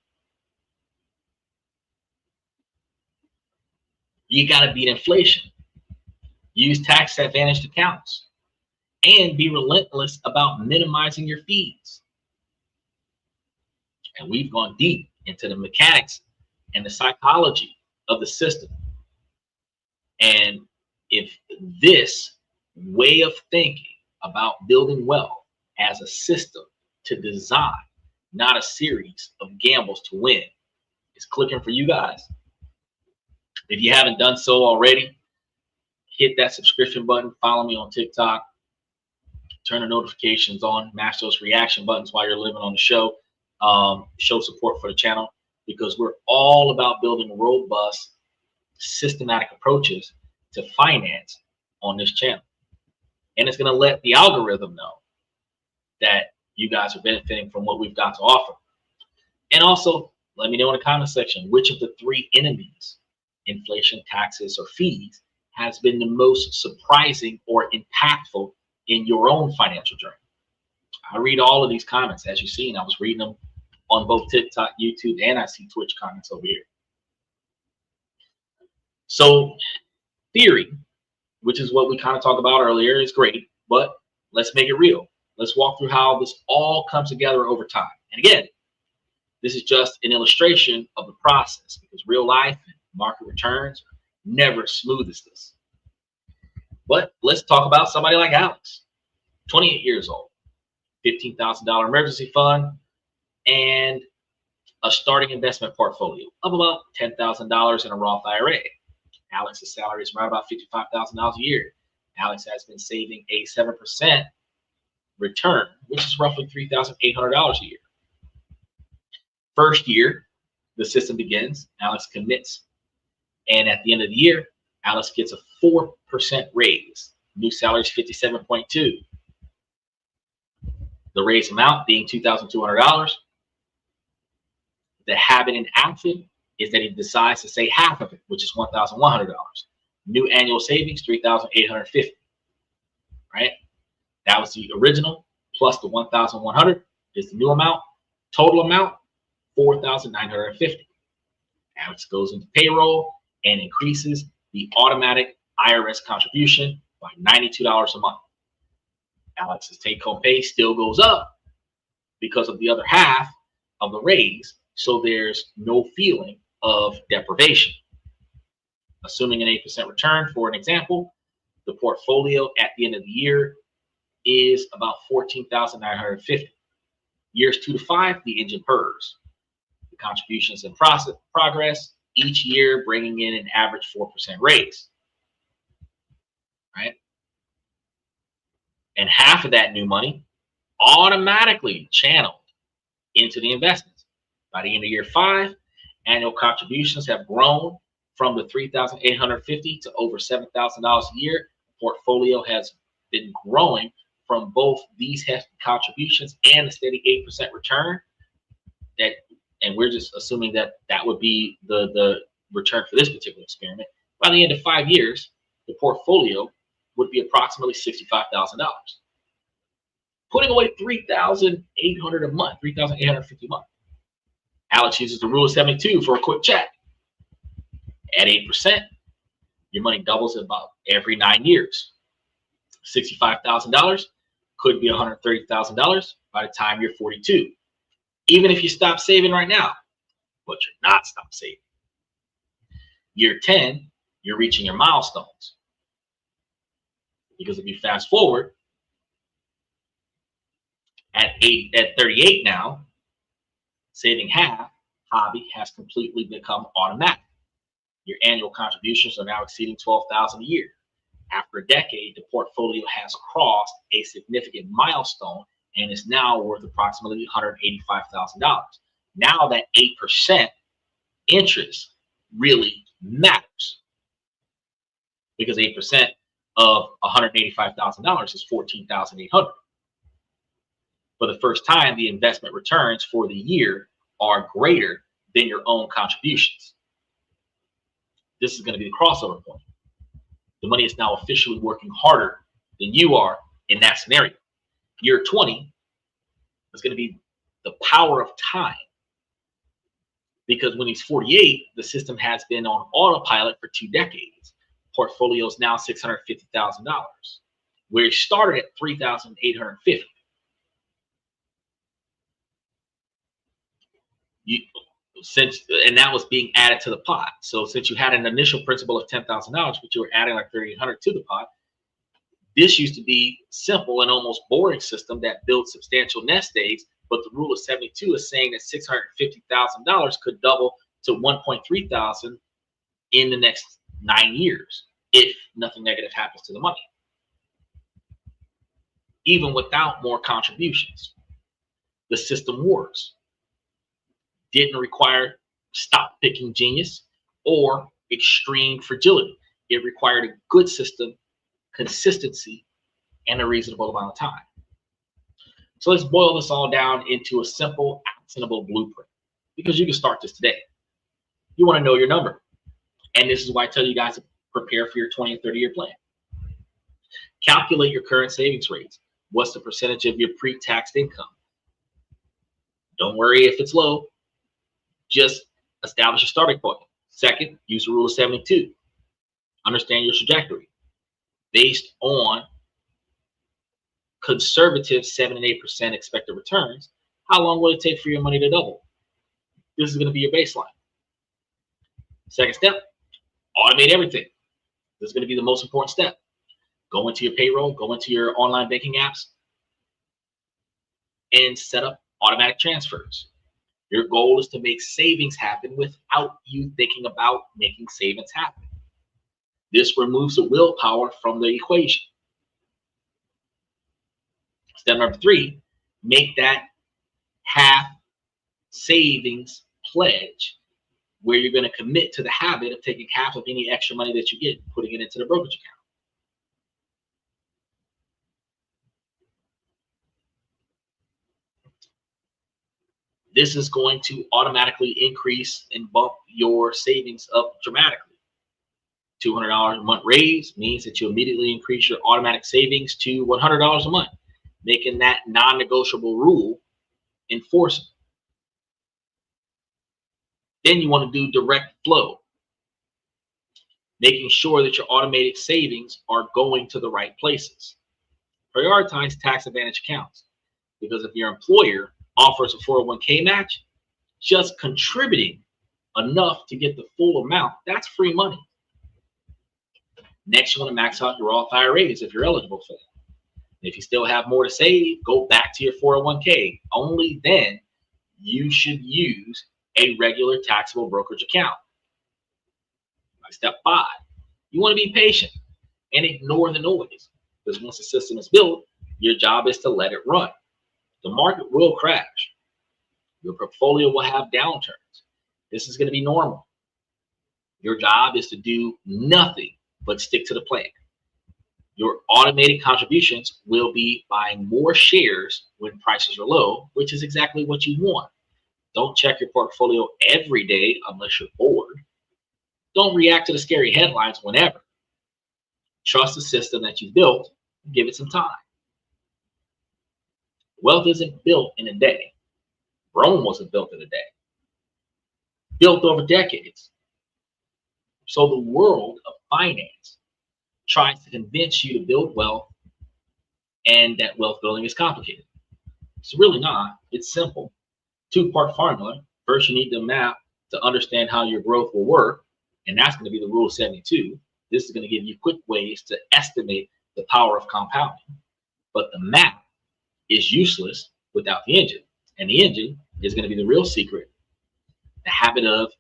S1: You got to beat inflation. Use tax-advantaged accounts. And be relentless about minimizing your fees. And we've gone deep into the mechanics and the psychology of the system. And if this way of thinking about building wealth as a system to design, not a series of gambles to win. It's clicking for you guys. If you haven't done so already, hit that subscription button, follow me on TikTok, turn the notifications on, mash those reaction buttons while you're living on the show. Show support for the channel, because we're all about building robust, systematic approaches to finance on this channel. And it's going to let the algorithm know that you guys are benefiting from what we've got to offer. And also, let me know in the comment section which of the three enemies, inflation, taxes, or fees, has been the most surprising or impactful in your own financial journey. I read all of these comments. As you've seen, I was reading them on both TikTok, YouTube, and I see Twitch comments over here. So theory, which is what we kind of talked about earlier, is great, but let's make it real. Let's walk through how this all comes together over time. And again, this is just an illustration of the process, because real life and market returns are never as smooth as this. But let's talk about somebody like Alex, 28 years old, $15,000 emergency fund, and a starting investment portfolio of about $10,000 in a Roth IRA. Alex's salary is around about $55,000 a year. Alex has been saving a 7% return, which is roughly $3,800 a year. First year, the system begins, Alex commits, and at the end of the year, Alex gets a 4% raise. New salary is $57.2. The raise amount being $2,200. The habit in action is that he decides to say half of it, which is $1,100. New annual savings, $3,850. Right? That was the original, plus the $1,100 is the new amount. Total amount, $4,950. Alex goes into payroll and increases the automatic IRS contribution by $92 a month. Alex's take-home pay still goes up because of the other half of the raise, so there's no feeling of deprivation. Assuming an 8% return, for an example, the portfolio at the end of the year is about $14,950. Years 2 to 5, the engine purrs. The contributions in progress, each year bringing in an average 4% raise. Right? And half of that new money automatically channeled into the investments. By the end of year 5, annual contributions have grown from the $3,850 to over $7,000 a year. Portfolio has been growing from both these hefty contributions and a steady 8% return. And we're just assuming that that would be the return for this particular experiment. By the end of 5 years, the portfolio would be approximately $65,000. Putting away $3,800 a month, $3,850 a month. Alex uses the rule of 72 for a quick check. At 8%, your money doubles about every 9 years. $65,000 could be $130,000 by the time you're 42. Even if you stop saving right now, but you're not stop saving. Year 10, you're reaching your milestones. Because if you fast forward, at 38 now, saving half hobby has completely become automatic. Your annual contributions are now exceeding $12,000 a year. After a decade, the portfolio has crossed a significant milestone and is now worth approximately $185,000. Now that 8% interest really matters, because 8% of $185,000 is $14,800. For the first time, the investment returns for the year are greater than your own contributions. This is going to be the crossover point. The money is now officially working harder than you are in that scenario. Year 20 is going to be the power of time, because when he's 48, the system has been on autopilot for 2 decades. Portfolio is now $650,000, where he started at $3,850. And that was being added to the pot. So since you had an initial principal of $10,000, but you were adding like $3,800 to the pot, This used to be simple and almost boring system that built substantial nest eggs, but the rule of 72 is saying that $650,000 could double to 1.3 thousand in the next 9 years if nothing negative happens to the money, even without more contributions. The system works. Didn't require stock picking genius or extreme fragility. It required a good system, consistency, and a reasonable amount of time. So let's boil this all down into a simple, actionable blueprint, because you can start this today. You want to know your number. And this is why I tell you guys to prepare for your 20 and 30-year plan. Calculate your current savings rates. What's the percentage of your pre-tax income? Don't worry if it's low. Just establish a starting point. Second, use the rule of 72. Understand your trajectory. Based on conservative 7 and 8% expected returns, how long will it take for your money to double? This is going to be your baseline. Second step, automate everything. This is going to be the most important step. Go into your payroll, go into your online banking apps, and set up automatic transfers. Your goal is to make savings happen without you thinking about making savings happen. This removes the willpower from the equation. Step number 3, make that half savings pledge, where you're going to commit to the habit of taking half of any extra money that you get, putting it into the brokerage account. This is going to automatically increase and bump your savings up dramatically. $200 a month raise means that you immediately increase your automatic savings to $100 a month, making that non-negotiable rule enforceable. Then you want to do direct flow, making sure that your automated savings are going to the right places. Prioritize tax advantage accounts, because if your employer offers a 401k match, just contributing enough to get the full amount, that's free money. Next, you want to max out your Roth IRAs if you're eligible for that. If you still have more to save, go back to your 401k. Only then you should use a regular taxable brokerage account. Step 5, you want to be patient and ignore the noise, because once the system is built, your job is to let it run. The market will crash. Your portfolio will have downturns. This is going to be normal. Your job is to do nothing but stick to the plan. Your automated contributions will be buying more shares when prices are low, which is exactly what you want. Don't check your portfolio every day unless you're bored. Don't react to the scary headlines whenever. Trust the system that you built. Give it some time. Wealth isn't built in a day. Rome wasn't built in a day. Built over decades. So the world of finance tries to convince you to build wealth and that wealth building is complicated. It's really not. It's simple. 2-part formula. First, you need the map to understand how your growth will work, and that's going to be the rule of 72. This is going to give you quick ways to estimate the power of compounding. But the map is useless without the engine, and the engine is going to be the real secret, the habit of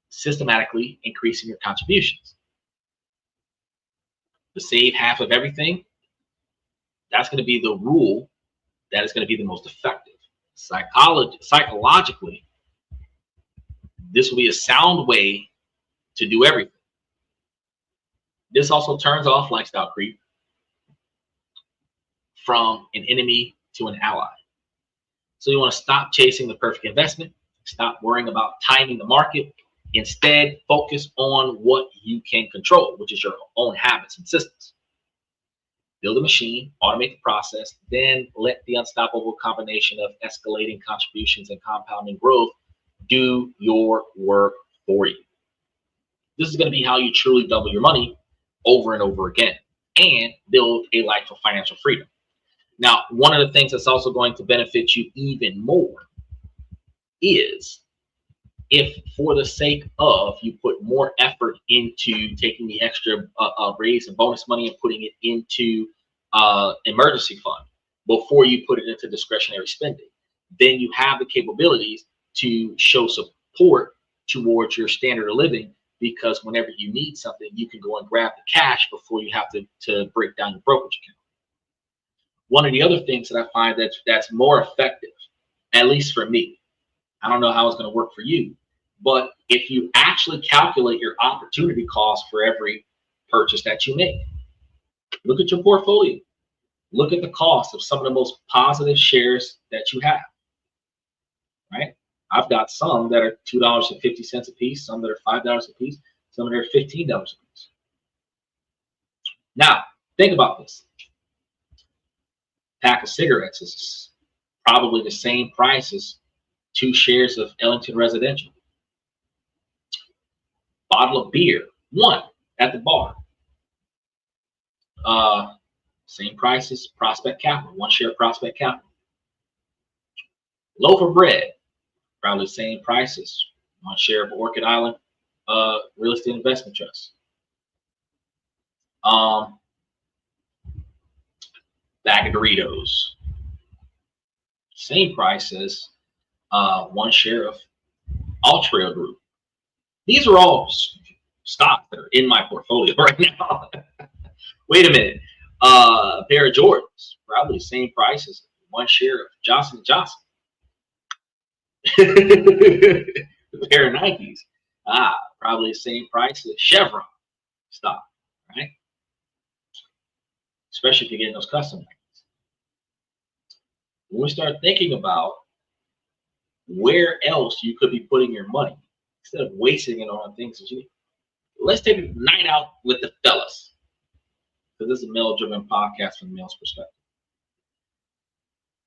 S1: systematically increasing your contributions. To save half of everything, that's going to be the rule that is going to be the most effective. Psychologically, this will be a sound way to do everything. This also turns off lifestyle creep from an enemy to an ally. So you want to stop chasing the perfect investment, stop worrying about timing the market. Instead, focus on what you can control, which is your own habits and systems. Build a machine, automate the process, then let the unstoppable combination of escalating contributions and compounding growth do your work for you. This is going to be how you truly double your money over and over again and build a life of financial freedom. Now, one of the things that's also going to benefit you even more is if, for the sake of, you put more effort into taking the extra raise and bonus money and putting it into emergency fund before you put it into discretionary spending. Then you have the capabilities to show support towards your standard of living, because whenever you need something, you can go and grab the cash before you have to break down your brokerage account. One of the other things that I find that's more effective, at least for me, I don't know how it's going to work for you, but if you actually calculate your opportunity cost for every purchase that you make, look at your portfolio. Look at the cost of some of the most positive shares that you have, right? I've got some that are $2.50 a piece, some that are $5 a piece, some that are $15 a piece. Now, think about this. Pack of cigarettes is probably the same price as 2 shares of Ellington Residential. Bottle of beer, 1 at the bar. Same price as Prospect Capital, 1 share of Prospect Capital. Loaf of bread, probably the same price as 1 share of Orchid Island Real Estate Investment Trust. Bag of Doritos, same price as 1 share of All Trail Group. These are all stocks that are in my portfolio right now. Wait a minute. A pair of Jordans, probably the same price as 1 share of Johnson & Johnson. A pair of Nikes, probably the same price as Chevron stock, right? Especially if you're getting those custom Nikes. When we start thinking about where else you could be putting your money instead of wasting it on things that you need, let's take a night out with the fellas, because this is a male-driven podcast from the male's perspective.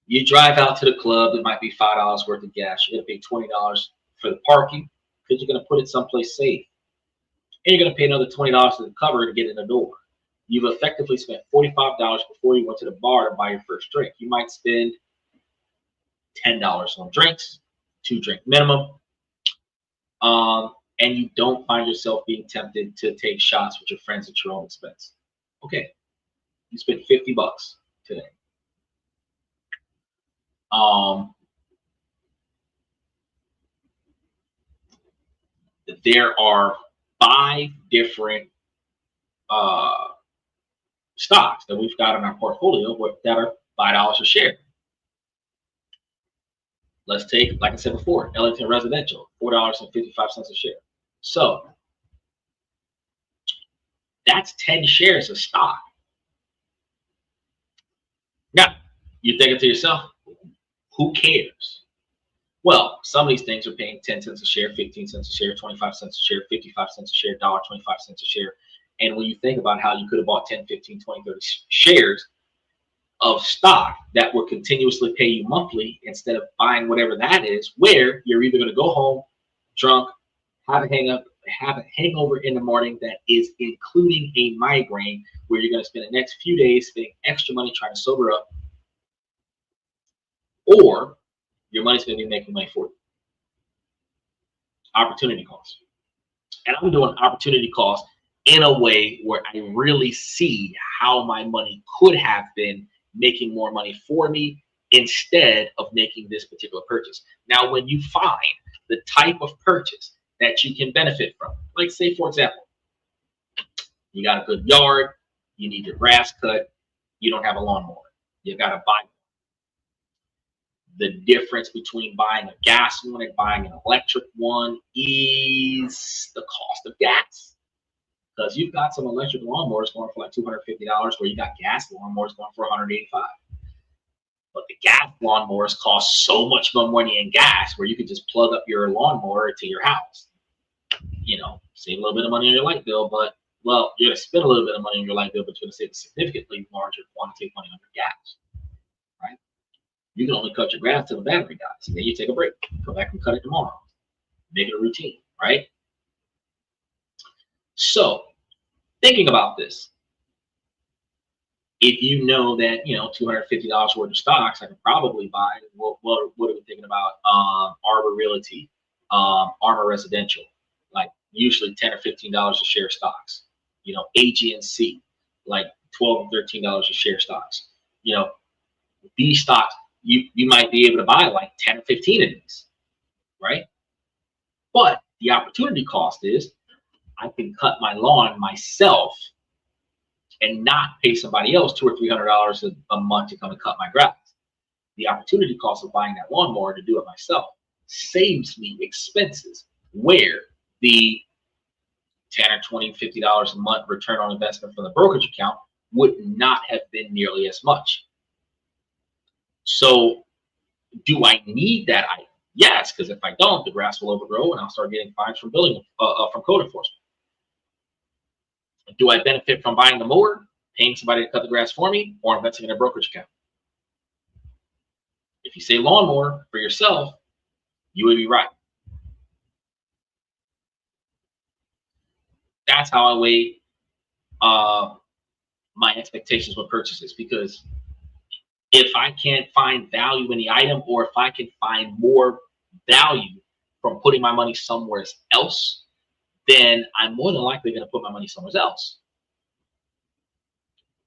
S1: You drive out to the club, it might be $5 worth of gas. You're going to pay $20 for the parking because you're going to put it someplace safe. And you're going to pay another $20 to the cover to get in the door. You've effectively spent $45 before you went to the bar to buy your first drink. You might spend $10 on drinks, 2 drink minimum. And you don't find yourself being tempted to take shots with your friends at your own expense. Okay, you spent $50 today. There are 5 different stocks that we've got in our portfolio that are $5 a share. Let's take, like I said before, Ellington Residential, $4.55 a share. So that's 10 shares of stock. Now, you're thinking to yourself, who cares? Well, some of these things are paying 10 cents a share, 15 cents a share, 25 cents a share, 55 cents a share, $1.25 a share. And when you think about how you could have bought 10, 15, 20, 30 shares of stock that will continuously pay you monthly instead of buying whatever that is, where you're either going to go home drunk, have a hangover in the morning that is including a migraine, where you're going to spend the next few days spending extra money trying to sober up, or your money's going to be making money for you. Opportunity cost. And I'm doing opportunity cost in a way where I really see how my money could have been making more money for me instead of making this particular purchase. Now, when you find the type of purchase that you can benefit from, like say, for example, you got a good yard, you need your grass cut, you don't have a lawnmower, you got to buy one. The difference between buying a gas one and buying an electric one is the cost of gas. Because you've got some electric lawnmowers going for like $250, where you got gas lawnmowers going for $185. But the gas lawnmowers cost so much more money in gas, where you could just plug up your lawnmower to your house. You know, save a little bit of money on your light bill, but, well, you're going to spend a little bit of money on your light bill, but you're going to save a significantly larger quantity of money on your gas. Right? You can only cut your grass till the battery dies, and then you take a break. Go back and cut it tomorrow. Make it a routine, right? So, thinking about this, if you know that, you know, $250 worth of stocks, I could probably buy, what are we thinking about? Arbor Realty, Armor Residential, like usually $10 or $15 a share stocks. You know, AG&C, like $12 and $13 a share stocks. You know, these stocks, you might be able to buy like 10 or 15 of these, right? But the opportunity cost is I can cut my lawn myself and not pay somebody else $200 or $300 a month to come and cut my grass. The opportunity cost of buying that lawnmower to do it myself saves me expenses where the 10 or 20, $50 a month return on investment from the brokerage account would not have been nearly as much. So do I need that item? Yes, because if I don't, the grass will overgrow and I'll start getting fines from from code enforcement. Do I benefit from buying the mower, paying somebody to cut the grass for me, or investing in a brokerage account? If you say lawnmower for yourself, you would be right. That's how I weigh my expectations with purchases, because if I can't find value in the item, or if I can find more value from putting my money somewhere else, then I'm more than likely going to put my money somewhere else.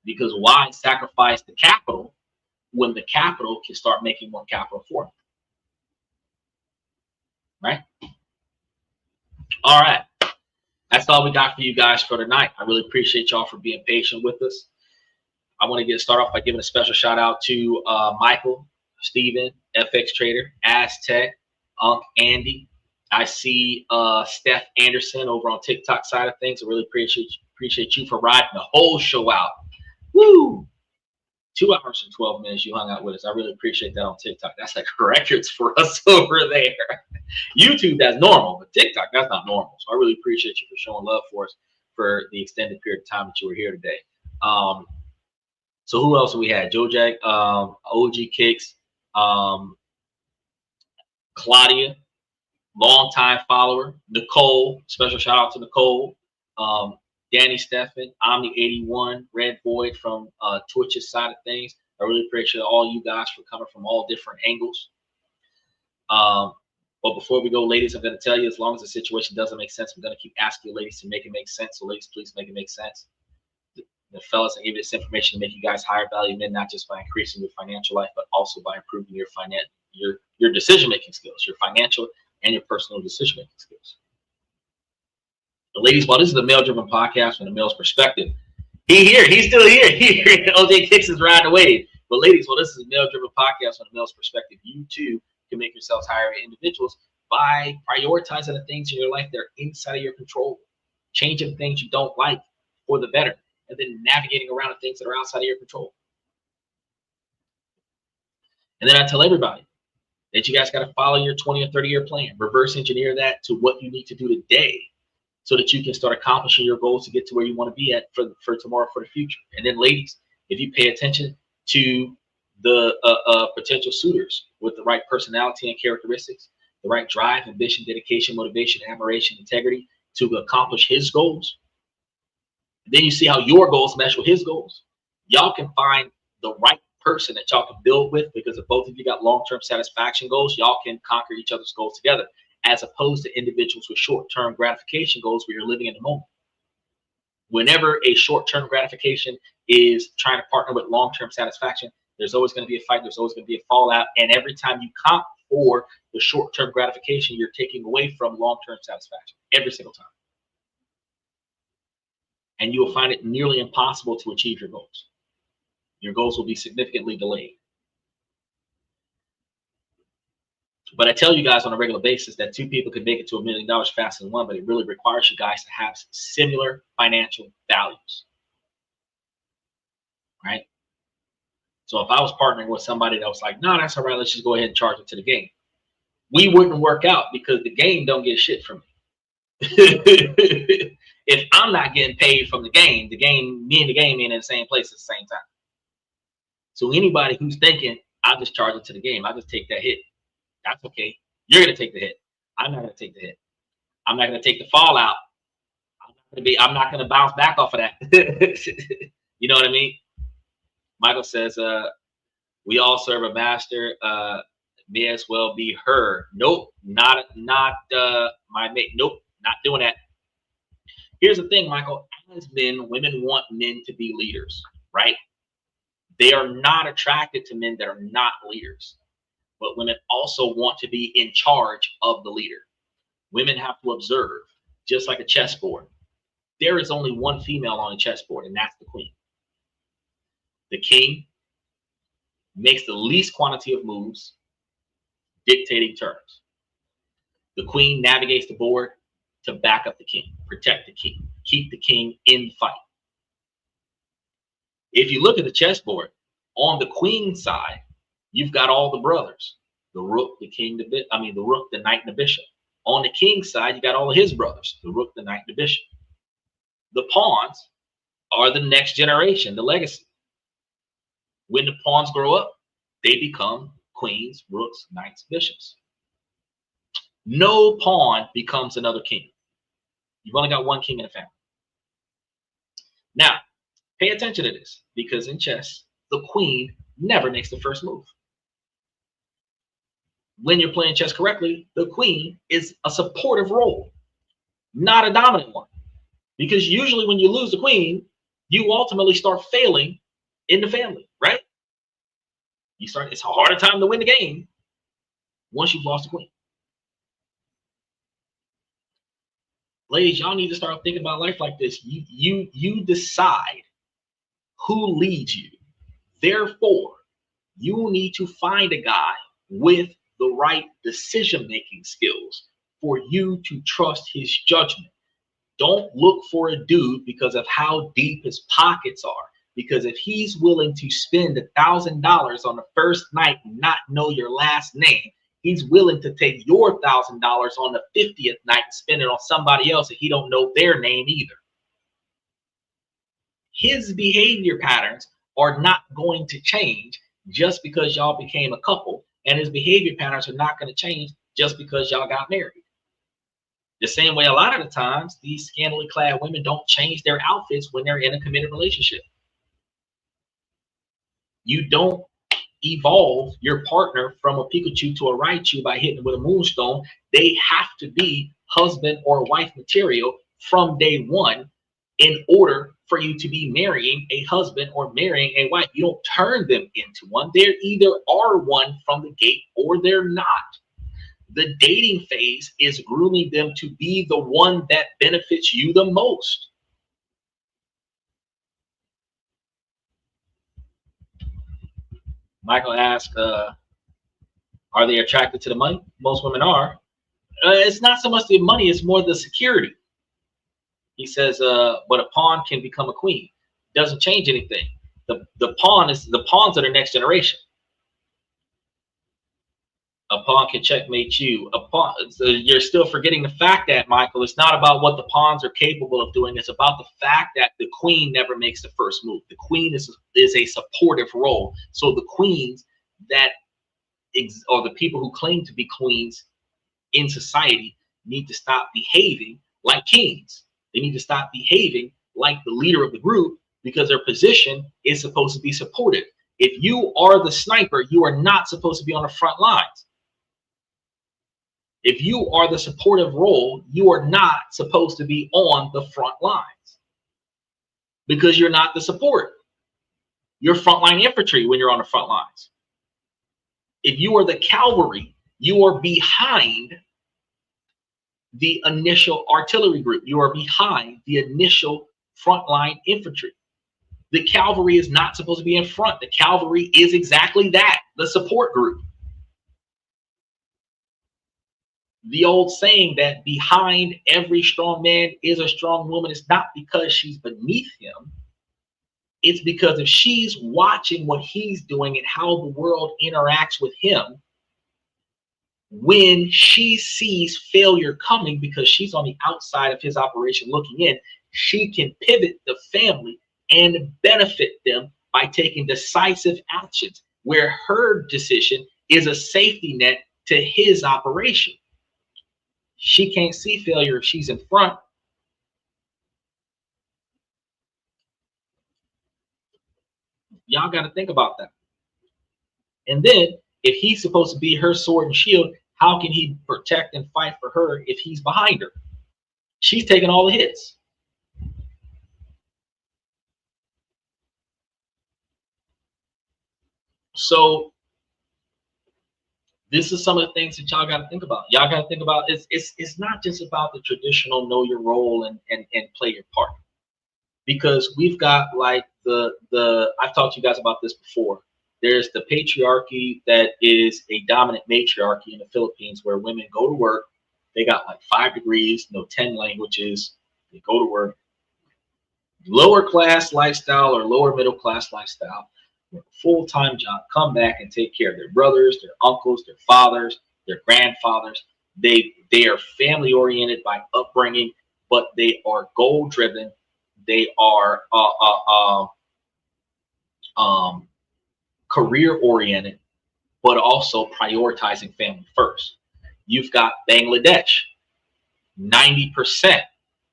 S1: Because why sacrifice the capital when the capital can start making more capital for me? Right? All right. That's all we got for you guys for tonight. I really appreciate y'all for being patient with us. I want to start off by giving a special shout out to Michael, Steven, FX Trader, Aztec, Unc, Andy. I see Steph Anderson over on TikTok side of things. I really appreciate you for riding the whole show out. Woo! 2 hours and 12 minutes you hung out with us. I really appreciate that on TikTok. That's like records for us over there. YouTube, that's normal, but TikTok, that's not normal. So I really appreciate you for showing love for us for the extended period of time that you were here today. So who else we had? Joe Jack, OG Kicks, Claudia, longtime follower, Nicole, special shout out to Nicole, Danny Steffen, Omni81, Red Void from Twitch's side of things. I really appreciate all you guys for coming from all different angles. But before we go, ladies, I'm going to tell you, as long as the situation doesn't make sense, I'm going to keep asking you ladies to make it make sense. So ladies, please make it make sense. The fellas, I give you this information to make you guys higher value men, not just by increasing your financial life, but also by improving your decision-making skills, your financial and your personal decision-making skills. The ladies, while this is a male-driven podcast from the male's perspective, he's still here. OJ Kicks is riding away. But ladies, while this is a male-driven podcast from the male's perspective, you too can make yourselves higher individuals by prioritizing the things in your life that are inside of your control, changing things you don't like for the better, and then navigating around the things that are outside of your control. And then I tell everybody that you guys got to follow your 20 or 30-year plan, reverse engineer that to what you need to do today so that you can start accomplishing your goals to get to where you want to be at for tomorrow, for the future. And then ladies, if you pay attention to the potential suitors with the right personality and characteristics, the right drive, ambition, dedication, motivation, admiration, integrity to accomplish his goals, then you see how your goals mesh with his goals. Y'all can find the right person that y'all can build with, because if both of you got long-term satisfaction goals, y'all can conquer each other's goals together, as opposed to individuals with short-term gratification goals where you're living in the moment. Whenever a short-term gratification is trying to partner with long-term satisfaction, there's always going to be a fight. There's always going to be a fallout. And every time you comp for the short-term gratification, you're taking away from long-term satisfaction every single time. And you will find it nearly impossible to achieve your goals. Your goals will be significantly delayed. But I tell you guys on a regular basis that two people could make it to $1 million faster than one, but it really requires you guys to have similar financial values. Right? So if I was partnering with somebody that was like, no, that's all right, let's just go ahead and charge it to the game, we wouldn't work out, because the game don't get shit from me. If I'm not getting paid from the game, me and the game ain't in the same place at the same time. So anybody who's thinking, I'll just charge it to the game, I'll just take that hit, that's okay. You're going to take the hit. I'm not going to take the hit. I'm not going to take the fallout. I'm not going to bounce back off of that. You know what I mean? Michael says, we all serve a master. May as well be her. Nope, not my mate. Nope, not doing that. Here's the thing, Michael. As men, women want men to be leaders. right? They are not attracted to men that are not leaders. But women also want to be in charge of the leader. Women have to observe, just like a chessboard. There is only one female on a chessboard, and that's the queen. The king makes the least quantity of moves, dictating terms. The queen navigates the board to back up the king, protect the king, keep the king in the fight. If you look at the chessboard, on the queen side, you've got all the brothers, the rook, the king, the rook, the knight, and the bishop. On the king's side, you got all of his brothers, the rook, the knight, and the bishop. The pawns are the next generation, the legacy. When the pawns grow up, they become queens, rooks, knights, bishops. No pawn becomes another king. You've only got one king in a family. Now, pay attention to this, because in chess, the queen never makes the first move. When you're playing chess correctly, the queen is a supportive role, not a dominant one. Because usually when you lose the queen, you ultimately start failing in the family, right? It's a harder time to win the game once you've lost the queen. Ladies, y'all need to start thinking about life like this. You decide who leads you. Therefore, you need to find a guy with the right decision-making skills for you to trust his judgment. Don't look for a dude because of how deep his pockets are. Because if he's willing to spend $1,000 on the first night and not know your last name, he's willing to take your $1,000 on the 50th night and spend it on somebody else and he don't know their name either. His behavior patterns are not going to change just because y'all became a couple, and his behavior patterns are not going to change just because y'all got married. The same way a lot of the times these scantily clad women don't change their outfits when they're in a committed relationship. You don't evolve your partner from a Pikachu to a Raichu by hitting it with a moonstone. They have to be husband or wife material from day one in order for you to be marrying a husband or marrying a wife. You don't turn them into one. They either are one from the gate or they're not. The dating phase is grooming them to be the one that benefits you the most. Michael asked, are they attracted to the money? Most women are. It's not so much the money, it's more the security. He says, but a pawn can become a queen. Doesn't change anything. The pawns are the next generation. A pawn can checkmate you. So you're still forgetting the fact that, Michael, it's not about what the pawns are capable of doing. It's about the fact that the queen never makes the first move. The queen is a supportive role. So the queens or the people who claim to be queens in society need to stop behaving like kings. They need to stop behaving like the leader of the group because their position is supposed to be supportive. If you are the sniper, you are not supposed to be on the front lines. If you are the supportive role, you are not supposed to be on the front lines because you're not the support. You're frontline infantry when you're on the front lines. If you are the cavalry, you are behind the initial artillery group. You are behind the initial frontline infantry. The cavalry is not supposed to be in front. The cavalry is exactly that, the support group. The old saying that behind every strong man is a strong woman is not because she's beneath him. It's because if she's watching what he's doing and how the world interacts with him, when she sees failure coming because she's on the outside of his operation looking in, she can pivot the family and benefit them by taking decisive actions where her decision is a safety net to his operation. She can't see failure if she's in front. Y'all got to think about that. And then if he's supposed to be her sword and shield, how can he protect and fight for her if he's behind her? She's taking all the hits. So this is some of the things that y'all got to think about. Y'all got to think about it's not just about the traditional know your role and play your part, because we've got like the I've talked to you guys about this before. There's the patriarchy that is a dominant matriarchy in the Philippines, where women go to work. They got like 5 degrees, know 10 languages. They go to work. Lower class lifestyle or lower middle class lifestyle, full-time job, come back and take care of their brothers, their uncles, their fathers, their grandfathers. They are family oriented by upbringing, but they are goal driven. They are career oriented, but also prioritizing family first. You've got Bangladesh. 90%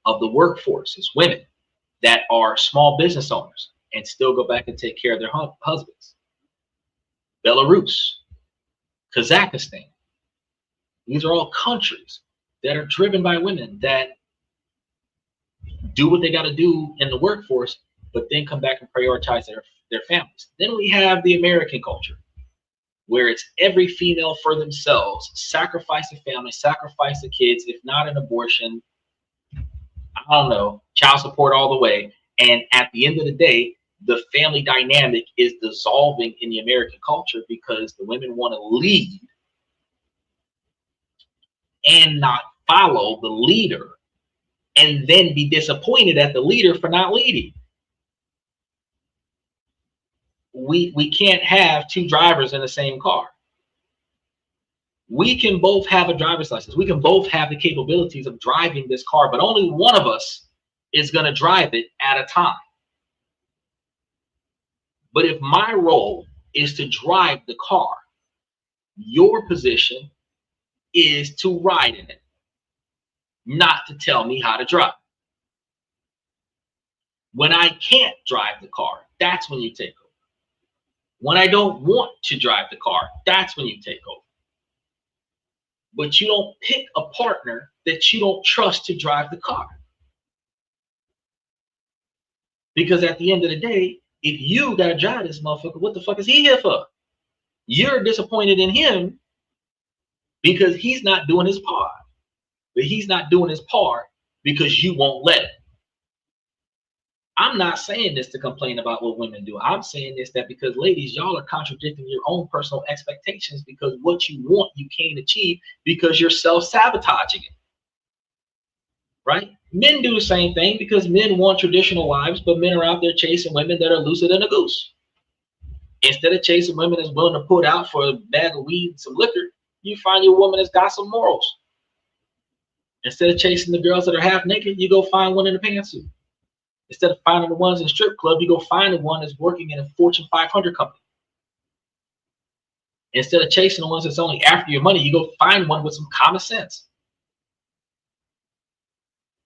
S1: of the workforce is women that are small business owners and still go back and take care of their husbands. Belarus, Kazakhstan. These are all countries that are driven by women that do what they got to do in the workforce, but then come back and prioritize their families. Then we have the American culture, where it's every female for themselves, sacrifice the family, sacrifice the kids, if not an abortion, I don't know, child support all the way. And at the end of the day, the family dynamic is dissolving in the American culture because the women want to lead and not follow the leader, and then be disappointed at the leader for not leading. We can't have 2 drivers in the same car. We can both have a driver's license. We can both have the capabilities of driving this car, but only one of us is going to drive it at a time. But if my role is to drive the car, your position is to ride in it, not to tell me how to drive. When I can't drive the car, that's when you take over. When I don't want to drive the car, that's when you take over. But you don't pick a partner that you don't trust to drive the car. Because at the end of the day, if you gotta drive this motherfucker, what the fuck is he here for? You're disappointed in him because he's not doing his part. But he's not doing his part because you won't let him. I'm not saying this to complain about what women do. I'm saying this that because, ladies, y'all are contradicting your own personal expectations, because what you want you can't achieve because you're self-sabotaging it. Right? Men do the same thing because men want traditional wives, but men are out there chasing women that are looser than a goose. Instead of chasing women that's willing to put out for a bag of weed and some liquor, you find your woman that's got some morals. Instead of chasing the girls that are half naked, you go find one in a pantsuit. Instead of finding the ones in the strip club, you go find the one that's working in a Fortune 500 company. Instead of chasing the ones that's only after your money, you go find one with some common sense.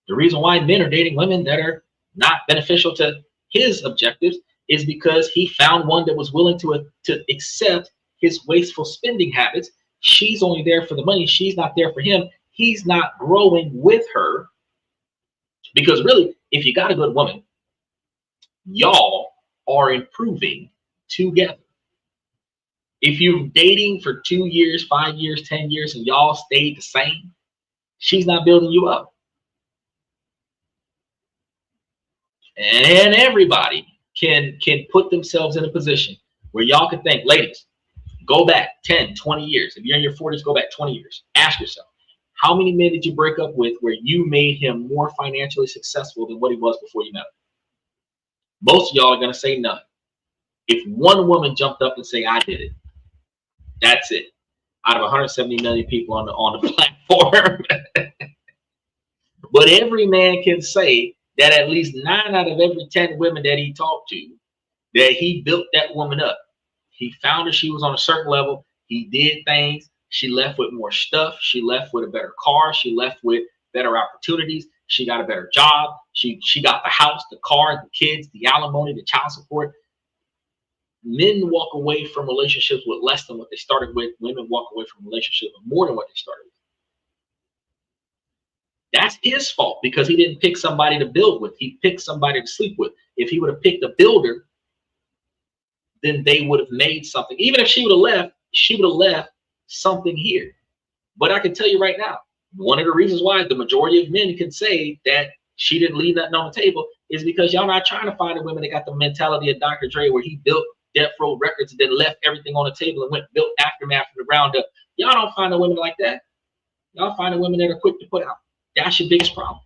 S1: The reason why men are dating women that are not beneficial to his objectives is because he found one that was willing to accept his wasteful spending habits. She's only there for the money. She's not there for him. He's not growing with her. Because really, if you got a good woman, y'all are improving together. If you're dating for 2 years, 5 years, 10 years, and y'all stayed the same, she's not building you up. And everybody can put themselves in a position where y'all can think, ladies, go back 10, 20 years. If you're in your 40s, go back 20 years. Ask yourself, how many men did you break up with where you made him more financially successful than what he was before you met him? Most of y'all are going to say none. If one woman jumped up and say, I did it, that's it. Out of 170 million people on the platform. But every man can say that at least 9 out of every 10 women that he talked to, that he built that woman up. He found her, she was on a certain level. He did things. She left with more stuff. She left with a better car. She left with better opportunities. She got a better job. She got the house, the car, the kids, the alimony, the child support. Men walk away from relationships with less than what they started with. Women walk away from relationships with more than what they started with. That's his fault because he didn't pick somebody to build with. He picked somebody to sleep with. If he would have picked a builder, then they would have made something. Even if she would have left, she would have left something here. But I can tell you right now, one of the reasons why the majority of men can say that she didn't leave nothing on the table is because y'all not trying to find the women that got the mentality of Dr. Dre, where he built Death Row Records and then left everything on the table and went built Aftermath from the ground up. Y'all don't find the women like that. Y'all find the women that are quick to put out. That's your biggest problem.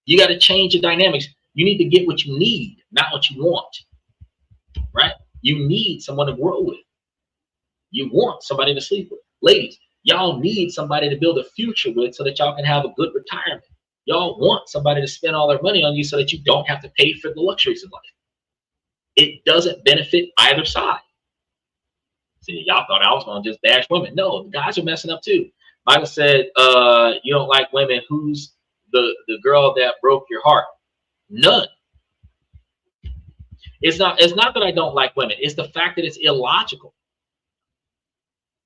S1: You got to change the dynamics. You need to get what you need, not what you want. Right? You need someone to grow with. You want somebody to sleep with. Ladies, y'all need somebody to build a future with so that y'all can have a good retirement. Y'all want somebody to spend all their money on you so that you don't have to pay for the luxuries of life. It doesn't benefit either side. See, y'all thought I was going to just bash women. No, the guys are messing up too. Michael said, you don't like women. Who's the girl that broke your heart? None. It's not that I don't like women. It's the fact that it's illogical.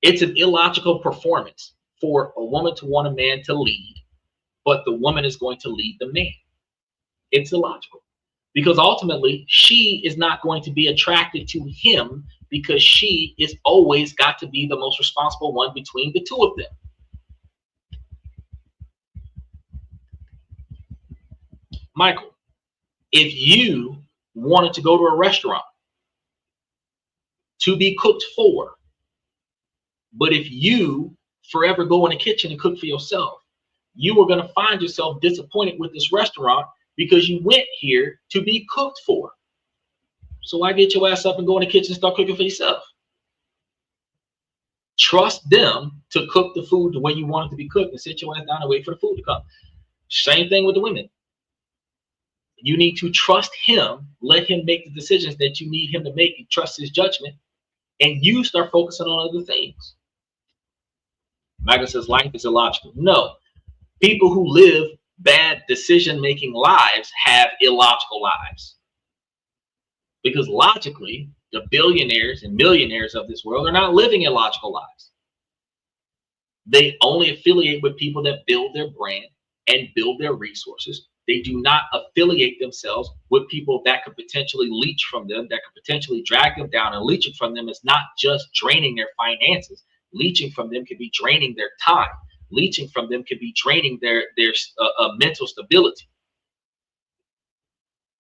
S1: It's an illogical performance for a woman to want a man to lead, but the woman is going to lead the man. It's illogical. Because ultimately, she is not going to be attracted to him because she is always got to be the most responsible one between the two of them. Michael, if you wanted to go to a restaurant to be cooked for, but if you forever go in the kitchen and cook for yourself, you are going to find yourself disappointed with this restaurant because you went here to be cooked for. So why get your ass up and go in the kitchen and start cooking for yourself? Trust them to cook the food the way you want it to be cooked and sit your ass down and wait for the food to come. Same thing with the women. You need to trust him, let him make the decisions that you need him to make, and trust his judgment, and you start focusing on other things. Michael says life is illogical. No, people who live bad decision-making lives have illogical lives. Because logically, the billionaires and millionaires of this world are not living illogical lives. They only affiliate with people that build their brand and build their resources. They do not affiliate themselves with people that could potentially leech from them, that could potentially drag them down. And leeching from them is not just draining their finances. Leeching from them could be draining their time. Leeching from them could be draining their mental stability.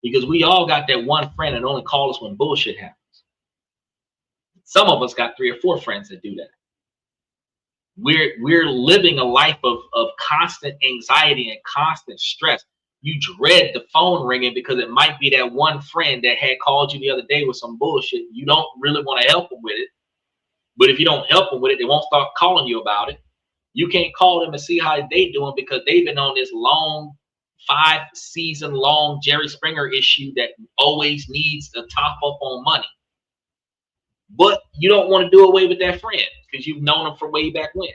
S1: Because we all got that one friend and only call us when bullshit happens. Some of us got 3 or 4 friends that do that. We're living a life of constant anxiety and constant stress. You dread the phone ringing because it might be that one friend that had called you the other day with some bullshit. You don't really want to help them with it. But if you don't help them with it, they won't start calling you about it. You can't call them and see how they doing because they've been on this long 5-season long Jerry Springer issue that always needs to top up on money. But you don't want to do away with that friend because you've known them from way back when.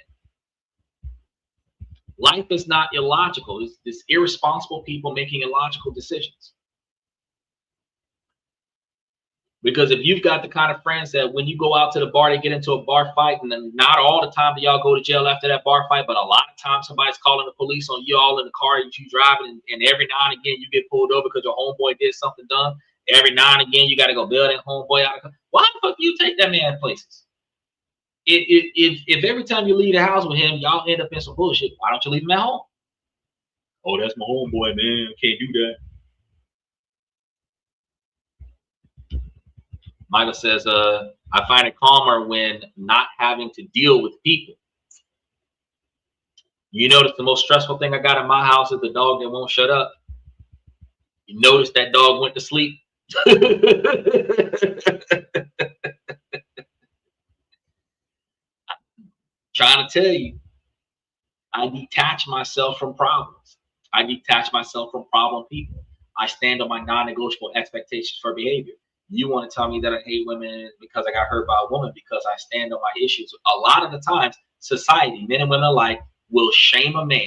S1: Life is not illogical. It's irresponsible people making illogical decisions. Because if you've got the kind of friends that when you go out to the bar, they get into a bar fight, and then not all the time do y'all go to jail after that bar fight, but a lot of times somebody's calling the police on you all in the car and you driving, and every now and again you get pulled over because your homeboy did something dumb. Every now and again you got to go bail that homeboy out. Why the fuck do you take that man places? If every time you leave the house with him, y'all end up in some bullshit, why don't you leave him at home? Oh, that's my homeboy, man. I can't do that. Michael says, I find it calmer when not having to deal with people. You notice the most stressful thing I got in my house is the dog that won't shut up. You notice that dog went to sleep. Trying to tell you, I detach myself from problems. I detach myself from problem people. I stand on my non-negotiable expectations for behavior. You want to tell me that I hate women because I got hurt by a woman because I stand on my issues. A lot of the times, society, men and women alike, will shame a man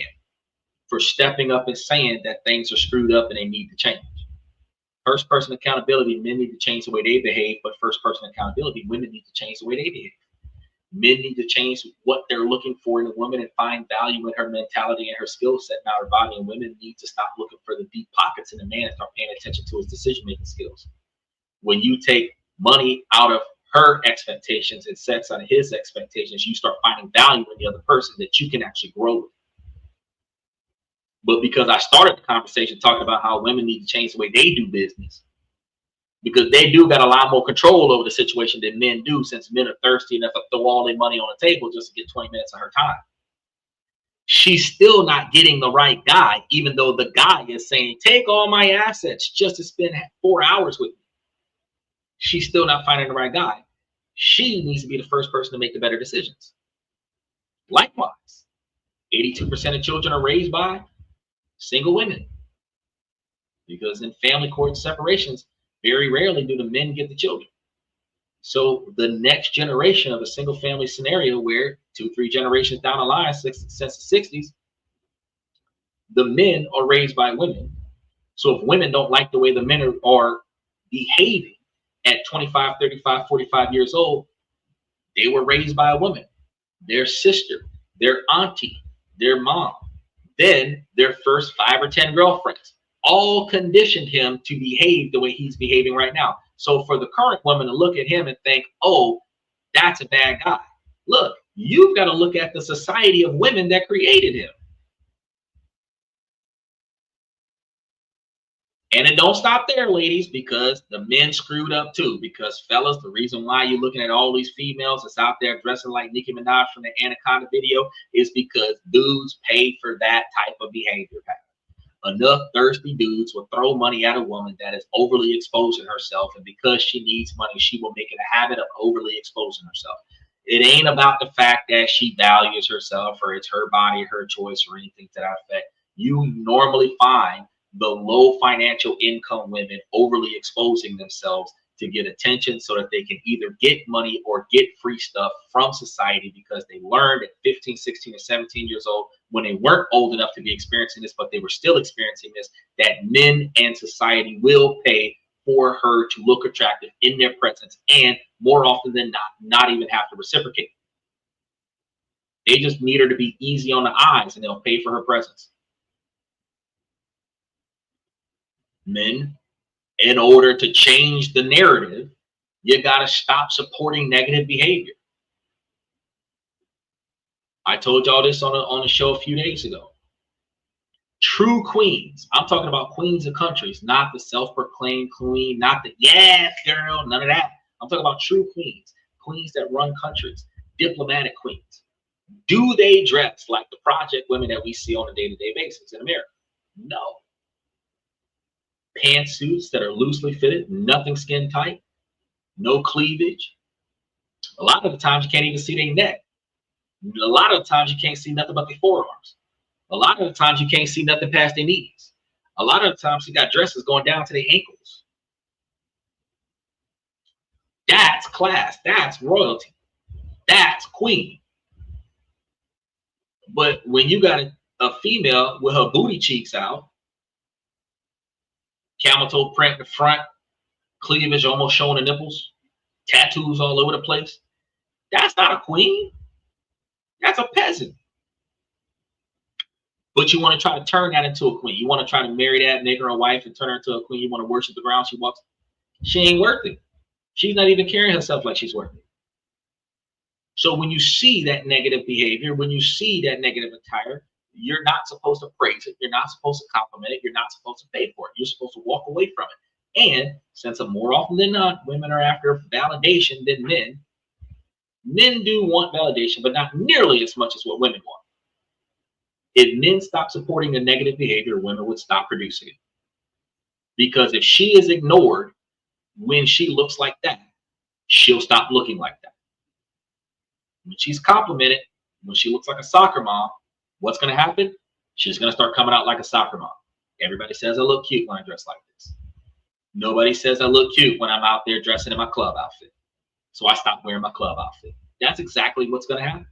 S1: for stepping up and saying that things are screwed up and they need to change. First person accountability, men need to change the way they behave, but first person accountability, women need to change the way they behave. Men need to change what they're looking for in a woman and find value in her mentality and her skill set, not her body. And women need to stop looking for the deep pockets in a man and start paying attention to his decision-making skills. When you take money out of her expectations and sex out of his expectations, you start finding value in the other person that you can actually grow with. But because I started the conversation talking about how women need to change the way they do business, because they do got a lot more control over the situation than men do, since men are thirsty enough to throw all their money on the table just to get 20 minutes of her time. She's still not getting the right guy, even though the guy is saying, take all my assets just to spend 4 hours with me. She's still not finding the right guy. She needs to be the first person to make the better decisions. Likewise, 82% of children are raised by single women, because in family court separations, very rarely do the men get the children. So the next generation of a single family scenario, where 2-3 generations down the line, since the 60s, the men are raised by women. So if women don't like the way the men are behaving at 25, 35, 45 years old, they were raised by a woman, their sister, their auntie, their mom, then their first 5 or 10 girlfriends, all conditioned him to behave the way he's behaving right now. So for the current woman to look at him and think, oh, that's a bad guy. Look, you've got to look at the society of women that created him. And it don't stop there, ladies, because the men screwed up too. Because fellas, the reason why you're looking at all these females that's out there dressing like Nicki Minaj from the Anaconda video is because dudes pay for that type of behavior pattern. Enough thirsty dudes will throw money at a woman that is overly exposing herself, and because she needs money, she will make it a habit of overly exposing herself. It ain't about the fact that she values herself or it's her body, her choice, or anything to that effect. You normally find the low financial income women overly exposing themselves to get attention so that they can either get money or get free stuff from society, because they learned at 15, 16, or 17 years old, when they weren't old enough to be experiencing this, but they were still experiencing this, that men and society will pay for her to look attractive in their presence, and more often than not even have to reciprocate. They just need her to be easy on the eyes and they'll pay for her presence. Men, in order to change the narrative, you got to stop supporting negative behavior. I told y'all this on a show a few days ago. True queens, I'm talking about queens of countries, not the self-proclaimed queen, not the yes girl, none of that. I'm talking about true queens, queens that run countries, diplomatic queens. Do they dress like the project women that we see on a day-to-day basis in America? No. Pantsuits that are loosely fitted, nothing skin tight, no cleavage. A lot of the times you can't even see their neck. A lot of the times you can't see nothing but their forearms. A lot of the times you can't see nothing past their knees. A lot of the times you got dresses going down to their ankles. That's class. That's royalty. That's queen. But when you got a female with her booty cheeks out, camel toe print in the front, cleavage almost showing the nipples, tattoos all over the place, that's not a queen. That's a peasant. But you want to try to turn that into a queen. You want to try to marry that, make her a wife, and turn her into a queen. You want to worship the ground she walks. She ain't worth it. She's not even carrying herself like she's worth it. So when you see that negative behavior, when you see that negative attire, you're not supposed to praise it. You're not supposed to compliment it. You're not supposed to pay for it. You're supposed to walk away from it. And since more often than not, women are after validation than men, men do want validation, but not nearly as much as what women want. If men stop supporting the negative behavior, women would stop producing it. Because if she is ignored when she looks like that, she'll stop looking like that. When she's complimented, when she looks like a soccer mom, what's going to happen? She's going to start coming out like a soccer mom. Everybody says I look cute when I dress like this. Nobody says I look cute when I'm out there dressing in my club outfit. So I stop wearing my club outfit. That's exactly what's going to happen.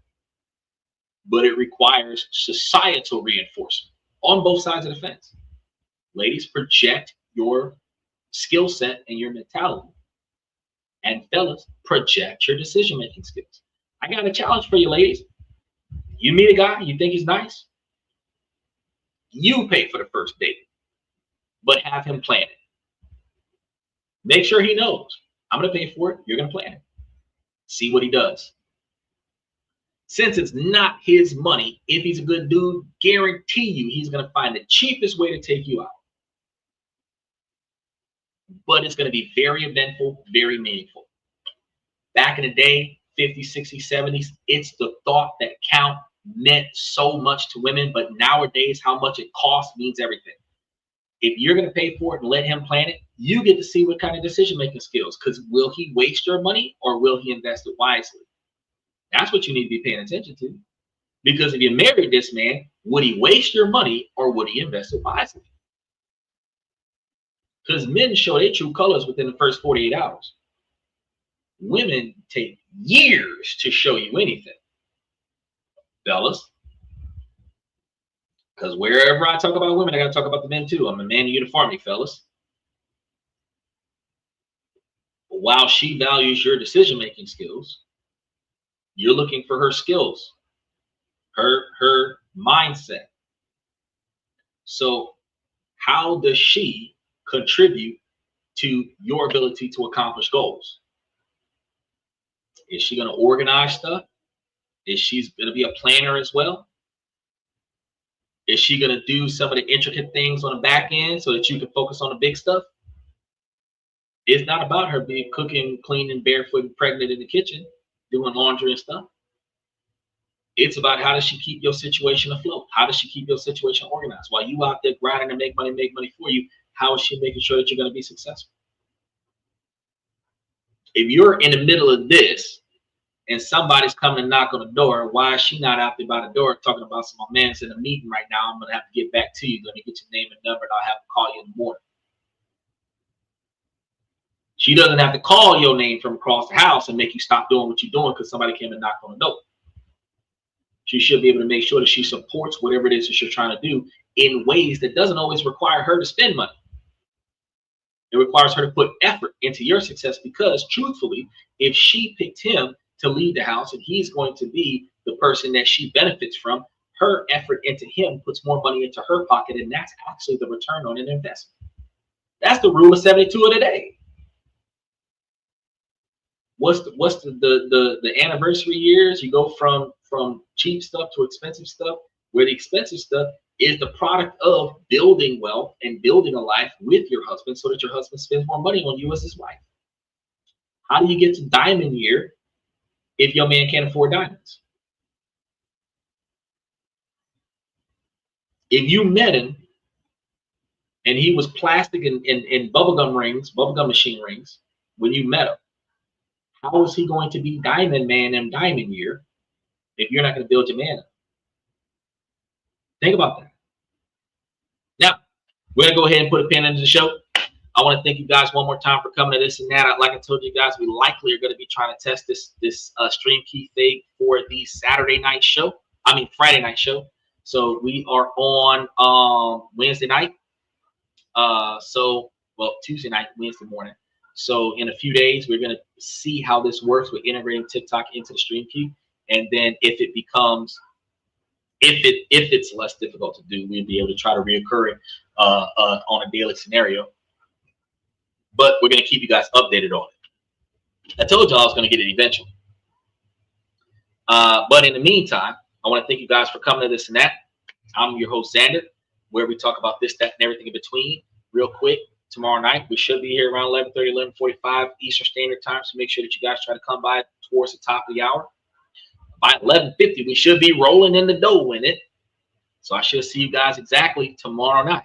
S1: But it requires societal reinforcement on both sides of the fence. Ladies, project your skill set and your mentality. And fellas, project your decision-making skills. I got a challenge for you, ladies. You meet a guy, you think he's nice, you pay for the first date, but have him plan it. Make sure he knows I'm going to pay for it. You're going to plan it. See what he does. Since it's not his money, if he's a good dude, guarantee you he's going to find the cheapest way to take you out. But it's going to be very eventful, very meaningful. Back in the day, 50s, 60s, 70s, it's the thought that count meant so much to women. But nowadays, how much it costs means everything. If you're going to pay for it and let him plan it, you get to see what kind of decision-making skills. Because will he waste your money or will he invest it wisely? That's what you need to be paying attention to. Because if you married this man, would he waste your money or would he invest it wisely? Because men show their true colors within the first 48 hours. Women take years to show you anything. Fellas. Because wherever I talk about women, I got to talk about the men too. I'm a man in uniformity, fellas. But while she values your decision-making skills, you're looking for her skills, her mindset. So how does she contribute to your ability to accomplish goals? Is she going to organize stuff? Is she going to be a planner as well? Is she going to do some of the intricate things on the back end so that you can focus on the big stuff? It's not about her being cooking, cleaning, barefoot, and pregnant in the kitchen, doing laundry and stuff. It's about how does she keep your situation afloat? How does she keep your situation organized? While you out there grinding to make money for you, how is she making sure that you're going to be successful? If you're in the middle of this and somebody's coming to knock on the door, why is she not out there by the door talking about some, my man's in a meeting right now, I'm going to have to get back to you. Let me get your name and number and I'll have to call you in the morning. She doesn't have to call your name from across the house and make you stop doing what you're doing because somebody came and knocked on the door. She should be able to make sure that she supports whatever it is that you're trying to do in ways that doesn't always require her to spend money. It requires her to put effort into your success because truthfully, if she picked him to lead the house and he's going to be the person that she benefits from, her effort into him puts more money into her pocket, and that's actually the return on an investment. That's the rule of 72 of the day. What's the anniversary years? You go from cheap stuff to expensive stuff, where the expensive stuff is the product of building wealth and building a life with your husband so that your husband spends more money on you as his wife. How do you get to diamond year if your man can't afford diamonds? If you met him and he was plastic and bubblegum rings, bubblegum machine rings, when you met him, how is he going to be diamond man and diamond year if you're not going to build your man up? Think about that. Now, we're going to go ahead and put a pin into the show. I want to thank you guys one more time for coming to this and that. Like I told you guys, we likely are going to be trying to test this stream key thing for the Friday night show. So we are on Wednesday night. Tuesday night, Wednesday morning. So in a few days, we're going to see how this works with integrating TikTok into the stream key. And then if it's less difficult to do, we'll be able to try to reoccur it on a daily scenario. But we're going to keep you guys updated on it. I told y'all I was going to get it eventually. But in the meantime, I want to thank you guys for coming to this and that. I'm your host, Xander, where we talk about this, that, and everything in between. Real quick, tomorrow night, we should be here around 11:30, 11:45 Eastern Standard Time. So make sure that you guys try to come by towards the top of the hour. By 11:50, we should be rolling in the dough in it. So I should see you guys exactly tomorrow night.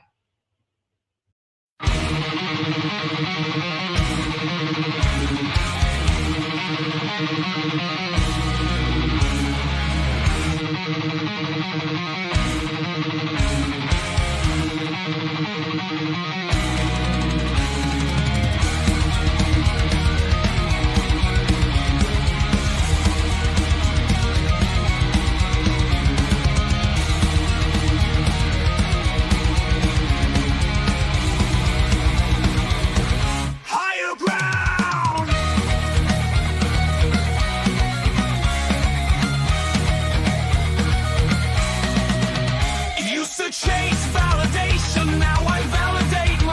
S2: Chase validation, now I validate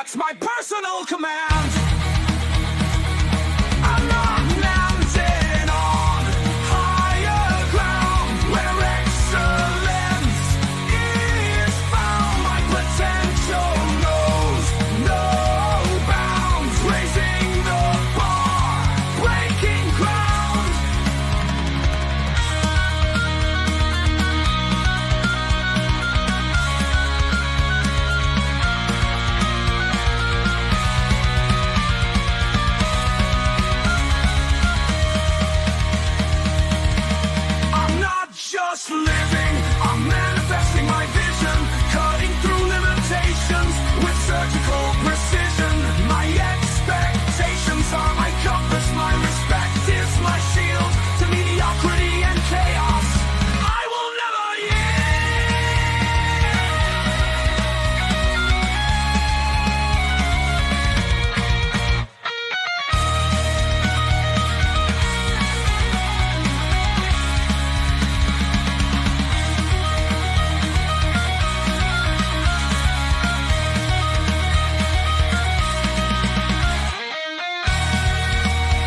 S2: That's my personal command. I'm not mounted on higher ground where excellence is found. My potential knows no bounds, raising the bar, breaking ground. I'm not just living, I'm manifesting my vision, cutting through limitations with surgical precision. My expectations are my compass, my respect is my shield to mediocrity and chaos. I will never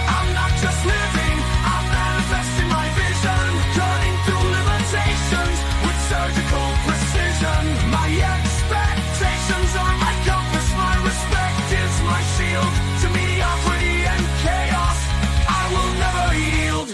S2: I'm not just living, I'm manifesting my vision, cutting through limitations with surgical precision. My expectations are my compass, my respect is my shield to mediocrity and chaos. I will never yield.